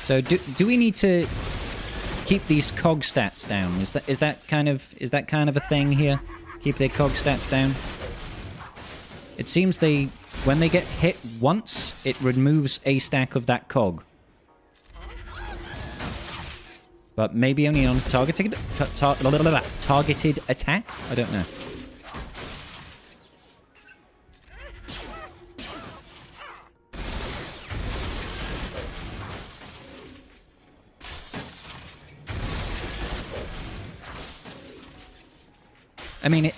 So do we need to keep these cog stats down? Is that kind of a thing here? Keep their cog stats down? It seems when they get hit once, it removes a stack of that cog. But maybe only on targeted attack? I don't know. I mean,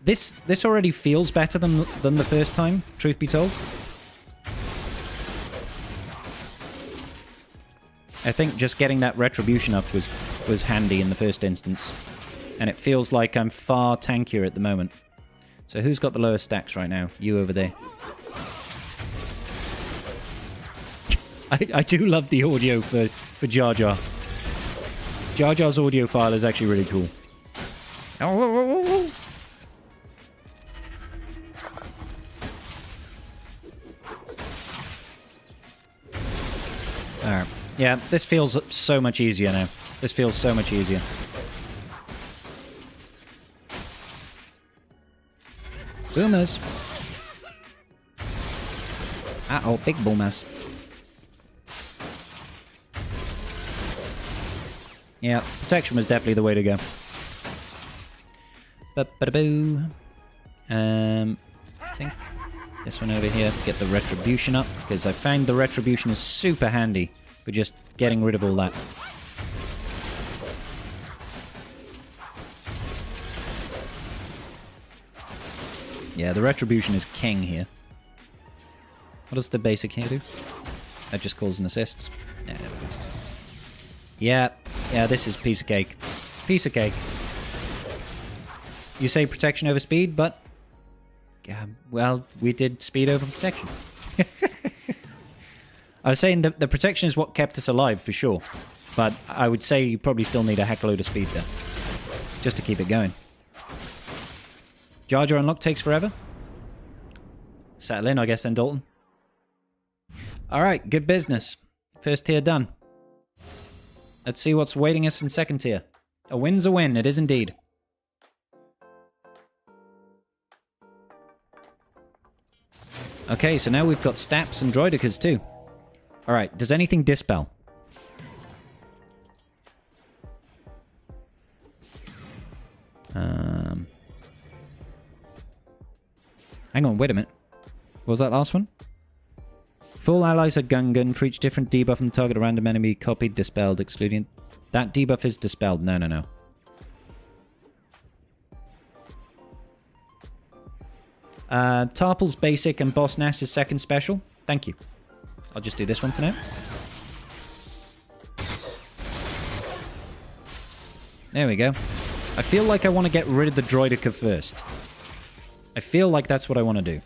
this already feels better than the first time, truth be told. I think just getting that retribution up was handy in the first instance. And it feels like I'm far tankier at the moment. So who's got the lowest stacks right now? You over there. I do love the audio for Jar Jar. Jar Jar's audio file is actually really cool. Alright. Yeah, this feels so much easier now. This feels so much easier. Boomers. Uh-oh, big boomers. Yeah, protection was definitely the way to go. Ba-ba-da-boo. I think this one over here to get the retribution up, because I find the retribution is super handy for just getting rid of all that. Yeah, the retribution is king here. What does the basic here do? That just calls and assists. Yeah, there we go. Yeah, this is piece of cake. Piece of cake. You say protection over speed, but... well, we did speed over protection. I was saying the protection is what kept us alive, for sure. But I would say you probably still need a heck of a load of speed there. Just to keep it going. Jar Jar unlock takes forever. Settle in, I guess, then, Dalton. Alright, good business. First tier done. Let's see what's waiting us in second tier. A win's a win, it is indeed. Okay, so now we've got Staps and Droidicas too. Alright, does anything dispel? Hang on, wait a minute. What was that last one? Full allies are Gungan. For each different debuff on the target, a random enemy copied, dispelled, excluding... That debuff is dispelled. No, no, no. Tarple's basic and Boss Nass's second special. Thank you. I'll just do this one for now. There we go. I feel like I want to get rid of the Droidica first. I feel like that's what I want to do.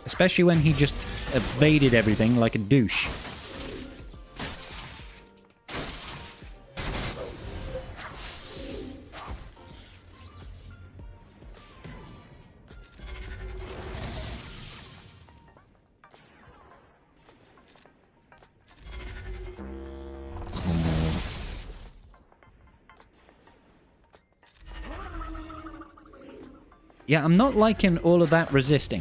Especially when he just evaded everything like a douche. Yeah, I'm not liking all of that resisting.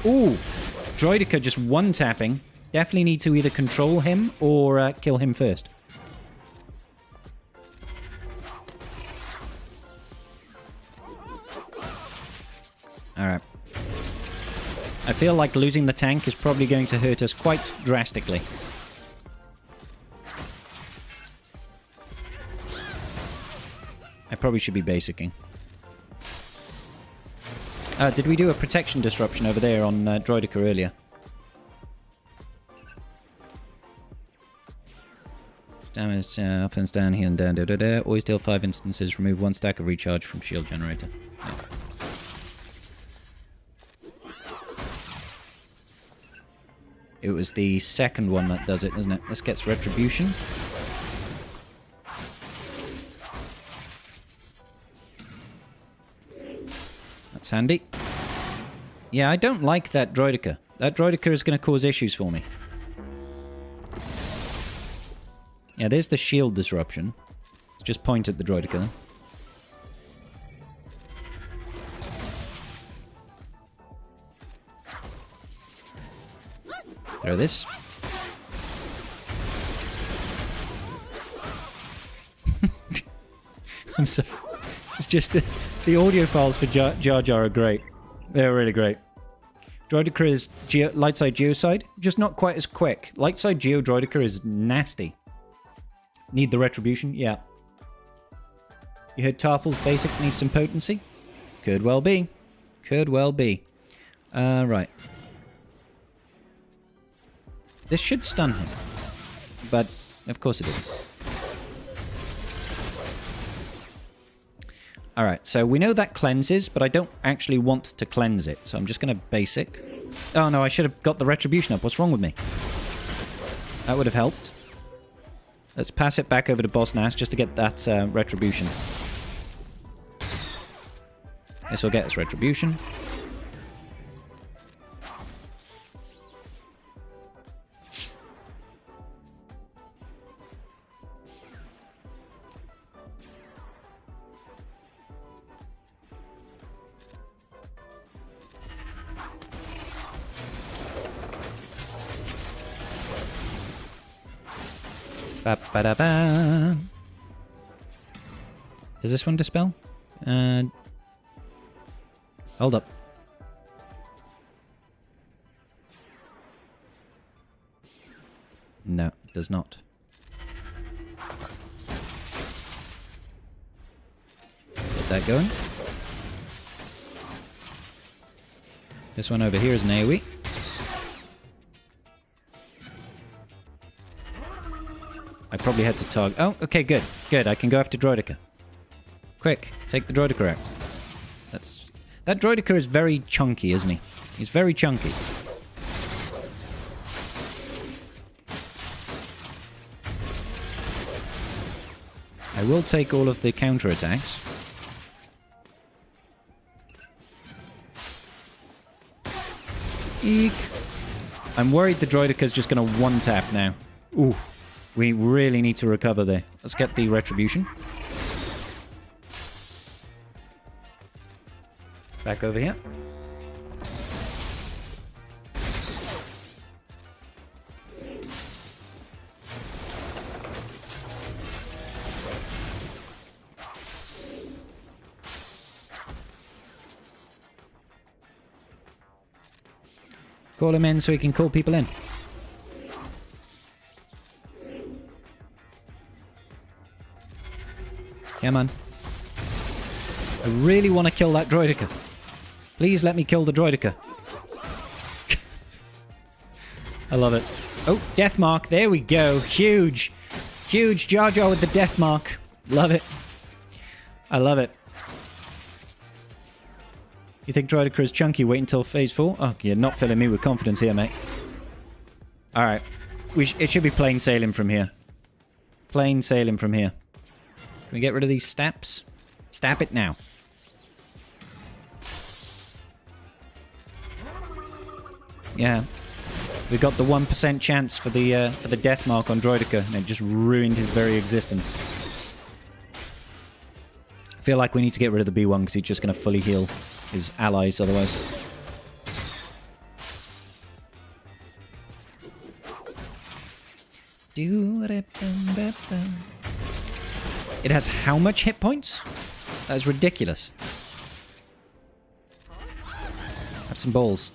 Ooh, Droidica just one-tapping. Definitely need to either control him or kill him first. Alright. I feel like losing the tank is probably going to hurt us quite drastically. I probably should be basicking. Did we do a protection disruption over there on Droidica earlier? Damage offense down here and down. Always deal 5 instances. Remove 1 stack of recharge from shield generator. Yeah. It was the second one that does it, isn't it? This gets retribution. That's handy. Yeah, I don't like that Droidica. That Droidica is going to cause issues for me. Yeah, there's the shield disruption. Let's just point at the Droidica then. Throw this. I'm sorry. It's just the audio files for Jar Jar are great. They're really great. Droidica is light side geoside, just not quite as quick. Light side geo Droidica is nasty. Need the retribution? Yeah. You heard Tarple's basics need some potency? Could well be. Could well be. Right. This should stun him. But, of course it didn't. Alright, so we know that cleanses, but I don't actually want to cleanse it. So I'm just going to basic. Oh no, I should have got the retribution up. What's wrong with me? That would have helped. Let's pass it back over to Boss Nass just to get that retribution. This will get us retribution. Ba-ba-da-ba. Does this one dispel? Hold up. No, it does not. Get that going. This one over here is an AoE. I probably had to target... Oh, okay, good. Good, I can go after Droidica. Quick, take the Droidica out. That Droidica is very chunky, isn't he? He's very chunky. I will take all of the counterattacks. Eek. I'm worried the Droidica's just going to one-tap now. Ooh. We really need to recover there. Let's get the retribution. Back over here. Call him in so he can call people in. Come on. I really want to kill that Droidica. Please let me kill the Droidica. I love it. Oh, death mark. There we go. Huge. Huge Jar Jar with the death mark. Love it. I love it. You think Droidica is chunky? Wait until phase 4? Oh, you're not filling me with confidence here, mate. Alright. It should be plain sailing from here. Plain sailing from here. Can we get rid of these steps? Stab it now. Yeah. We got the 1% chance for the death mark on Droidica, and it just ruined his very existence. I feel like we need to get rid of the B1 because he's just going to fully heal his allies otherwise. It has how much hit points? That is ridiculous. Have some balls.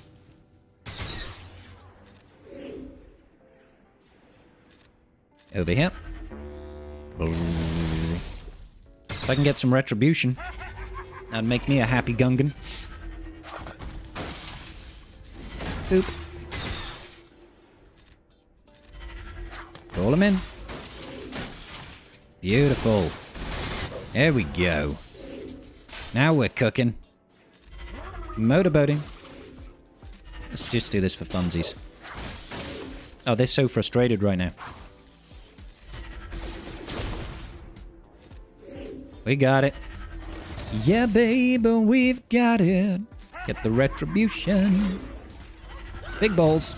Over here. If I can get some retribution, that'd make me a happy Gungan. Boop. Call him in. Beautiful. There we go. Now we're cooking. Motorboating. Let's just do this for funsies. Oh, they're so frustrated right now. We got it. Yeah, baby, we've got it. Get the retribution. Big balls.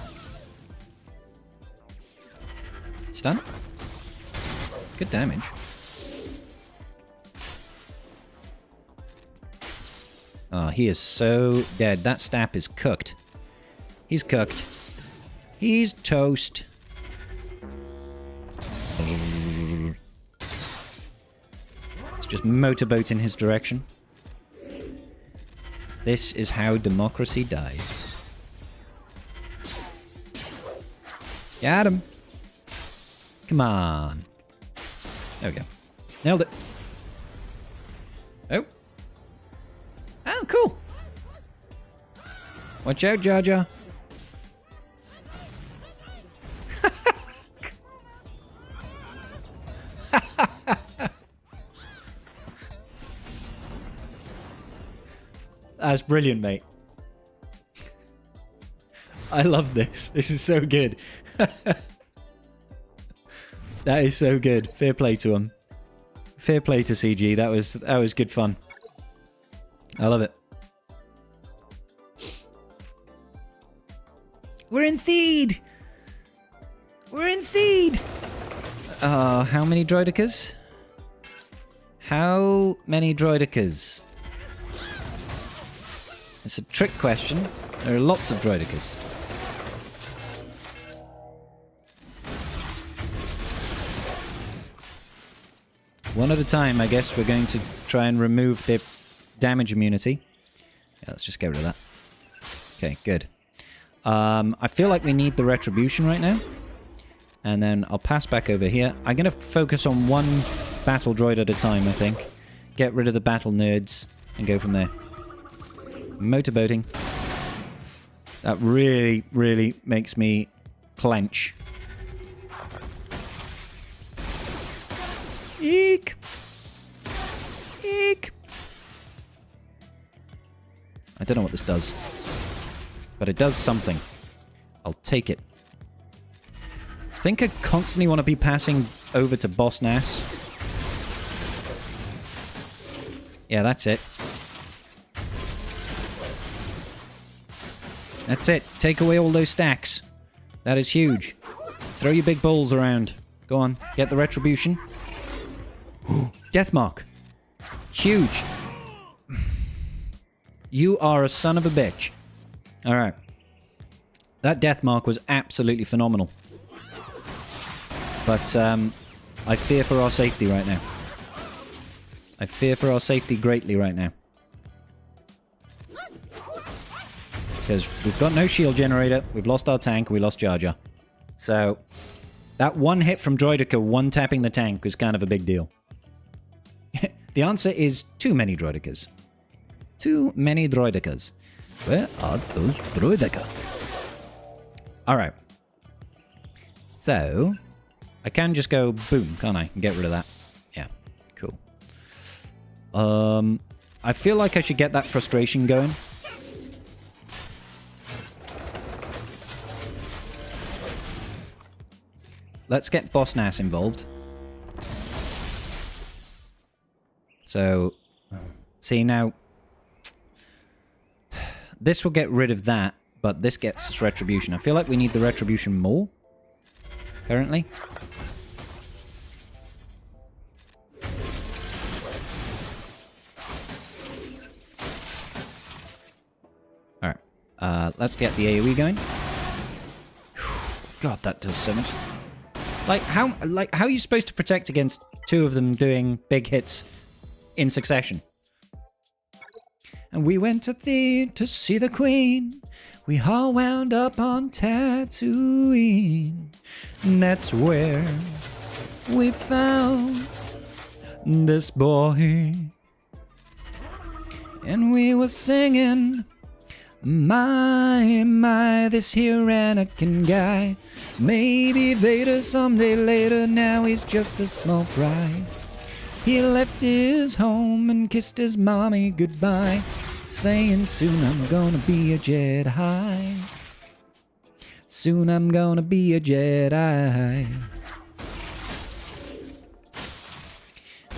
Stun. Good damage. Oh, he is so dead. That Stap is cooked. He's cooked. He's toast. Let's just motorboat in his direction. This is how democracy dies. Got him. Come on. There we go. Nailed it. Oh. Oh, cool. Watch out, Jar Jar. That's brilliant, mate. I love this. This is so good. That is so good. Fair play to him. Fair play to CG. That was good fun. I love it. We're in Theed! We're in Theed! How many droidicas? How many droidicas? It's a trick question. There are lots of droidicas. One at a time, I guess we're going to try and remove their damage immunity. Yeah, let's just get rid of that. Okay, good. I feel like we need the retribution right now. And then I'll pass back over here. I'm going to focus on one battle droid at a time, I think. Get rid of the battle nerds and go from there. Motorboating. That really, really makes me clench. Eek! Eek! I don't know what this does. But it does something. I'll take it. I think I constantly want to be passing over to Boss Nass. Yeah, that's it. That's it. Take away all those stacks. That is huge. Throw your big balls around. Go on. Get the retribution. Death mark. Huge. You are a son of a bitch. Alright. That death mark was absolutely phenomenal. But, I fear for our safety right now. I fear for our safety greatly right now. Because we've got no shield generator, we've lost our tank, we lost Jar Jar. So, that one hit from Droidica one-tapping the tank was kind of a big deal. The answer is too many Droidicas. Too many Droidicas. Where are those Droidica? Alright. So, I can just go boom, can't I? And get rid of that. Yeah, cool. I feel like I should get that frustration going. Let's get Boss Nass involved. So, see now, this will get rid of that, but this gets us retribution. I feel like we need the retribution more, currently. Alright, let's get the AoE going. God, that does so much. How are you supposed to protect against two of them doing big hits in succession? And we went to Theed to see the Queen. We all wound up on Tatooine. And that's where we found this boy. And we were singing, my, this here Anakin guy. Maybe Vader someday later, now he's just a small fry. He left his home and kissed his mommy goodbye, saying soon I'm gonna be a Jedi. Soon I'm gonna be a Jedi.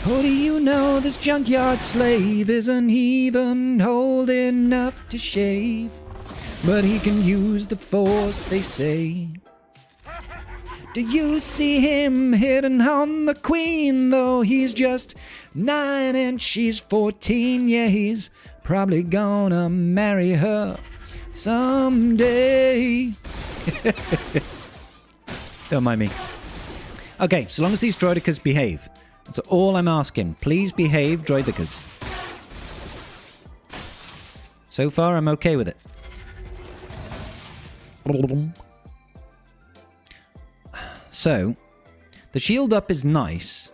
Oh, do you know this junkyard slave isn't even old enough to shave? But he can use the Force, they say. Do you see him hitting on the Queen, though he's just 9 and she's 14? Yeah, he's probably gonna marry her someday. Don't mind me. Okay, so long as these droidicas behave. That's all I'm asking. Please behave, droidicas. So far, I'm okay with it. So, the shield up is nice.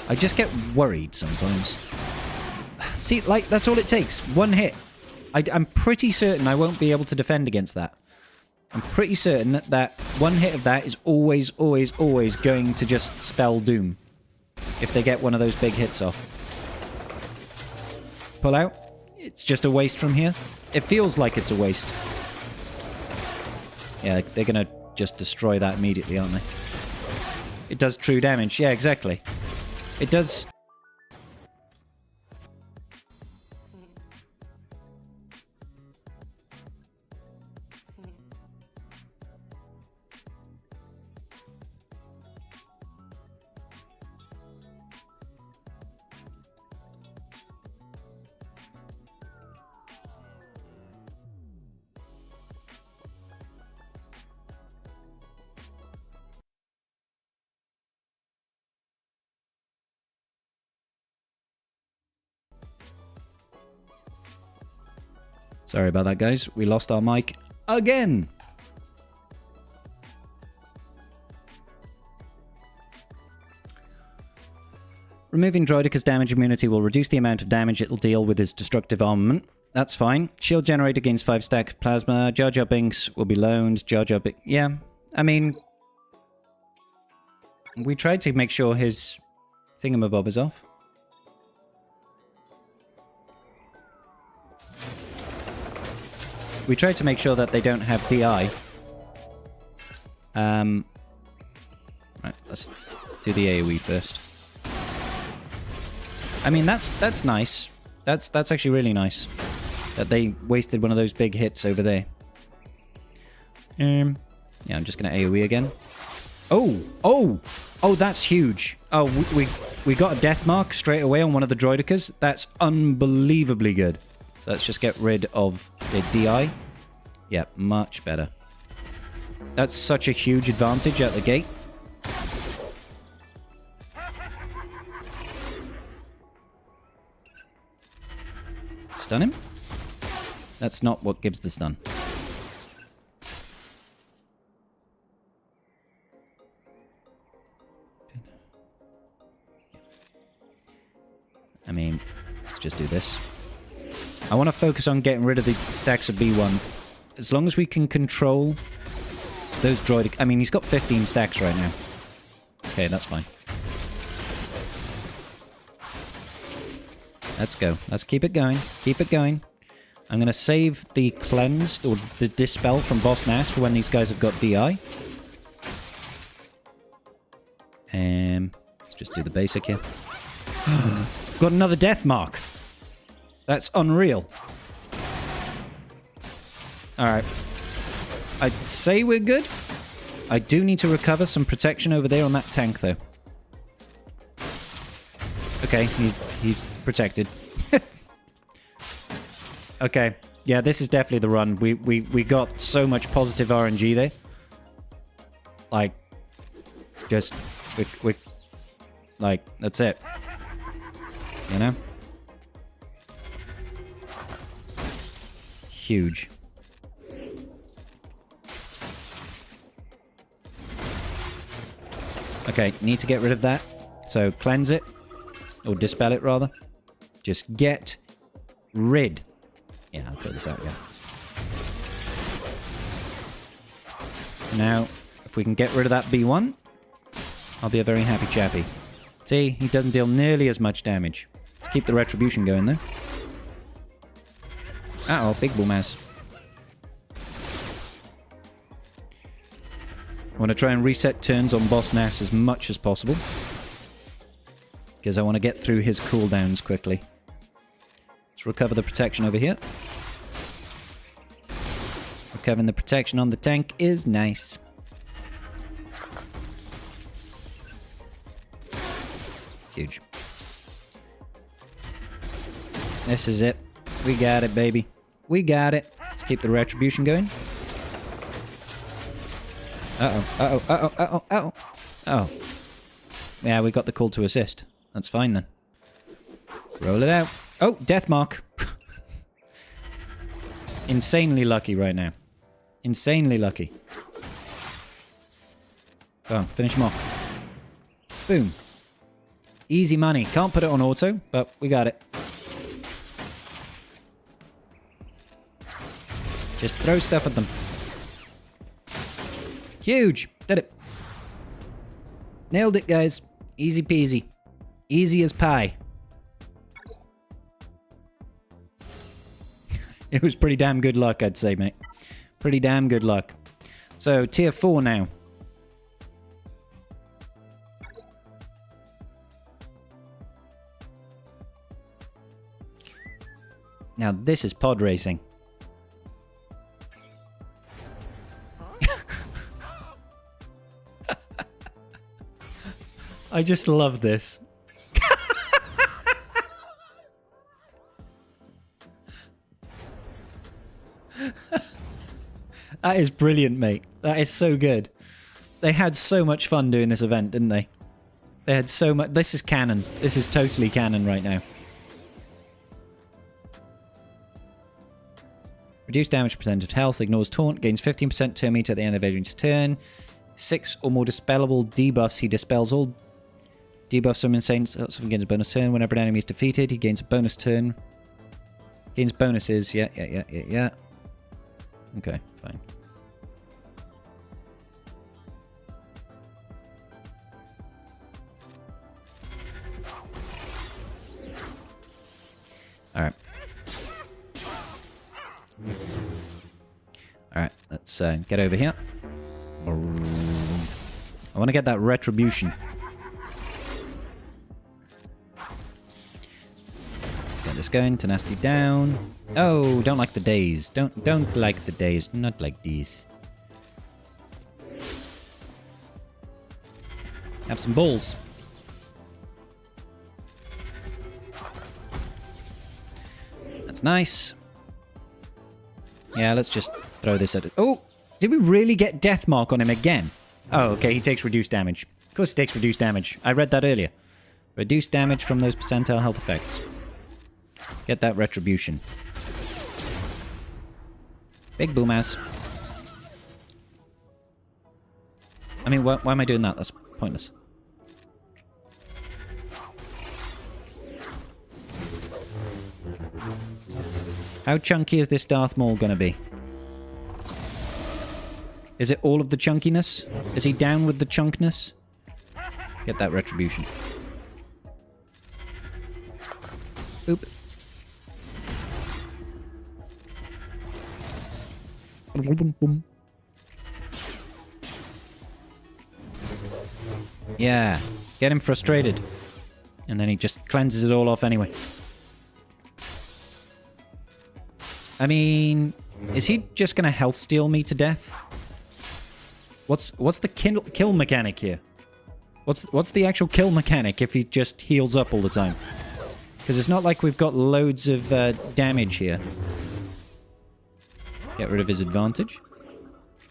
I just get worried sometimes. See, like, that's all it takes. One hit. I'm pretty certain I won't be able to defend against that. I'm pretty certain that one hit of that is always, always, always going to just spell doom. If they get one of those big hits off. Pull out. It's just a waste from here. It feels like it's a waste. Yeah, they're gonna just destroy that immediately, aren't they? It does true damage. Yeah, exactly. It does... Sorry about that, guys. We lost our mic again. Removing Droidica's damage immunity will reduce the amount of damage it'll deal with his destructive armament. That's fine. Shield generator gains 5 stack of plasma. Jar Jar Binks will be loaned. Jar Jar Binks... Yeah, I mean... We tried to make sure his thingamabob is off. We tried to make sure that they don't have DI. Right, let's do the AoE first. I mean, that's nice. That's actually really nice. That they wasted one of those big hits over there. Yeah, I'm just gonna AoE again. Oh, that's huge. Oh, we got a death mark straight away on one of the droidicas. That's unbelievably good. So let's just get rid of the DI. Yeah, much better. That's such a huge advantage at the gate. Stun him? That's not what gives the stun. I mean, let's just do this. I want to focus on getting rid of the stacks of B1. As long as we can control those droidic... I mean, he's got 15 stacks right now. Okay, that's fine. Let's go. Let's keep it going. Keep it going. I'm going to save the cleansed or the dispel from Boss Nass for when these guys have got DI. Let's just do the basic here. Got another death mark. That's unreal. Alright. I'd say we're good. I do need to recover some protection over there on that tank, though. Okay, he's protected. Okay. Yeah, this is definitely the run. We got so much positive RNG there. Like, just... we like, that's it. You know? Huge. Okay, need to get rid of that. So cleanse it. Or dispel it, rather. Just get rid. Yeah, I'll throw this out again. Now, if we can get rid of that B1, I'll be a very happy chappy. See, he doesn't deal nearly as much damage. Let's keep the retribution going, though. Uh-oh, big bull mouse. I want to try and reset turns on Boss Nass as much as possible. Because I want to get through his cooldowns quickly. Let's recover the protection over here. Recovering the protection on the tank is nice. Huge. This is it. We got it, baby. We got it. Let's keep the retribution going. Uh-oh, uh-oh, uh-oh, uh-oh, uh-oh. Oh. Yeah, we got the call to assist. That's fine, then. Roll it out. Oh, death mark. Insanely lucky right now. Insanely lucky. Go on, finish him off. Boom. Easy money. Can't put it on auto, but we got it. Just throw stuff at them. Huge. Did it. Nailed it, guys. Easy peasy. Easy as pie. It was pretty damn good luck, I'd say, mate. Pretty damn good luck. So, tier 4 now. Now, this is pod racing. I just love this. That is brilliant, mate. That is so good. They had so much fun doing this event, didn't they? They had so much... This is canon. This is totally canon right now. Reduced damage percentage of health, ignores taunt, gains 15% turn meter at the end of every turn. 6 or more dispellable debuffs. He dispels all debuffs from insane. Also gains a bonus turn. Whenever an enemy is defeated, he gains a bonus turn. Gains bonuses. Yeah. Okay, fine. Alright. Alright, let's get over here. I want to get that retribution. Get this going. Tenacity down. Oh, don't like the days. Don't like the days. Not like these. Have some balls. That's nice. Yeah, let's just throw this at it. Oh, did we really get death mark on him again? Oh, okay, he takes reduced damage. Of course he takes reduced damage. I read that earlier. Reduced damage from those percentile health effects. Get that retribution. Big bull mouse. I mean, why am I doing that? That's pointless. How chunky is this Darth Maul gonna be? Is it all of the chunkiness? Is he down with the chunkness? Get that retribution. Oop. Yeah, get him frustrated. And then he just cleanses it all off anyway. I mean, is he just gonna health steal me to death? What's the kill mechanic here? What's the actual kill mechanic if he just heals up all the time? Because it's not like we've got loads of damage here. Get rid of his advantage.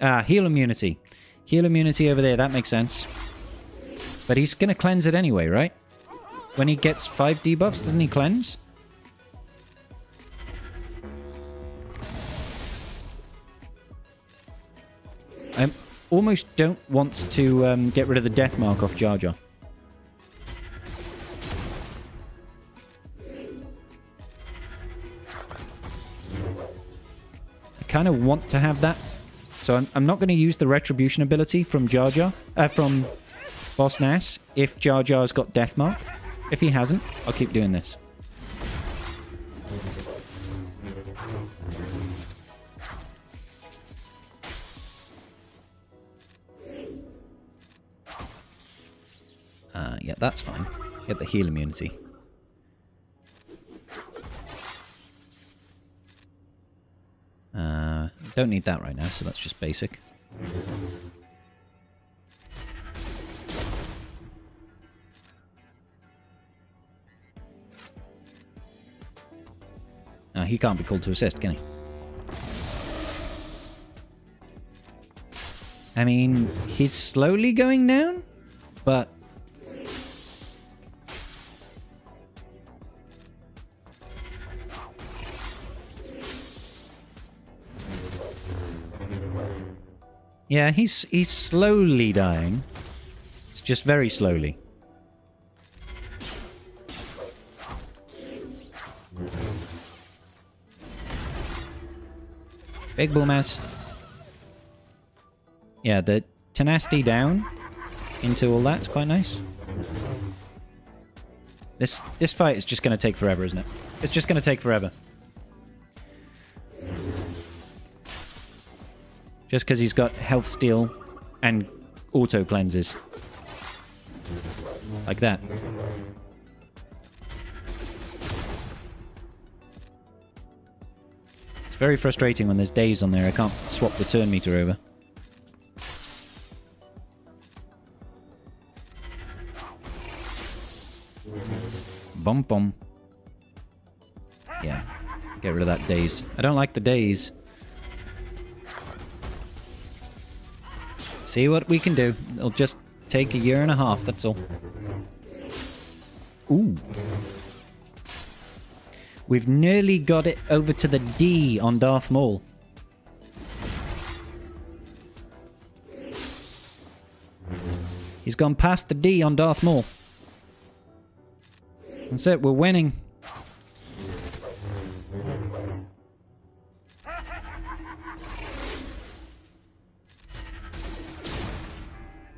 Ah, heal immunity. Heal immunity over there, that makes sense. But he's gonna cleanse it anyway, right? When he gets 5 debuffs, doesn't he cleanse? almost don't want to get rid of the death mark off Jar Jar. I kind of want to have that. So I'm not going to use the retribution ability from Jar Jar, from Boss Nass if Jar Jar's got death mark. If he hasn't, I'll keep doing this. Yeah, that's fine. Get the heal immunity. Don't need that right now, so that's just basic. He can't be called to assist, can he? I mean, he's slowly going down, but... yeah, he's slowly dying. It's just very slowly. Big boom ass. Yeah, the tenacity down into all that's quite nice. This fight is just going to take forever, isn't it? It's just going to take forever. Just because he's got health steal and auto cleanses. Like that. It's very frustrating when there's days on there. I can't swap the turn meter over. Bum bum. Yeah. Get rid of that daze. I don't like the daze. See what we can do. It'll just take a year and a half, that's all. Ooh. We've nearly got it over to the D on Darth Maul. He's gone past the D on Darth Maul. That's it, we're winning.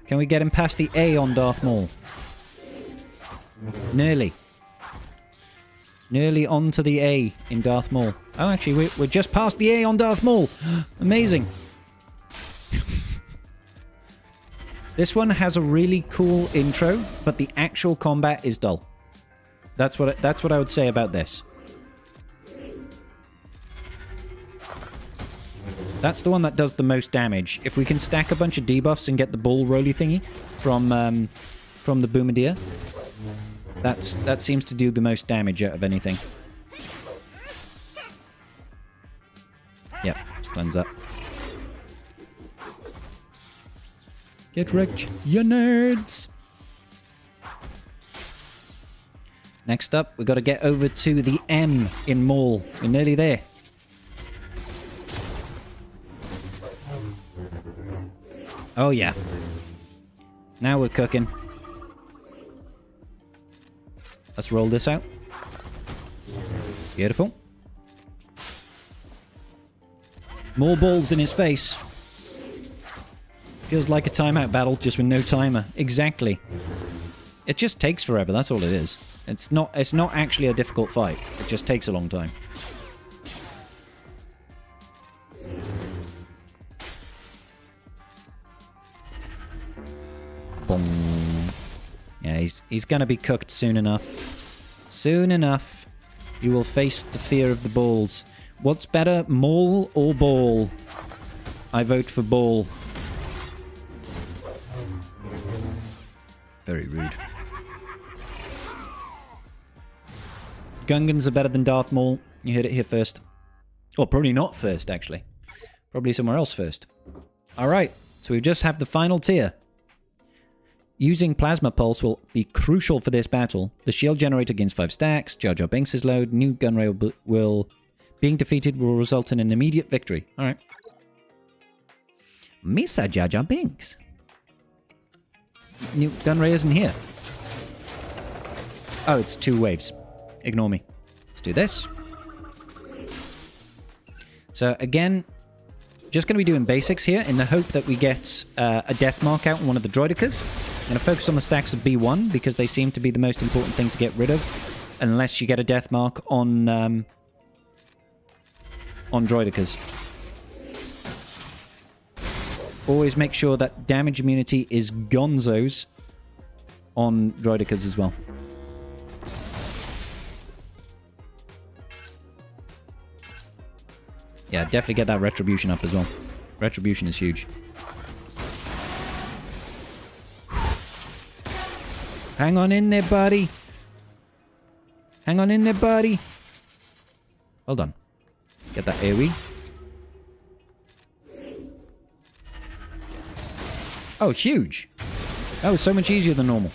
Can we get him past the A on Darth Maul? Nearly. Nearly onto the A in Darth Maul. Oh, actually, we're just past the A on Darth Maul. Amazing. This one has a really cool intro, but the actual combat is dull. That's what I would say about this. That's the one that does the most damage. If we can stack a bunch of debuffs and get the ball rolly thingy from the Bombardier, that seems to do the most damage out of anything. Yep, let's cleanse that. Get wrecked, you nerds! Next up, we've got to get over to the M in Maul. We're nearly there. Oh yeah. Now we're cooking. Let's roll this out. Beautiful. More balls in his face. Feels like a timeout battle, just with no timer. Exactly. It just takes forever, that's all it is. It's not actually a difficult fight. It just takes a long time. Boom. Yeah, he's gonna be cooked soon enough. Soon enough, you will face the fear of the balls. What's better, Maul or Ball? I vote for Ball. Very rude. Gungans are better than Darth Maul. You heard it here first. Or probably not first, actually. Probably somewhere else first. Alright, so we just have the final tier. Using Plasma Pulse will be crucial for this battle. The shield generator gains 5 stacks. Jar Jar Binks is low. New gun rail being defeated will result in an immediate victory. Alright. Misa Jar Jar Binks. New Gunray isn't here. Oh, it's 2 waves. Ignore me. Let's do this. So again, just going to be doing basics here in the hope that we get a death mark out on one of the droidicas. I'm going to focus on the stacks of B1 because they seem to be the most important thing to get rid of, unless you get a death mark on droidicas. Always make sure that damage immunity is gonzos on droidicas as well. Yeah, definitely get that retribution up as well. Retribution is huge. Hang on in there, buddy. Hang on in there, buddy. Well done. Get that AoE. Oh, huge. That was so much easier than normal.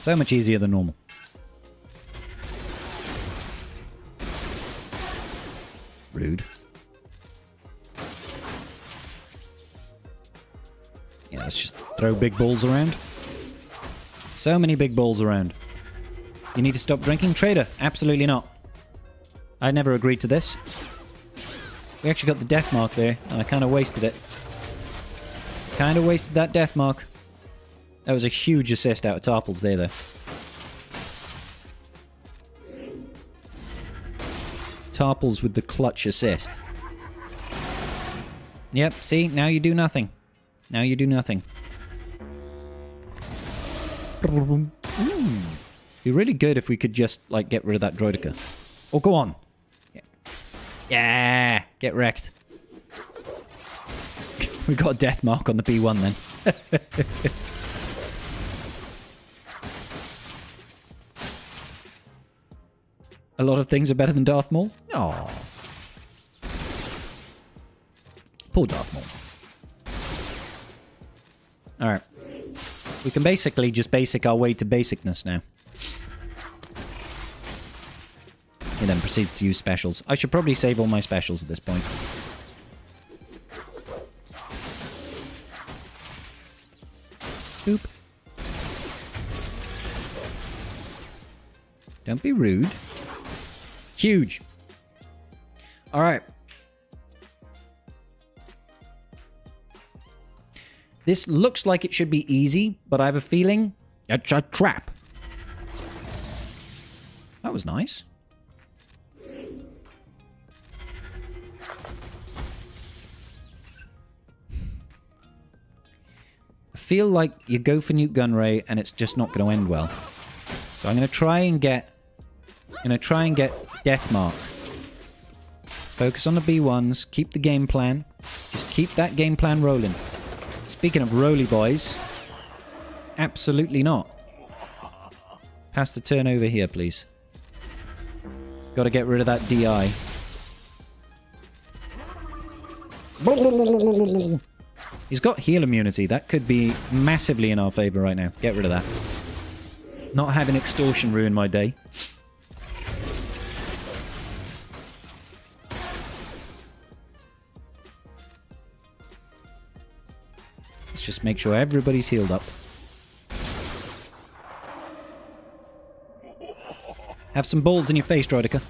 So much easier than normal. Rude. Yeah, let's just throw big balls around. So many big balls around. You need to stop drinking? Trader, absolutely not. I never agreed to this. We actually got the death mark there, and I kind of wasted it. Kind of wasted that death mark. That was a huge assist out of Tarples there, though. Tarples with the clutch assist. Yep, see? Now you do nothing. Now you do nothing. Be really good if we could just, like, get rid of that droidica. Oh, go on. Yeah, get wrecked. We got a death mark on the B1 then. A lot of things are better than Darth Maul. Aww. Poor Darth Maul. Alright. We can basically just basic our way to basicness now. He then proceeds to use specials. I should probably save all my specials at this point. Boop. Don't be rude. Huge. Alright. This looks like it should be easy, but I have a feeling it's a trap. That was nice. I feel like you go for Nute Gunray and it's just not going to end well. So I'm going to try and get Death Mark. Focus on the B1s. Keep the game plan. Just keep that game plan rolling. Speaking of roly boys, absolutely not. Pass the turn over here, please. Got to get rid of that DI. He's got heal immunity. That could be massively in our favor right now. Get rid of that. Not having extortion ruin my day. Let's just make sure everybody's healed up. Have some balls in your face, Droidica.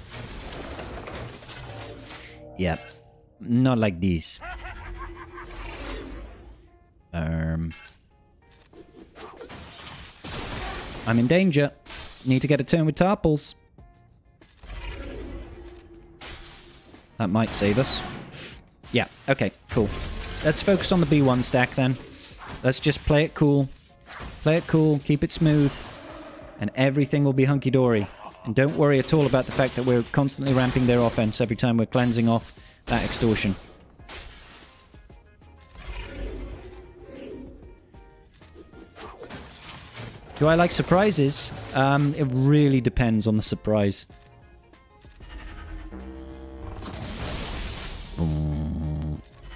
Yep. Not like these. I'm in danger. Need to get a turn with Tarples. That might save us. Yeah, okay, cool. Let's focus on the B1 stack then. Let's just play it cool. Play it cool, keep it smooth, and everything will be hunky-dory. And don't worry at all about the fact that we're constantly ramping their offense every time we're cleansing off that extortion. Do I like surprises? It really depends on the surprise.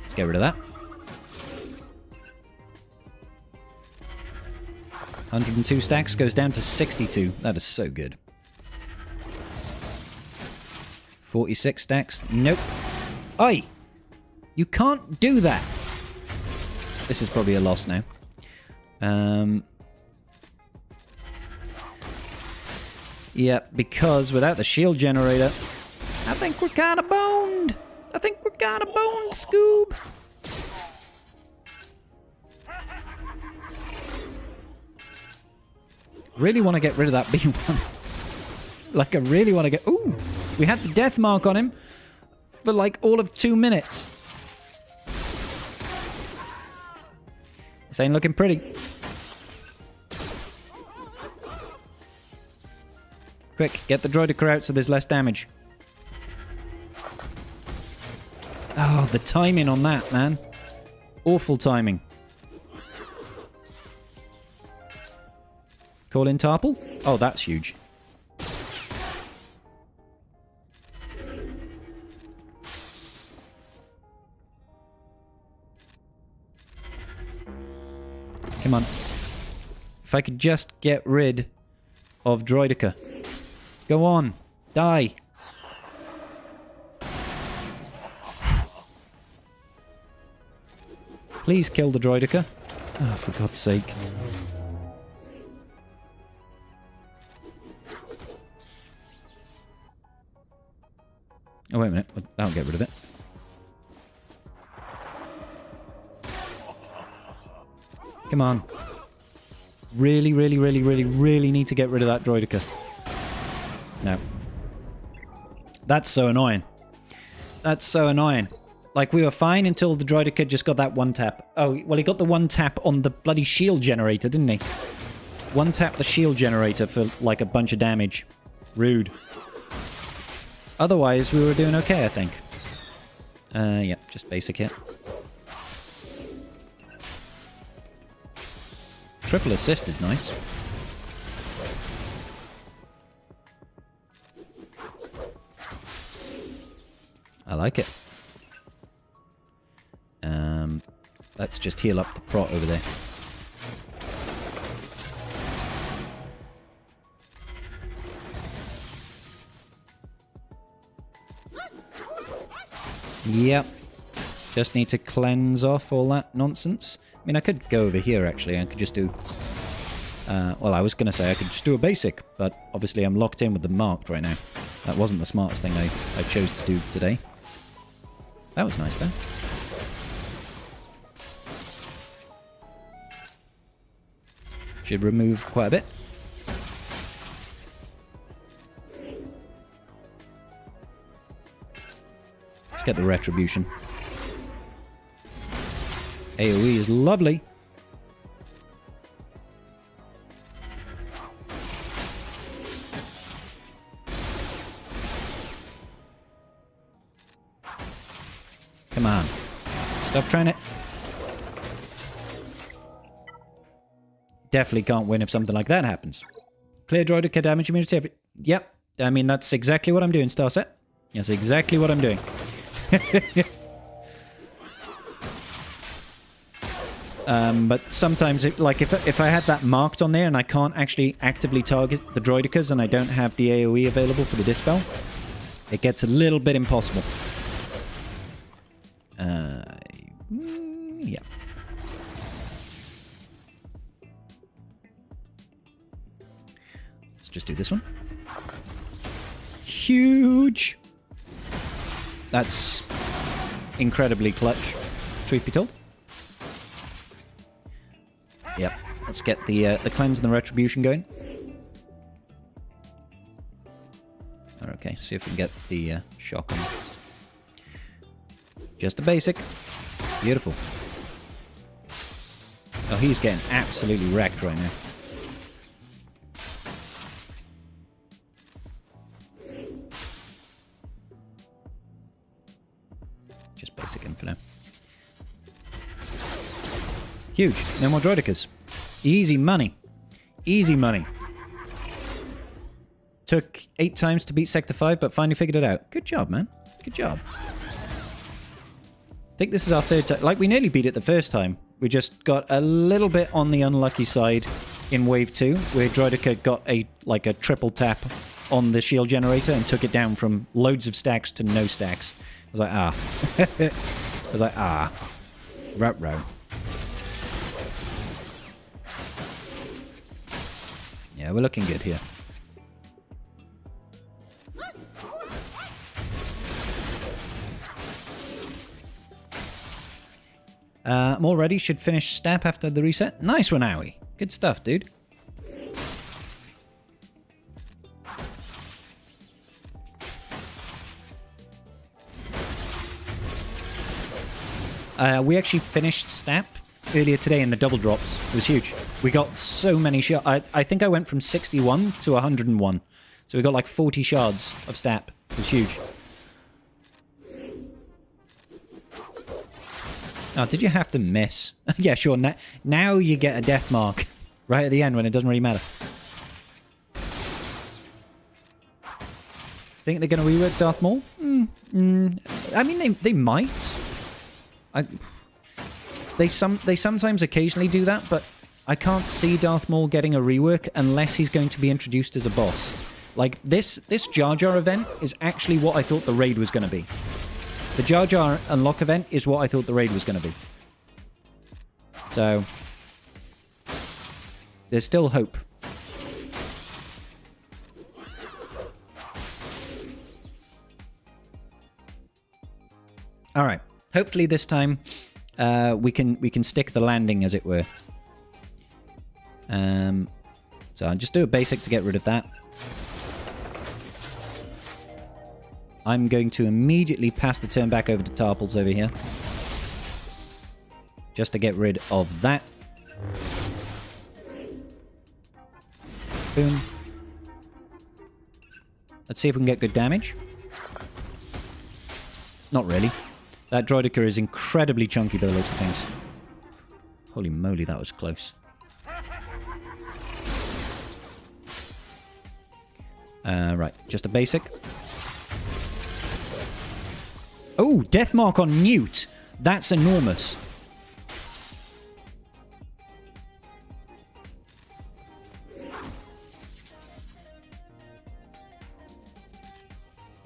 Let's get rid of that. 102 stacks goes down to 62. That is so good. 46 stacks. Nope. Oi! You can't do that! This is probably a loss now. Yeah, because without the shield generator, I think we're kind of boned. I think we're kind of boned, Scoob. Really want to get rid of that B1. Like, I really want to get... Ooh! We had the death mark on him for like all of 2 minutes. This ain't looking pretty. Quick, get the droidica out so there's less damage. Oh, the timing on that, man. Awful timing. Call in Tarple? Oh, that's huge. Come on. If I could just get rid of droidica. Go on. Die. Please kill the droidica. Oh, for God's sake. Oh, wait a minute. That'll get rid of it. Come on. Really need to get rid of that droidica. No. That's so annoying. That's so annoying. Like, we were fine until the droidica just got that one tap. Oh, well, he got the one tap on the bloody shield generator, didn't he? One tap the shield generator for, like, a bunch of damage. Rude. Otherwise, we were doing okay, I think. Yeah, just basic hit. Triple assist is nice. I like it. Let's just heal up the prot over there. Yep. Just need to cleanse off all that nonsense. I mean, I could go over here, actually. I could just do... well, I was going to say I could just do a basic, but obviously I'm locked in with the marked right now. That wasn't the smartest thing I chose to do today. That was nice, though. Should remove quite a bit. Let's get the retribution. AoE is lovely. Come on. Stop trying it. Definitely can't win if something like that happens. Clear droidica damage immunity. Yep. I mean, that's exactly what I'm doing, Starset. That's exactly what I'm doing. But sometimes, if I had that marked on there and I can't actually actively target the droidicas and I don't have the AoE available for the dispel, it gets a little bit impossible. Yeah. Let's just do this one. Huge! That's incredibly clutch, truth be told. Yep. Let's get the cleanse and the retribution going. Okay, see if we can get the shock on. Just a basic. Beautiful. Oh, he's getting absolutely wrecked right now. Just basic him for now. Huge. No more droidicas. Easy money. Easy money. Took 8 times to beat Sector 5, but finally figured it out. Good job, man. Good job. I think this is our 3rd time. Like, we nearly beat it the first time. We just got a little bit on the unlucky side in Wave 2, where droidica got a triple tap on the shield generator and took it down from loads of stacks to no stacks. I was like, ah. I was like, ah. Ruh-roh. Yeah, we're looking good here. I'm all ready. Should finish step after the reset. Nice one, Owie. Good stuff, dude. We actually finished Snap earlier today in the double drops. It was huge. We got so many shards. I think I went from 61 to 101. So we got like 40 shards of Snap. It was huge. Oh, did you have to miss? Yeah, sure. Now you get a death mark right at the end when it doesn't really matter. Think they're going to rework Darth Maul? I mean, they might. They sometimes occasionally do that, but I can't see Darth Maul getting a rework unless he's going to be introduced as a boss. Like, this Jar Jar event is actually what I thought the raid was going to be. The Jar Jar unlock event is what I thought the raid was going to be. So, there's still hope. All right. Hopefully this time we can stick the landing, as it were. So I'll just do a basic to get rid of that. I'm going to immediately pass the turn back over to Tarples over here. Just to get rid of that. Boom. Let's see if we can get good damage. Not really. That droidica is incredibly chunky by the looks of things. Holy moly, that was close. Right, just a basic. Oh, death mark on Newt. That's enormous.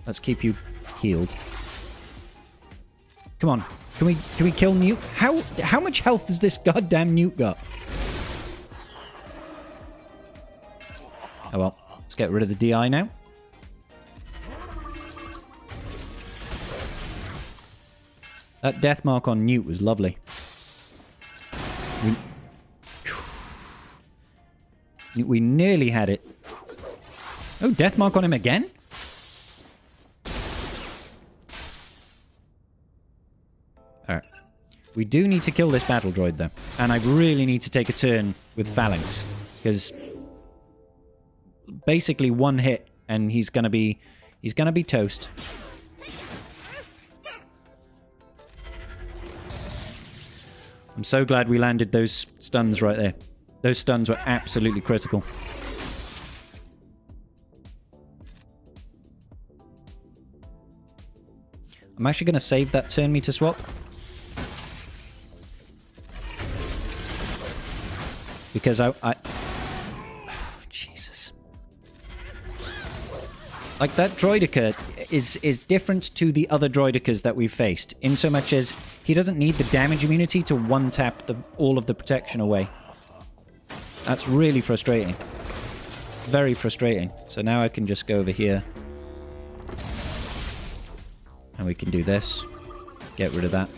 Let's keep you healed. Come on. Can we kill Newt? How much health does this goddamn Newt got? Oh well. Let's get rid of the DI now. That death mark on Newt was lovely. We nearly had it. Oh, death mark on him again? Alright. We do need to kill this battle droid, though. And I really need to take a turn with Phalanx. Because basically one hit and he's gonna be toast. I'm so glad we landed those stuns right there. Those stuns were absolutely critical. I'm actually going to save that turn meter swap. Because oh, Jesus. Like, that droidica is different to the other droidicas that we've faced, in so much as he doesn't need the damage immunity to one-tap all of the protection away. That's really frustrating. Very frustrating. So now I can just go over here. And we can do this. Get rid of that.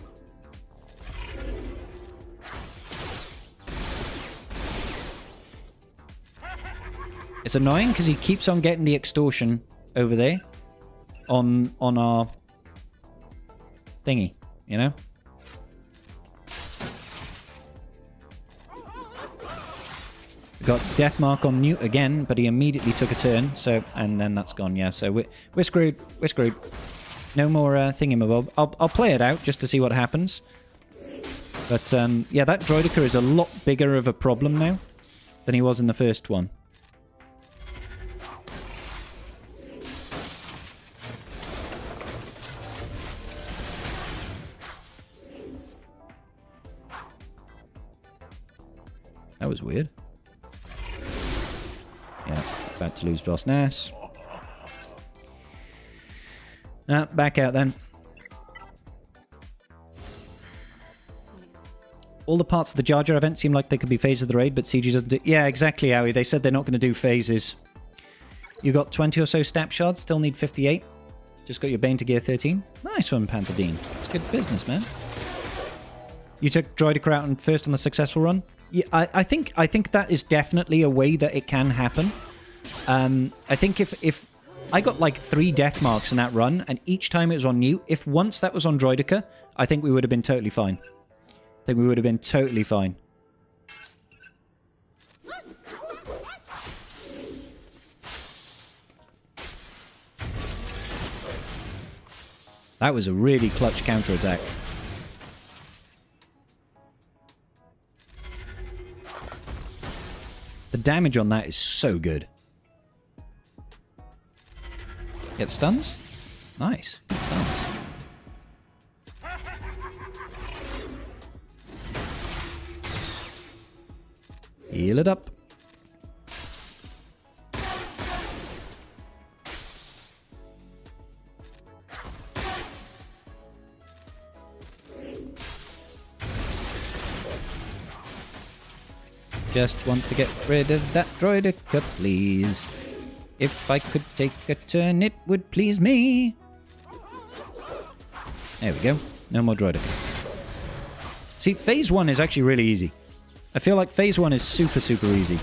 It's annoying because he keeps on getting the extortion over there on our thingy, you know? We got death mark on Newt again, but he immediately took a turn, so, and then that's gone, yeah. So we're screwed. We're screwed. No more thingamabob. I'll play it out just to see what happens. But yeah, that droidica is a lot bigger of a problem now than he was in the first one. That was weird. Yeah, about to lose Boss Nass. Back out then. All the parts of the Jar Jar event seem like they could be phases of the raid, but CG doesn't do... Yeah, exactly, Howie. They said they're not going to do phases. You got 20 or so stab shards, still need 58. Just got your Bane to gear 13. Nice one, Panther Dean. It's good business, man. You took Droidica out first on the successful run? Yeah, I think that is definitely a way that it can happen. I think if I got like 3 death marks in that run, and each time it was on new, if once that was on Droidica, I think we would have been totally fine. I think we would have been totally fine. That was a really clutch counterattack. The damage on that is so good. Get stuns? Nice. Good stuns. Heal it up. Just want to get rid of that Droidica, please. If I could take a turn, it would please me. There we go. No more Droidica. See, phase 1 is actually really easy. I feel like phase 1 is super, super easy.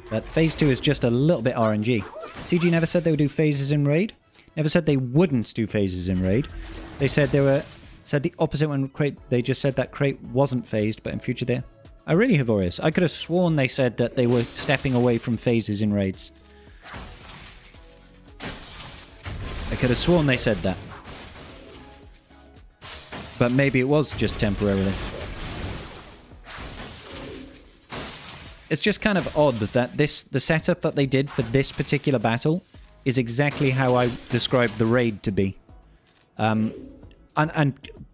But phase 2 is just a little bit RNG. CG never said they would do phases in raid. Never said they wouldn't do phases in raid. They said said the opposite when crate. They just said that crate wasn't phased, but in future they... Oh, really, Havorius? I could have sworn they said that they were stepping away from phases in raids. I could have sworn they said that. But maybe it was just temporarily. It's just kind of odd that the setup that they did for this particular battle is exactly how I described the raid to be. And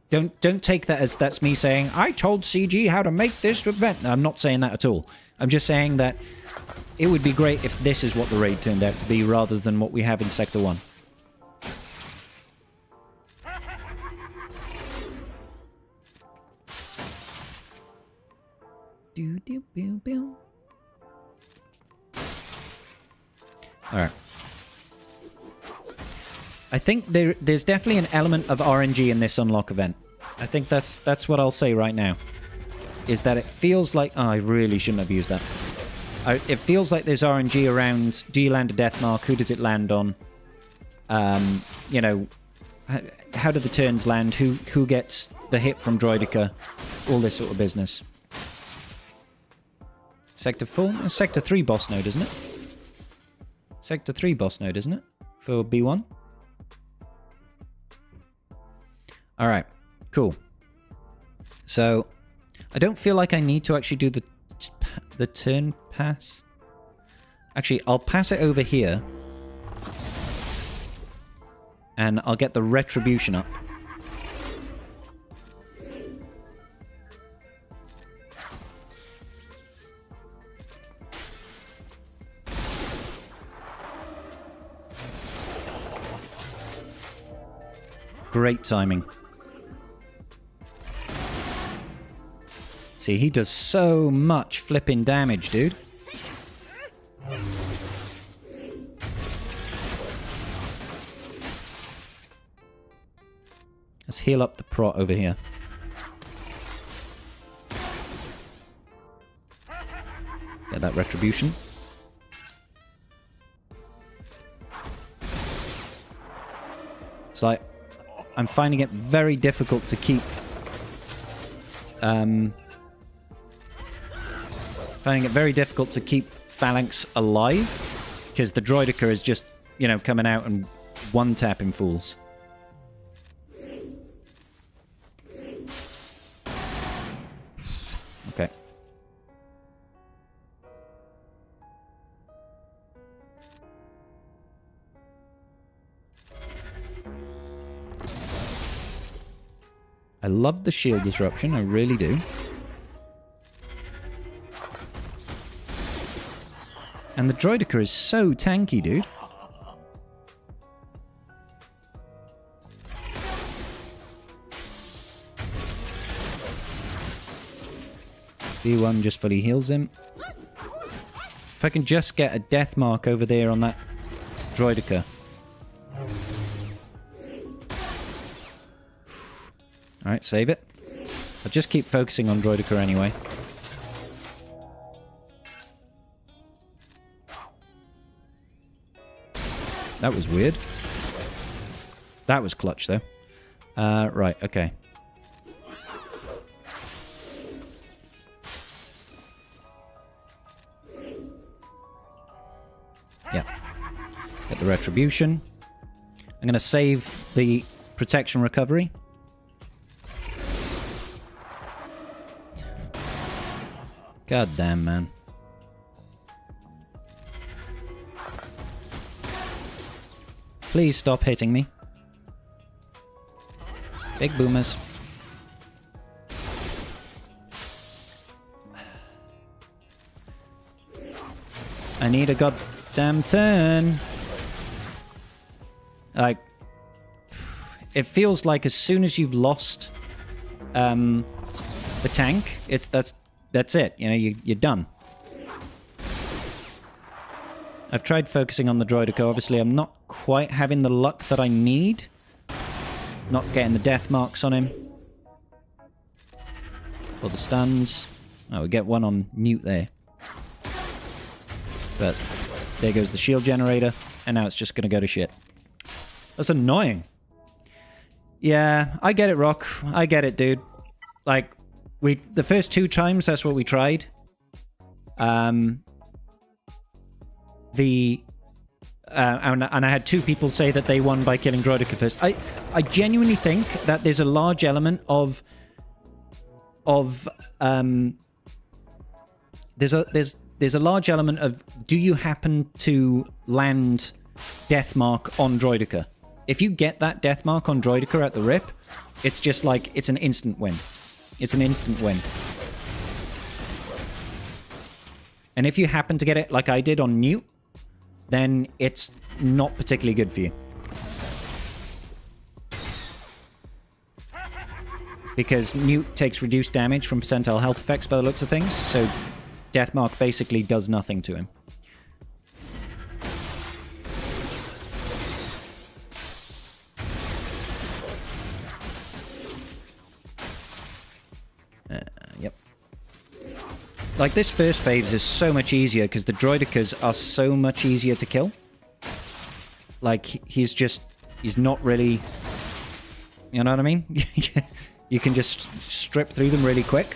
don't take that as that's me saying, I told CG how to make this event. No, I'm not saying that at all. I'm just saying that it would be great if this is what the raid turned out to be rather than what we have in Sector 1. Alright. I think there's definitely an element of RNG in this unlock event. I think that's what I'll say right now. Is that it feels like... Oh, I really shouldn't have used that. It feels like there's RNG around, do you land a death mark? Who does it land on? You know, how do the turns land? Who gets the hit from Droidica? All this sort of business. Sector 4? Sector 3 boss node, isn't it? Sector 3 boss node, isn't it? For B1? Alright, cool. So, I don't feel like I need to actually do the turn pass. Actually, I'll pass it over here. And I'll get the retribution up. Great timing. See, he does so much flipping damage, dude. Let's heal up the prot over here. Get that retribution. It's like, I'm finding it very difficult to keep... finding it very difficult to keep Phalanx alive. Because the Droidica is just, you know, coming out and one-tapping fools. Okay. I love the shield disruption, I really do. And the Droidica is so tanky, dude. B1 just fully heals him. If I can just get a death mark over there on that Droidica. Alright, save it. I'll just keep focusing on Droidica anyway. That was weird. That was clutch, though. Right, okay. Yeah. Get the retribution. I'm going to save the protection recovery. God damn, man. Please stop hitting me. Big boomers. I need a goddamn turn. Like, it feels like as soon as you've lost the tank, that's it. You know, you're done. I've tried focusing on the Droidica. Obviously, I'm not quite having the luck that I need. Not getting the death marks on him. Or the stuns. Oh, we get one on mute there. But there goes the shield generator. And now it's just going to go to shit. That's annoying. Yeah, I get it, Rock. I get it, dude. Like, the first 2 times, that's what we tried. And I had 2 people say that they won by killing Droidica first. I genuinely think that there's a large element of there's a large element of, do you happen to land death mark on Droidica? If you get that death mark on Droidica at the rip, it's just like, it's an instant win. It's an instant win. And if you happen to get it like I did on Newt, then it's not particularly good for you. Because Newt takes reduced damage from percentile health effects by the looks of things, so Deathmark basically does nothing to him. Yep. Like, this first phase is so much easier because the Droidicas are so much easier to kill. Like, he's not really... You know what I mean? You can just strip through them really quick.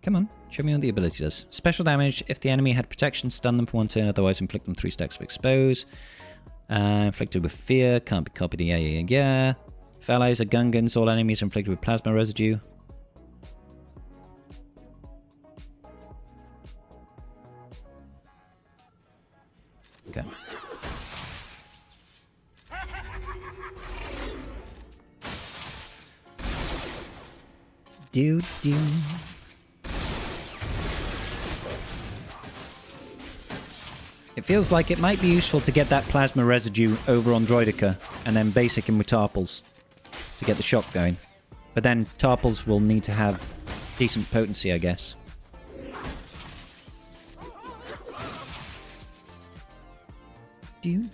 Come on, show me what the ability does. Special damage if the enemy had protection, stun them for 1 turn, otherwise inflict them 3 stacks of expose. Inflicted with fear, can't be copied, yeah. If allies are Gungans, all enemies are inflicted with plasma residue. Okay. Do. It feels like it might be useful to get that plasma residue over on Droidica and then basic him with Tarpals to get the shock going. But then Tarpals will need to have decent potency, I guess. Do.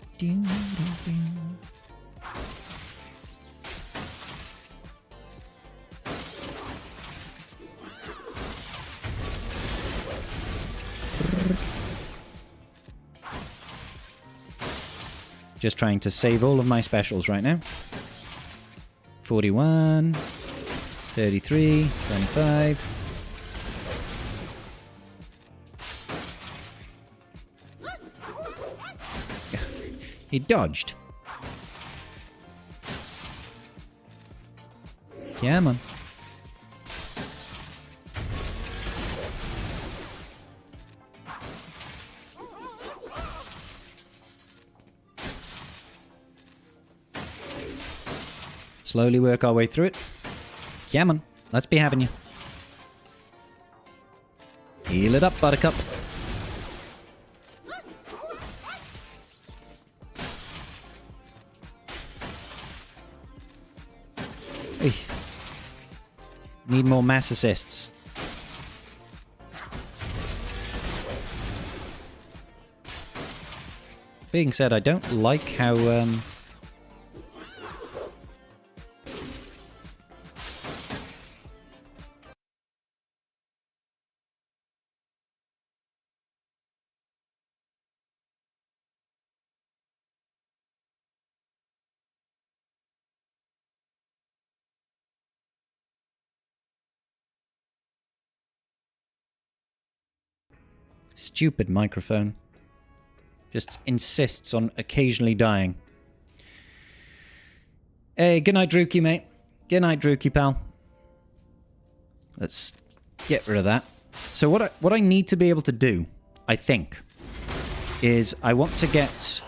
Just trying to save all of my specials right now. 41, 33, 25. He dodged. Yeah, man. Slowly work our way through it. Come on. Let's be having you. Heal it up, Buttercup. Hey. Need more mass assists. Being said, I don't like how stupid microphone. Just insists on occasionally dying. Hey, good night, Druki, mate. Good night, Druki, pal. Let's get rid of that. So what I need to be able to do, I think, is I want to get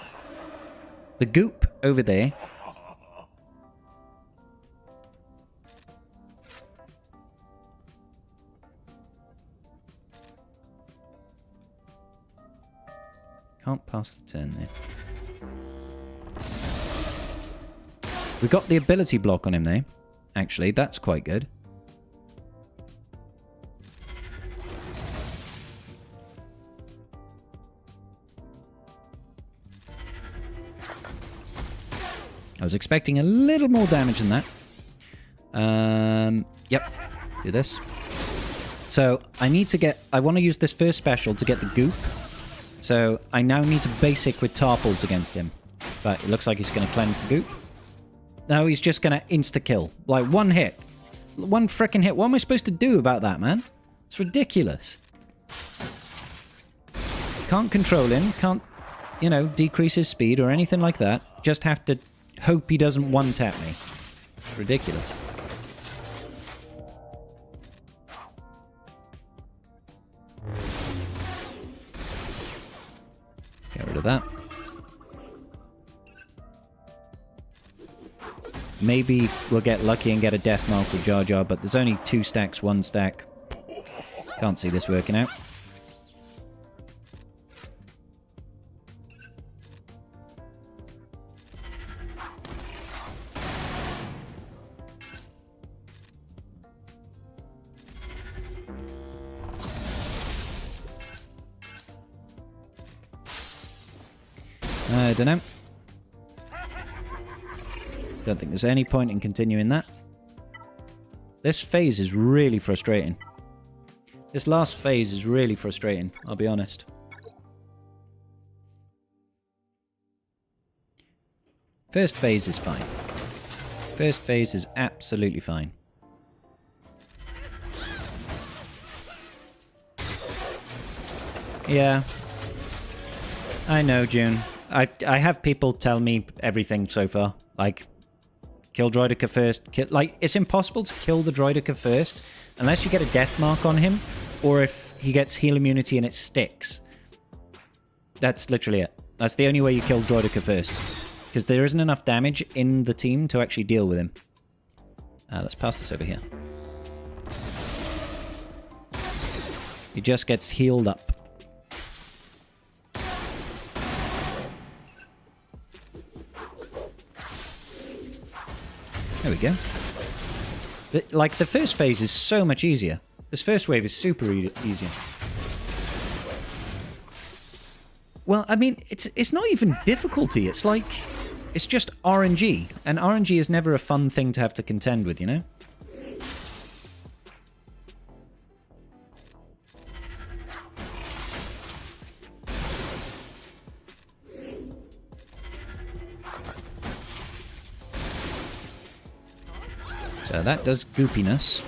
the goop over there. Can't pass the turn there. We got the ability block on him there. Actually, that's quite good. I was expecting a little more damage than that. Yep. Do this. So, I need to get... I want to use this first special to get the goop. So, I now need to basic with Tarples against him. But it looks like he's going to cleanse the goop. No, he's just going to insta-kill. Like, one hit. One frickin' hit. What am I supposed to do about that, man? It's ridiculous. Can't control him. Can't, you know, decrease his speed or anything like that. Just have to hope he doesn't one-tap me. It's ridiculous. Get rid of that. Maybe we'll get lucky and get a death mark with Jar Jar, but there's only 2 stacks, 1 stack. Can't see this working out. I don't know. Don't think there's any point in continuing that. This phase is really frustrating. This last phase is really frustrating, I'll be honest. First phase is fine. First phase is absolutely fine. Yeah. I know, June. I have people tell me everything so far. Like, kill Droidica first. Like, it's impossible to kill the Droidica first unless you get a death mark on him, or if he gets heal immunity and it sticks. That's literally it. That's the only way you kill Droidica first. Because there isn't enough damage in the team to actually deal with him. Let's pass this over here. He just gets healed up. There we go. Like, the first phase is so much easier. This first wave is super easier. Well, I mean, it's not even difficulty. It's like, it's just RNG. And RNG is never a fun thing to have to contend with, you know? So that does goopiness.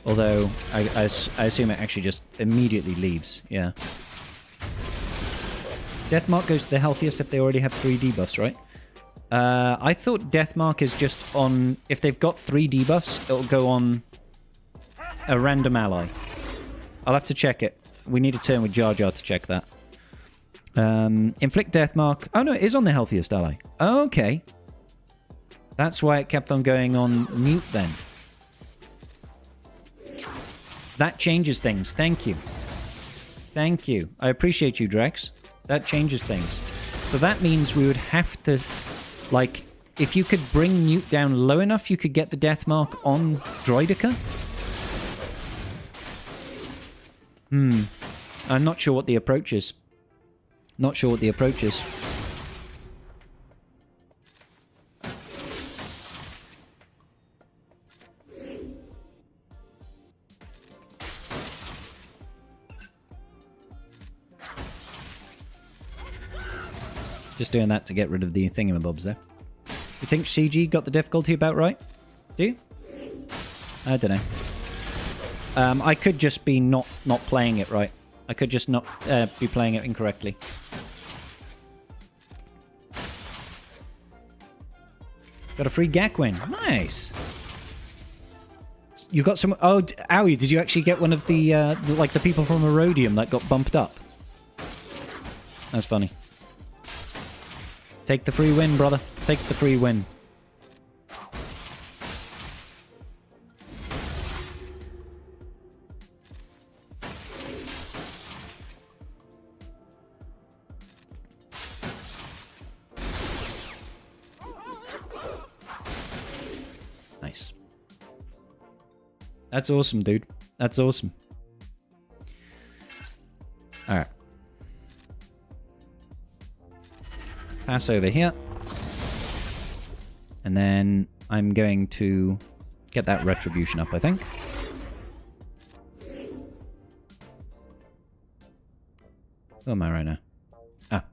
Although, I assume it actually just immediately leaves. Yeah. Deathmark goes to the healthiest if they already have 3 debuffs, right? I thought Deathmark is just on... If they've got 3 debuffs, it'll go on a random ally. I'll have to check it. We need a turn with Jar Jar to check that. Inflict Deathmark. Oh no, it is on the healthiest ally. Oh, okay. That's why it kept on going on mute then. That changes things. Thank you. Thank you. I appreciate you, Drex. That changes things. So that means we would have to, like, if you could bring mute down low enough, you could get the death mark on Droidica? I'm not sure what the approach is. Not sure what the approach is. Just doing that to get rid of the thingamabobs there. You think CG got the difficulty about right? Do you? I don't know. I could just be not playing it right. I could just not be playing it incorrectly. Got a free GAC win. Nice. You got some... Oh, Owie, did you actually get one of the like the people from Erodium that got bumped up? That's funny. Take the free win, brother. Take the free win. Nice. That's awesome, dude. That's awesome. All right. Pass over here. And then I'm going to get that retribution up, I think. Who am I right now? Ah.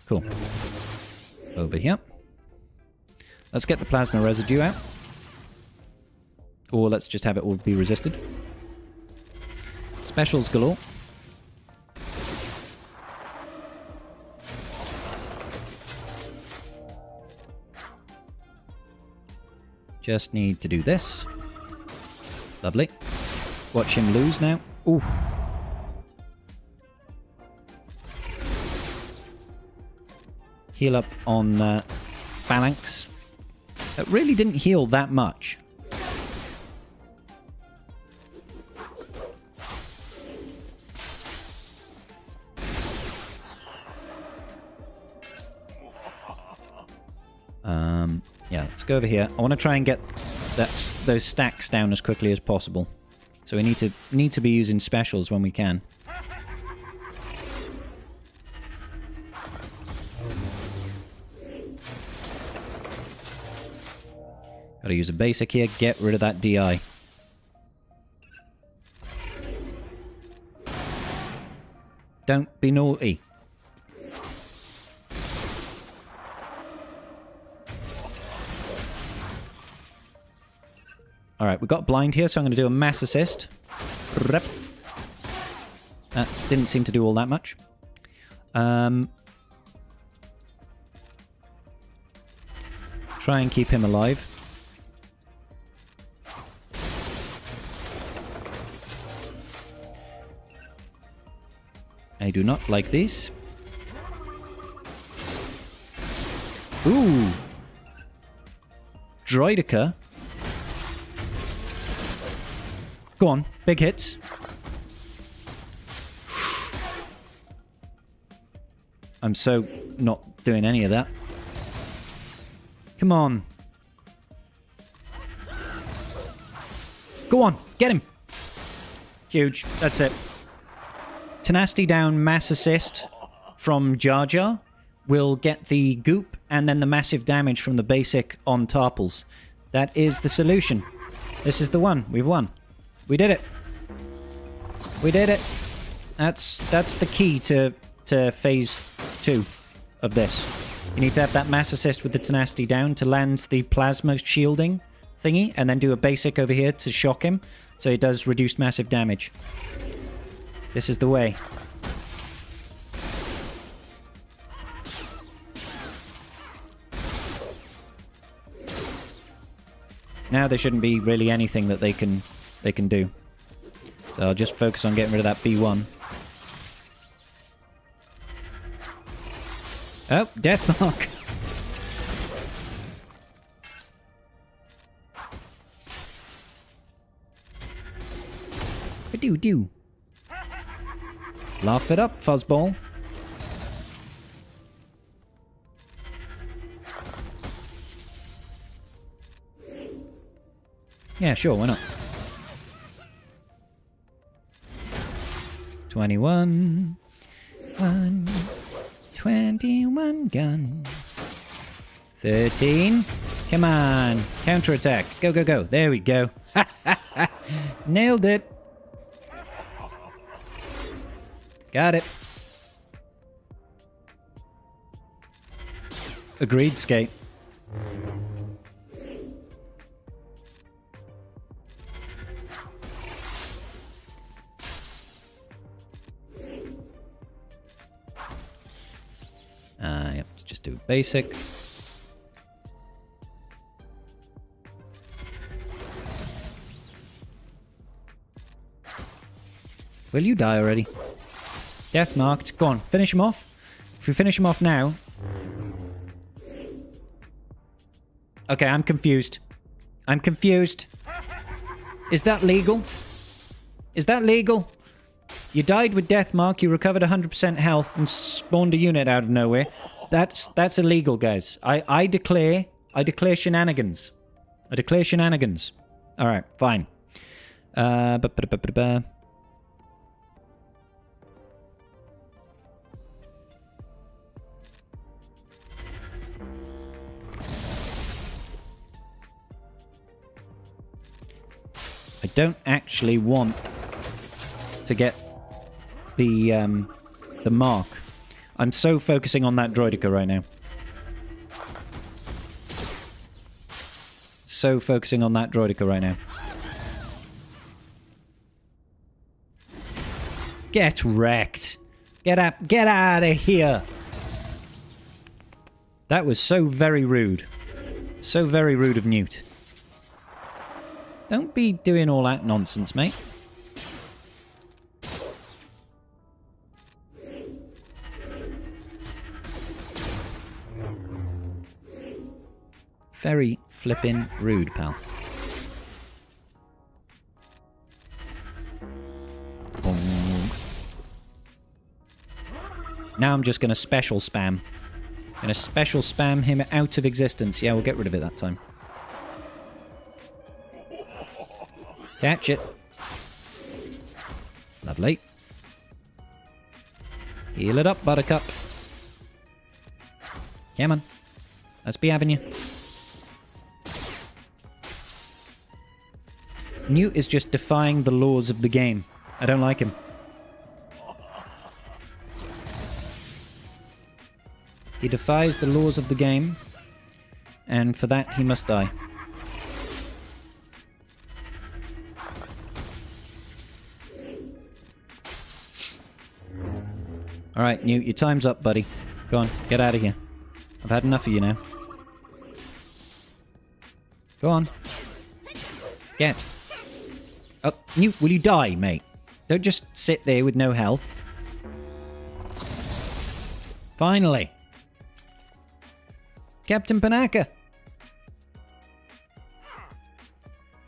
Cool. Over here. Let's get the plasma residue out. Or let's just have it all be resisted. Specials galore. Just need to do this. Lovely. Watch him lose now. Ooh. Heal up on Phalanx. It really didn't heal that much. Yeah, let's go over here. I want to try and get those stacks down as quickly as possible. So we need to be using specials when we can. Gotta use a basic here, get rid of that DI. Don't be naughty. Alright, we've got blind here, so I'm going to do a mass assist. Rep. That didn't seem to do all that much. Try and keep him alive. I do not like this. Ooh! Droidica. Go on, big hits. I'm so not doing any of that. Come on. Go on, get him. Huge, that's it. Tenacity down, mass assist from Jar Jar will get the goop and then the massive damage from the basic on Tarpals. That is the solution. This is the one. We've won. We did it. We did it. That's the key to phase 2 of this. You need to have that mass assist with the tenacity down to land the plasma shielding thingy, and then do a basic over here to shock him, so it does reduced massive damage. This is the way. Now there shouldn't be really anything that they can do. So I'll just focus on getting rid of that B1. Oh, death mark. Do. Laugh it up, fuzzball. Yeah, sure, why not? 21. 21 guns. 13. Come on. Counterattack. Go, go, go. There we go. Nailed it. Got it. Agreed, Skate. Yep, let's just do basic. Will you die already? Death marked. Go on, finish him off. If we finish him off now... Okay, I'm confused. I'm confused. Is that legal? Is that legal? You died with death mark, you recovered 100% health and spawned a unit out of nowhere. That's illegal, guys. I declare shenanigans. I declare shenanigans. Alright, fine. I don't actually want to get the mark. I'm so focusing on that droidica right now. So focusing on that droidica right now. Get wrecked. Get out of here. That was so very rude. So very rude of Newt. Don't be doing all that nonsense, mate. Very flippin' rude, pal. Now I'm just going to special spam. Going to special spam him out of existence. Yeah, we'll get rid of it that time. Catch it. Lovely. Heal it up, Buttercup. Come on. Let's be having you. Newt is just defying the laws of the game. I don't like him. He defies the laws of the game, and for that he must die. Alright, Newt, your time's up, buddy. Go on, get out of here. I've had enough of you now. Go on. Get. Oh, Newt, will you die, mate? Don't just sit there with no health. Finally. Captain Panaka.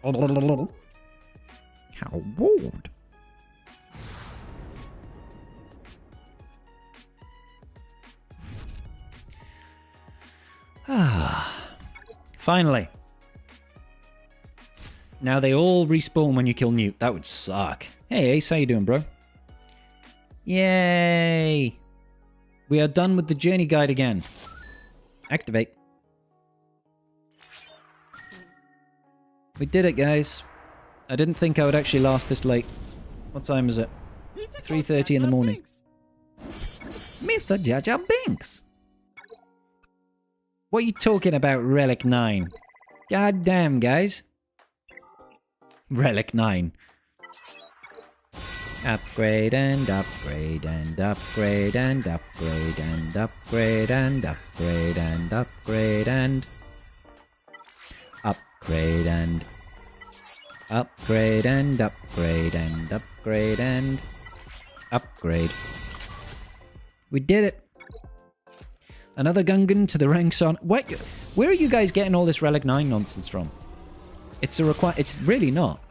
How rude. Finally. Now they all respawn when you kill Newt. That would suck. Hey Ace, how you doing, bro? Yay! We are done with the journey guide again. Activate. We did it, guys. I didn't think I would actually last this late. What time is it? 3:30 in the morning. Mr. Jar Jar Binks! What are you talking about, Relic 9? God damn, guys. Relic 9. Upgrade and upgrade and upgrade and upgrade and upgrade and upgrade and upgrade and upgrade and upgrade and upgrade and upgrade and upgrade. We did it. Another Gungan to the ranks on. What? Where are you guys getting all this Relic 9 nonsense from? It's a it's really not.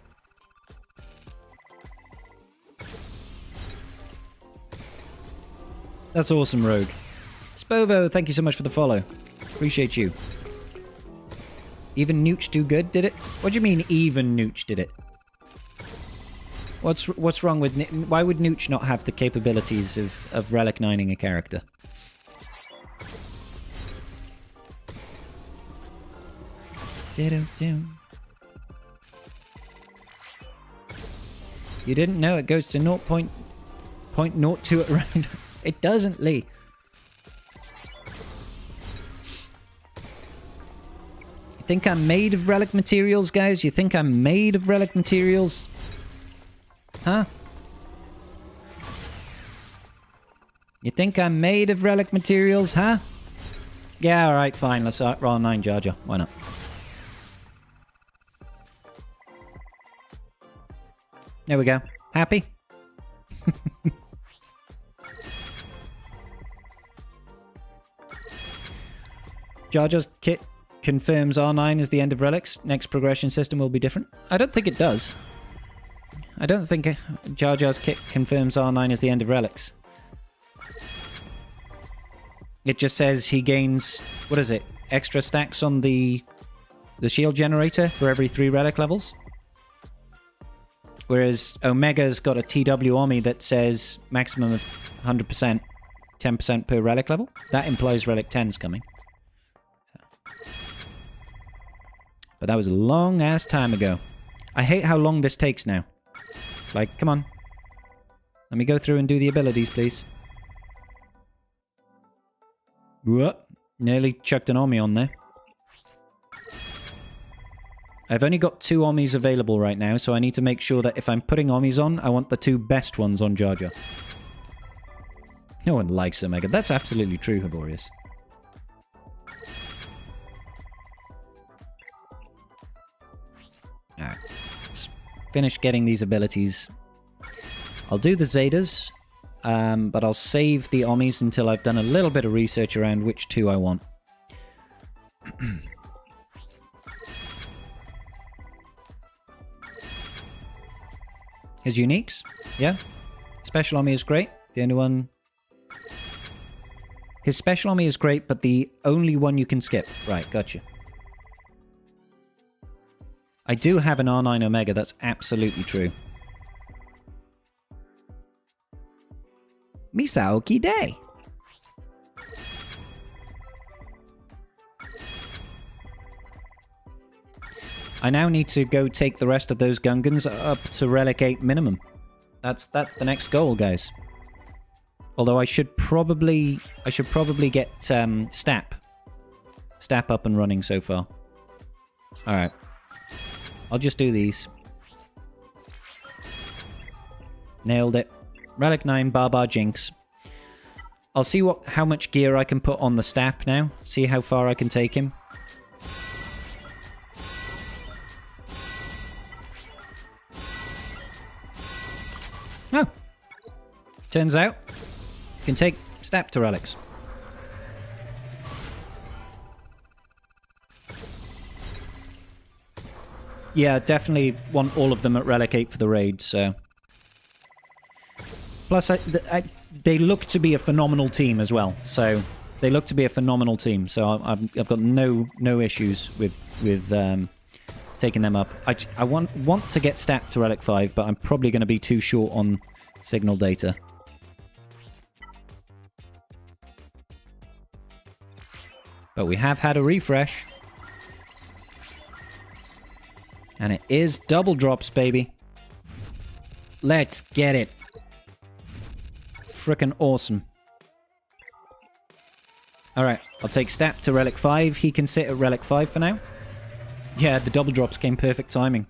That's awesome, Rogue. Spovo, thank you so much for the follow. Appreciate you. Even Nooch do good, did it? What do you mean even Nooch did it? What's wrong with... Why would Nooch not have the capabilities of Relic 9ing a character? You didn't know it goes to 0.02 at random. It doesn't, Lee. You think I'm made of relic materials, guys? You think I'm made of relic materials? Huh? You think I'm made of relic materials, huh? Yeah, alright, fine. Let's roll 9 Jar Jar. Why not? There we go. Happy? Jar Jar's kit confirms R9 is the end of relics. Next progression system will be different. I don't think it does. I don't think Jar Jar's kit confirms R9 is the end of relics. It just says he gains, what is it, extra stacks on the shield generator for every 3 relic levels. Whereas Omega's got a TW Omni that says maximum of 100%, 10% per relic level. That implies relic 10's coming. But that was a long-ass time ago. I hate how long this takes now. It's like, come on. Let me go through and do the abilities, please. Whoop. Nearly chucked an Omni on there. I've only got 2 Omnis available right now, so I need to make sure that if I'm putting Omnis on, I want the 2 best ones on Jar Jar. No one likes Omega. That's absolutely true, Haborius. Alright. Let's finish getting these abilities. I'll do the Zetas, but I'll save the Omnis until I've done a little bit of research around which 2 I want. His uniques, yeah. Special Omni is great. The only one... His special Omni is great, but the only one you can skip. Right, gotcha. I do have an R9 Omega, that's absolutely true. Misaoki Day! I now need to go take the rest of those Gungans up to Relic 8 minimum. That's the next goal, guys. Although I should probably get Stap up and running so far. Alright. I'll just do these. Nailed it. Relic 9, Barbar Jinx. I'll see how much gear I can put on the Stap now. See how far I can take him. Oh. Turns out, you can take Stap to relics. Yeah, definitely want all of them at Relic 8 for the raid, so... Plus, they look to be a phenomenal team as well, so... They look to be a phenomenal team, so I've got no issues with taking them up. I want to get Stap to Relic 5, but I'm probably going to be too short on signal data. But we have had a refresh. And it is double drops, baby. Let's get it. Frickin' awesome. Alright, I'll take Stap to Relic 5. He can sit at Relic 5 for now. Yeah, the double drops came perfect timing.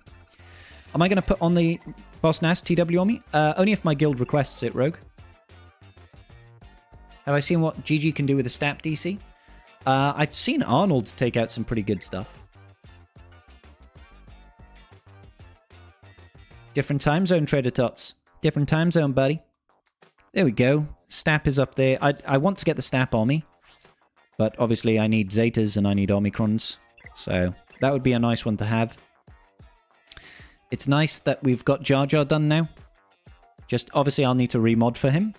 Am I going to put on the Boss Nass TW on me? Only if my guild requests it, Rogue. Have I seen what GG can do with a Stap DC? I've seen Arnold take out some pretty good stuff. Different time zone, Trader Tots. Different time zone, buddy. There we go. Stap is up there. I want to get the Stap on me. But obviously I need Zetas and I need Omicrons. So that would be a nice one to have. It's nice that we've got Jar Jar done now. Just obviously I'll need to remod for him.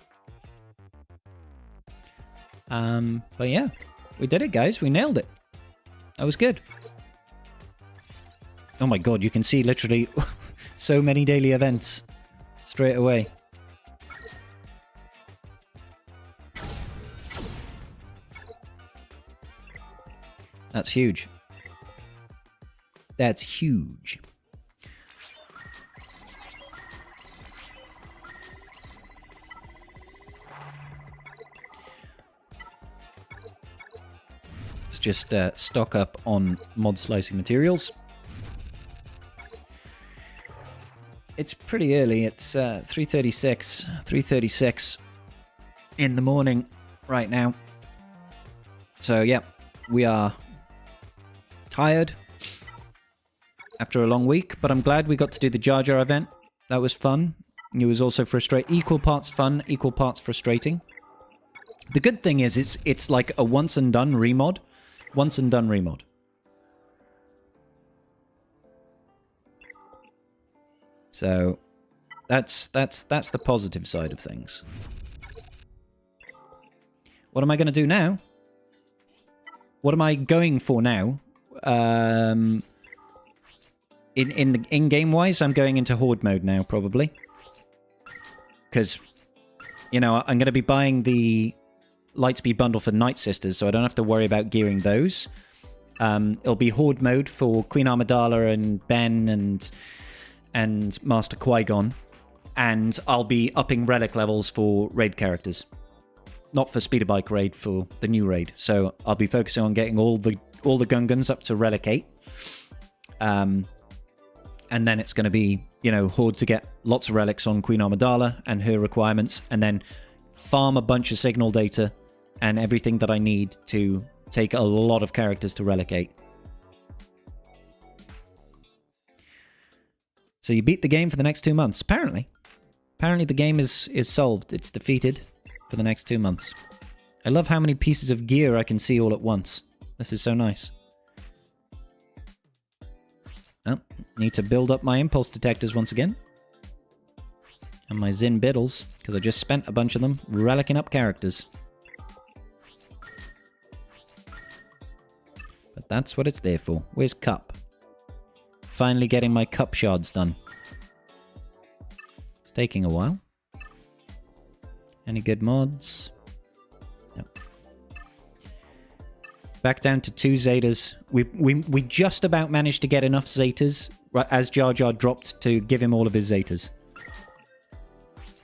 But yeah, we did it, guys. We nailed it. That was good. Oh my god, you can see literally so many daily events straight away. That's huge. That's huge. Let's just stock up on mod slicing materials. It's pretty early. It's 3:36 in the morning right now. So yeah, we are tired after a long week, but I'm glad we got to do the Jar Jar event. That was fun. It was also equal parts fun, equal parts frustrating. The good thing is it's like a once and done remod. Once and done remod. So that's the positive side of things. What am I going to do now? What am I going for now? In-game wise, I'm going into Horde mode now, probably. Because, you know, I'm going to be buying the Lightspeed bundle for Night Sisters, so I don't have to worry about gearing those. It'll be Horde mode for Queen Amidala and Ben and Master Qui-Gon. And I'll be upping Relic levels for raid characters. Not for Speeder Bike raid, for the new raid. So I'll be focusing on getting all the Gungans up to Relic 8. And then it's going to be, you know, Horde to get lots of relics on Queen Amidala and her requirements, and then farm a bunch of signal data and everything that I need to take a lot of characters to Relic 8. So you beat the game for the next 2 months, apparently. Apparently the game is solved. It's defeated for the next 2 months. I love how many pieces of gear I can see all at once. This is so nice. Oh, need to build up my impulse detectors once again. And my Zin Biddles, because I just spent a bunch of them relicking up characters. But that's what it's there for. Where's Cup? Finally getting my Cup shards done. It's taking a while. Any good mods? No. Back down to 2 Zetas. We just about managed to get enough Zetas as Jar Jar dropped to give him all of his Zetas.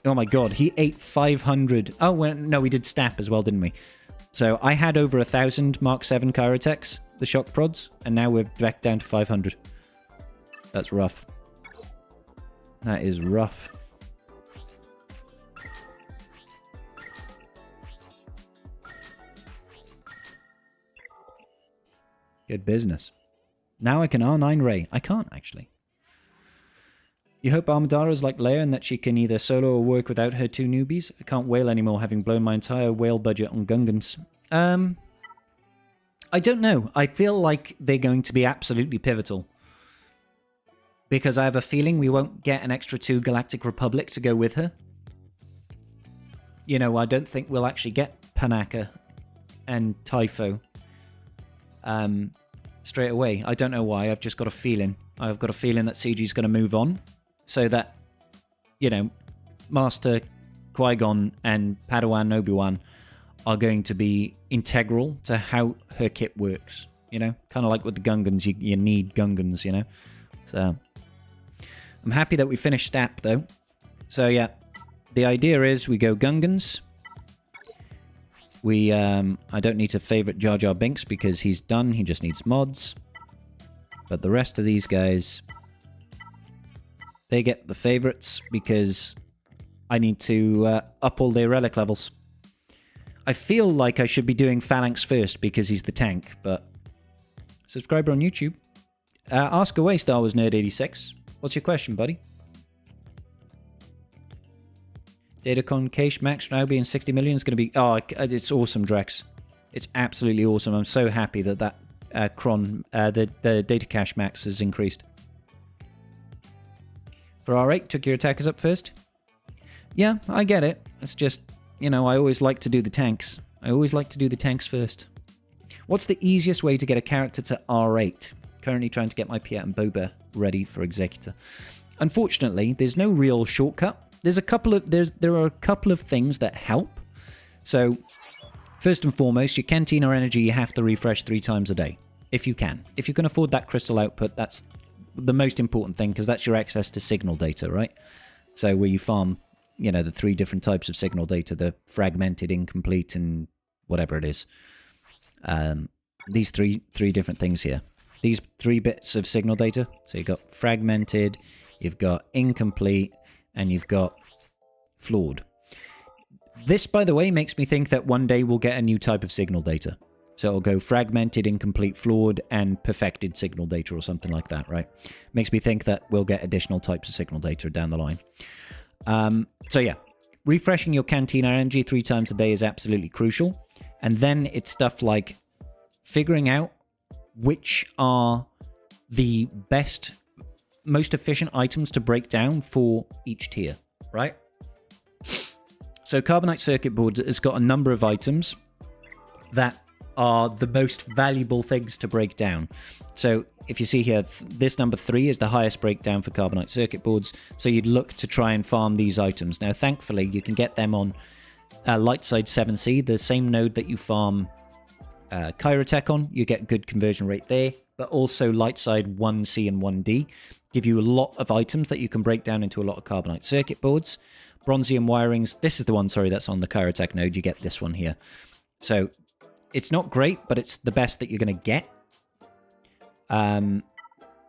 Oh my god, he ate 500. Oh, well, no, we did Stap as well, didn't we? So I had over 1,000 Mark 7 Kyrotechs, the shock prods, and now we're back down to 500. That's rough. That is rough. Good business. Now I can R9 Ray. I can't, actually. You hope Amidala is like Leia and that she can either solo or work without her 2 newbies? I can't whale anymore, having blown my entire whale budget on Gungans. I don't know. I feel like they're going to be absolutely pivotal. Because I have a feeling we won't get an extra 2 Galactic Republic to go with her. You know, I don't think we'll actually get Panaka and Typho straight away. I don't know why. I've just got a feeling. I've got a feeling that CG's going to move on. So that, you know, Master Qui-Gon and Padawan Obi-Wan are going to be integral to how her kit works. You know, kind of like with the Gungans, you need Gungans, you know. So I'm happy that we finished Stap, though. So yeah, the idea is we go Gungans. We, I don't need to favorite Jar Jar Binks because he's done. He just needs mods. But the rest of these guys, they get the favorites because I need to up all their relic levels. I feel like I should be doing Phalanx first because he's the tank, but subscriber on YouTube. Ask away, Star Wars Nerd 86. What's your question, buddy? Datacon Cache Max now being 60 million is going to be... Oh, it's awesome, Drex. It's absolutely awesome. I'm so happy that that the data cache max has increased. For R8, took your attackers up first? Yeah, I get it. It's just, you know, I always like to do the tanks. I always like to do the tanks first. What's the easiest way to get a character to R8? Currently trying to get my Piet and Boba ready for Executor. Unfortunately, there's no real shortcut. There are a couple of things that help. So, first and foremost, your Cantina energy you have to refresh 3 times a day. If you can. If you can afford that crystal output, that's the most important thing, because that's your access to signal data, right? So where you farm, you know, the 3 different types of signal data, the fragmented, incomplete, and whatever it is. These three different things here. These 3 bits of signal data. So you've got fragmented, you've got incomplete, and you've got flawed. This, by the way, makes me think that one day we'll get a new type of signal data. So it'll go fragmented, incomplete, flawed, and perfected signal data or something like that, right? Makes me think that we'll get additional types of signal data down the line. So yeah, refreshing your Cantina energy 3 times a day is absolutely crucial. And then it's stuff like figuring out which are the best, most efficient items to break down for each tier, right? So Carbonite Circuit Board has got a number of items that are the most valuable things to break down. So if you see here, this number 3 is the highest breakdown for Carbonite Circuit Boards. So you'd look to try and farm these items. Now, thankfully, you can get them on Lightside 7C, the same node that you farm Kyrotech on. You get good conversion rate there. But also Lightside 1C and 1D give you a lot of items that you can break down into a lot of Carbonite Circuit Boards. Bronzium wirings, this is the one, sorry, that's on the Kyrotech node. You get this one here. So it's not great, but it's the best that you're going to get.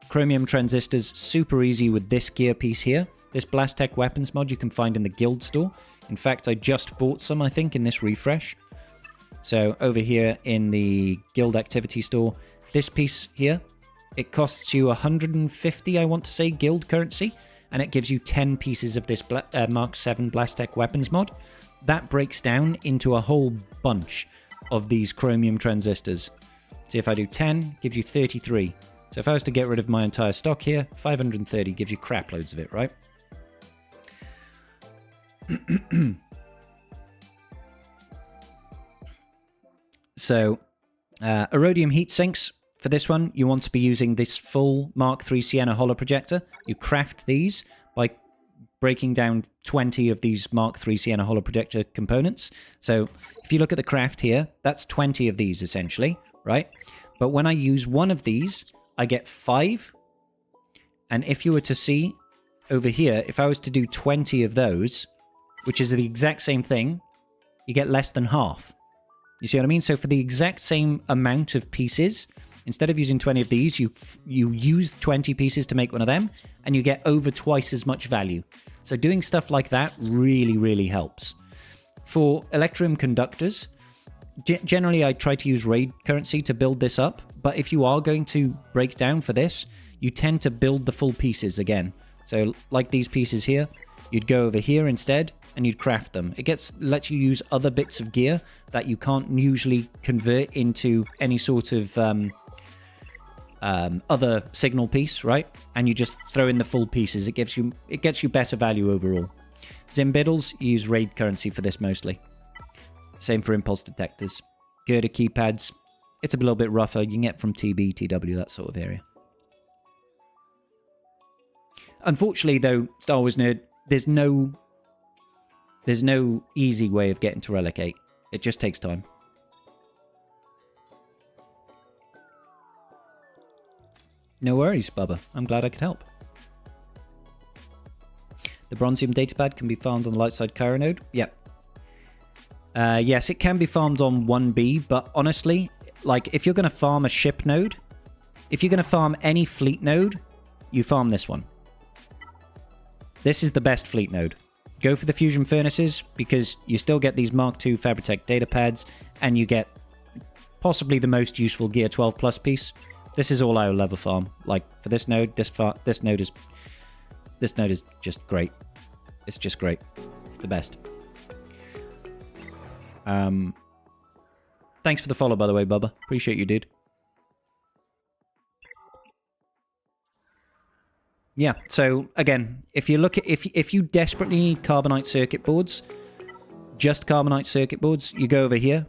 Chromium transistors, super easy with this gear piece here. This Blastech weapons mod you can find in the guild store. In fact, I just bought some, I think, in this refresh. So over here in the guild activity store, this piece here, it costs you 150, I want to say, guild currency. And it gives you 10 pieces of this Mark 7 Blastech weapons mod. That breaks down into a whole bunch of these chromium transistors. See, if I do 10, gives you 33. So if I was to get rid of my entire stock here, 530 gives you crap loads of it, right? So, Erodium heat sinks. For this one, you want to be using this full Mark III Sienna holo projector. You craft these by breaking down 20 of these Mark III Sienna holo projector components. So if you look at the craft here, that's 20 of these essentially, right? But when I use one of these, I get 5. And if you were to see over here, if I was to do 20 of those, which is the exact same thing, you get less than half. You see what I mean? So for the exact same amount of pieces, instead of using 20 of these, you use 20 pieces to make one of them, and you get over twice as much value. So doing stuff like that really, really helps. For Electrum conductors, generally I try to use raid currency to build this up, but if you are going to break down for this, you tend to build the full pieces again. So like these pieces here, you'd go over here instead, and you'd craft them. It lets you use other bits of gear that you can't usually convert into any sort of other signal piece, right? And you just throw in the full pieces. It gets you better value overall. Zimbiddles, you use raid currency for this mostly. Same for impulse detectors. Girder keypads, it's a little bit rougher. You can get from TB, TW, that sort of area. Unfortunately, though, Star Wars Nerd, there's no easy way of getting to Relic 8. It just takes time. No worries, Bubba. I'm glad I could help. The Bronzium datapad can be farmed on the Lightside Cairo node. Yep. Yes, it can be farmed on 1B, but honestly, like, if you're going to farm a ship node, if you're going to farm any fleet node, you farm this one. This is the best fleet node. Go for the fusion furnaces, because you still get these Mark II Fabritech datapads, and you get possibly the most useful Gear 12 Plus piece. This is all I will ever farm. Like, for this node, this node is just great. It's just great. It's the best. Thanks for the follow, by the way, Bubba. Appreciate you, dude. Yeah, so again, if you look at if you desperately need Carbonite circuit boards, just Carbonite circuit boards, you go over here.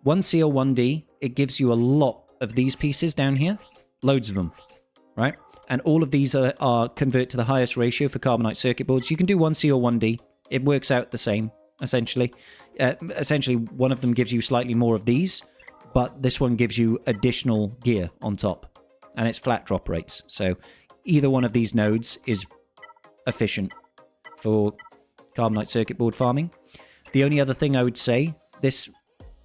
1C or 1D, it gives you a lot of these pieces down here. Loads of them, right? And all of these are convert to the highest ratio for carbonite circuit boards. You can do 1C or 1D. It works out the same, essentially. Essentially, one of them gives you slightly more of these, but this one gives you additional gear on top. And it's flat drop rates. So either one of these nodes is efficient for carbonite circuit board farming. The only other thing I would say, this,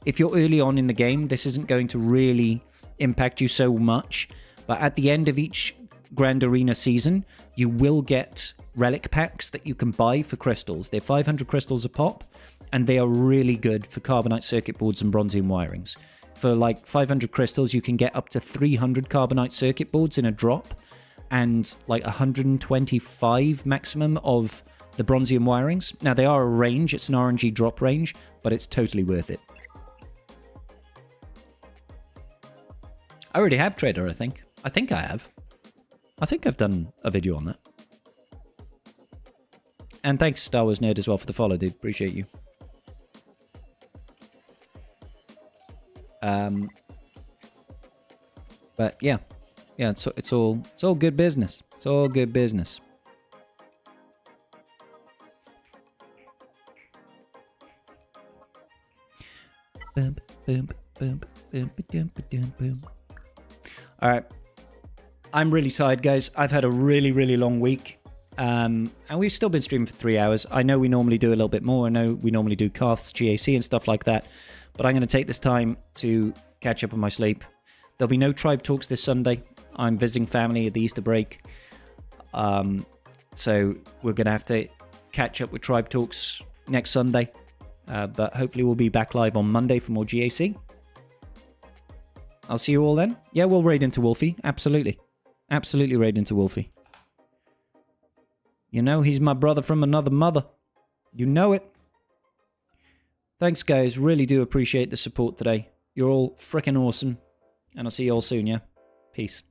if you're early on in the game, this isn't going to really impact you so much. But at the end of each Grand Arena season, you will get relic packs that you can buy for crystals. They're 500 crystals a pop, and they are really good for carbonite circuit boards and bronzium wirings. For like 500 crystals, you can get up to 300 carbonite circuit boards in a drop, and like 125 maximum of the bronzium wirings. Now, they are a range, it's an RNG drop range, but it's totally worth it. I already have Trader, I think. I think I have. I think I've done a video on that. And thanks, Star Wars Nerd, as well for the follow, dude. Appreciate you. But yeah, it's all good business. It's all good business. Boom, boom, boom, boom, boom, boom, boom. All right, I'm really tired, guys. I've had a really, really long week, and we've still been streaming for 3 hours. I know we normally do a little bit more. I know we normally do casts, GAC, and stuff like that. But I'm going to take this time to catch up on my sleep. There'll be no tribe talks this Sunday. I'm visiting family at the Easter break. So we're going to have to catch up with tribe talks next Sunday. But hopefully we'll be back live on Monday for more GAC. I'll see you all then. Yeah, we'll raid into Wolfie. Absolutely. Absolutely raid into Wolfie. You know, he's my brother from another mother. You know it. Thanks, guys. Really do appreciate the support today. You're all freaking awesome. And I'll see you all soon, yeah? Peace.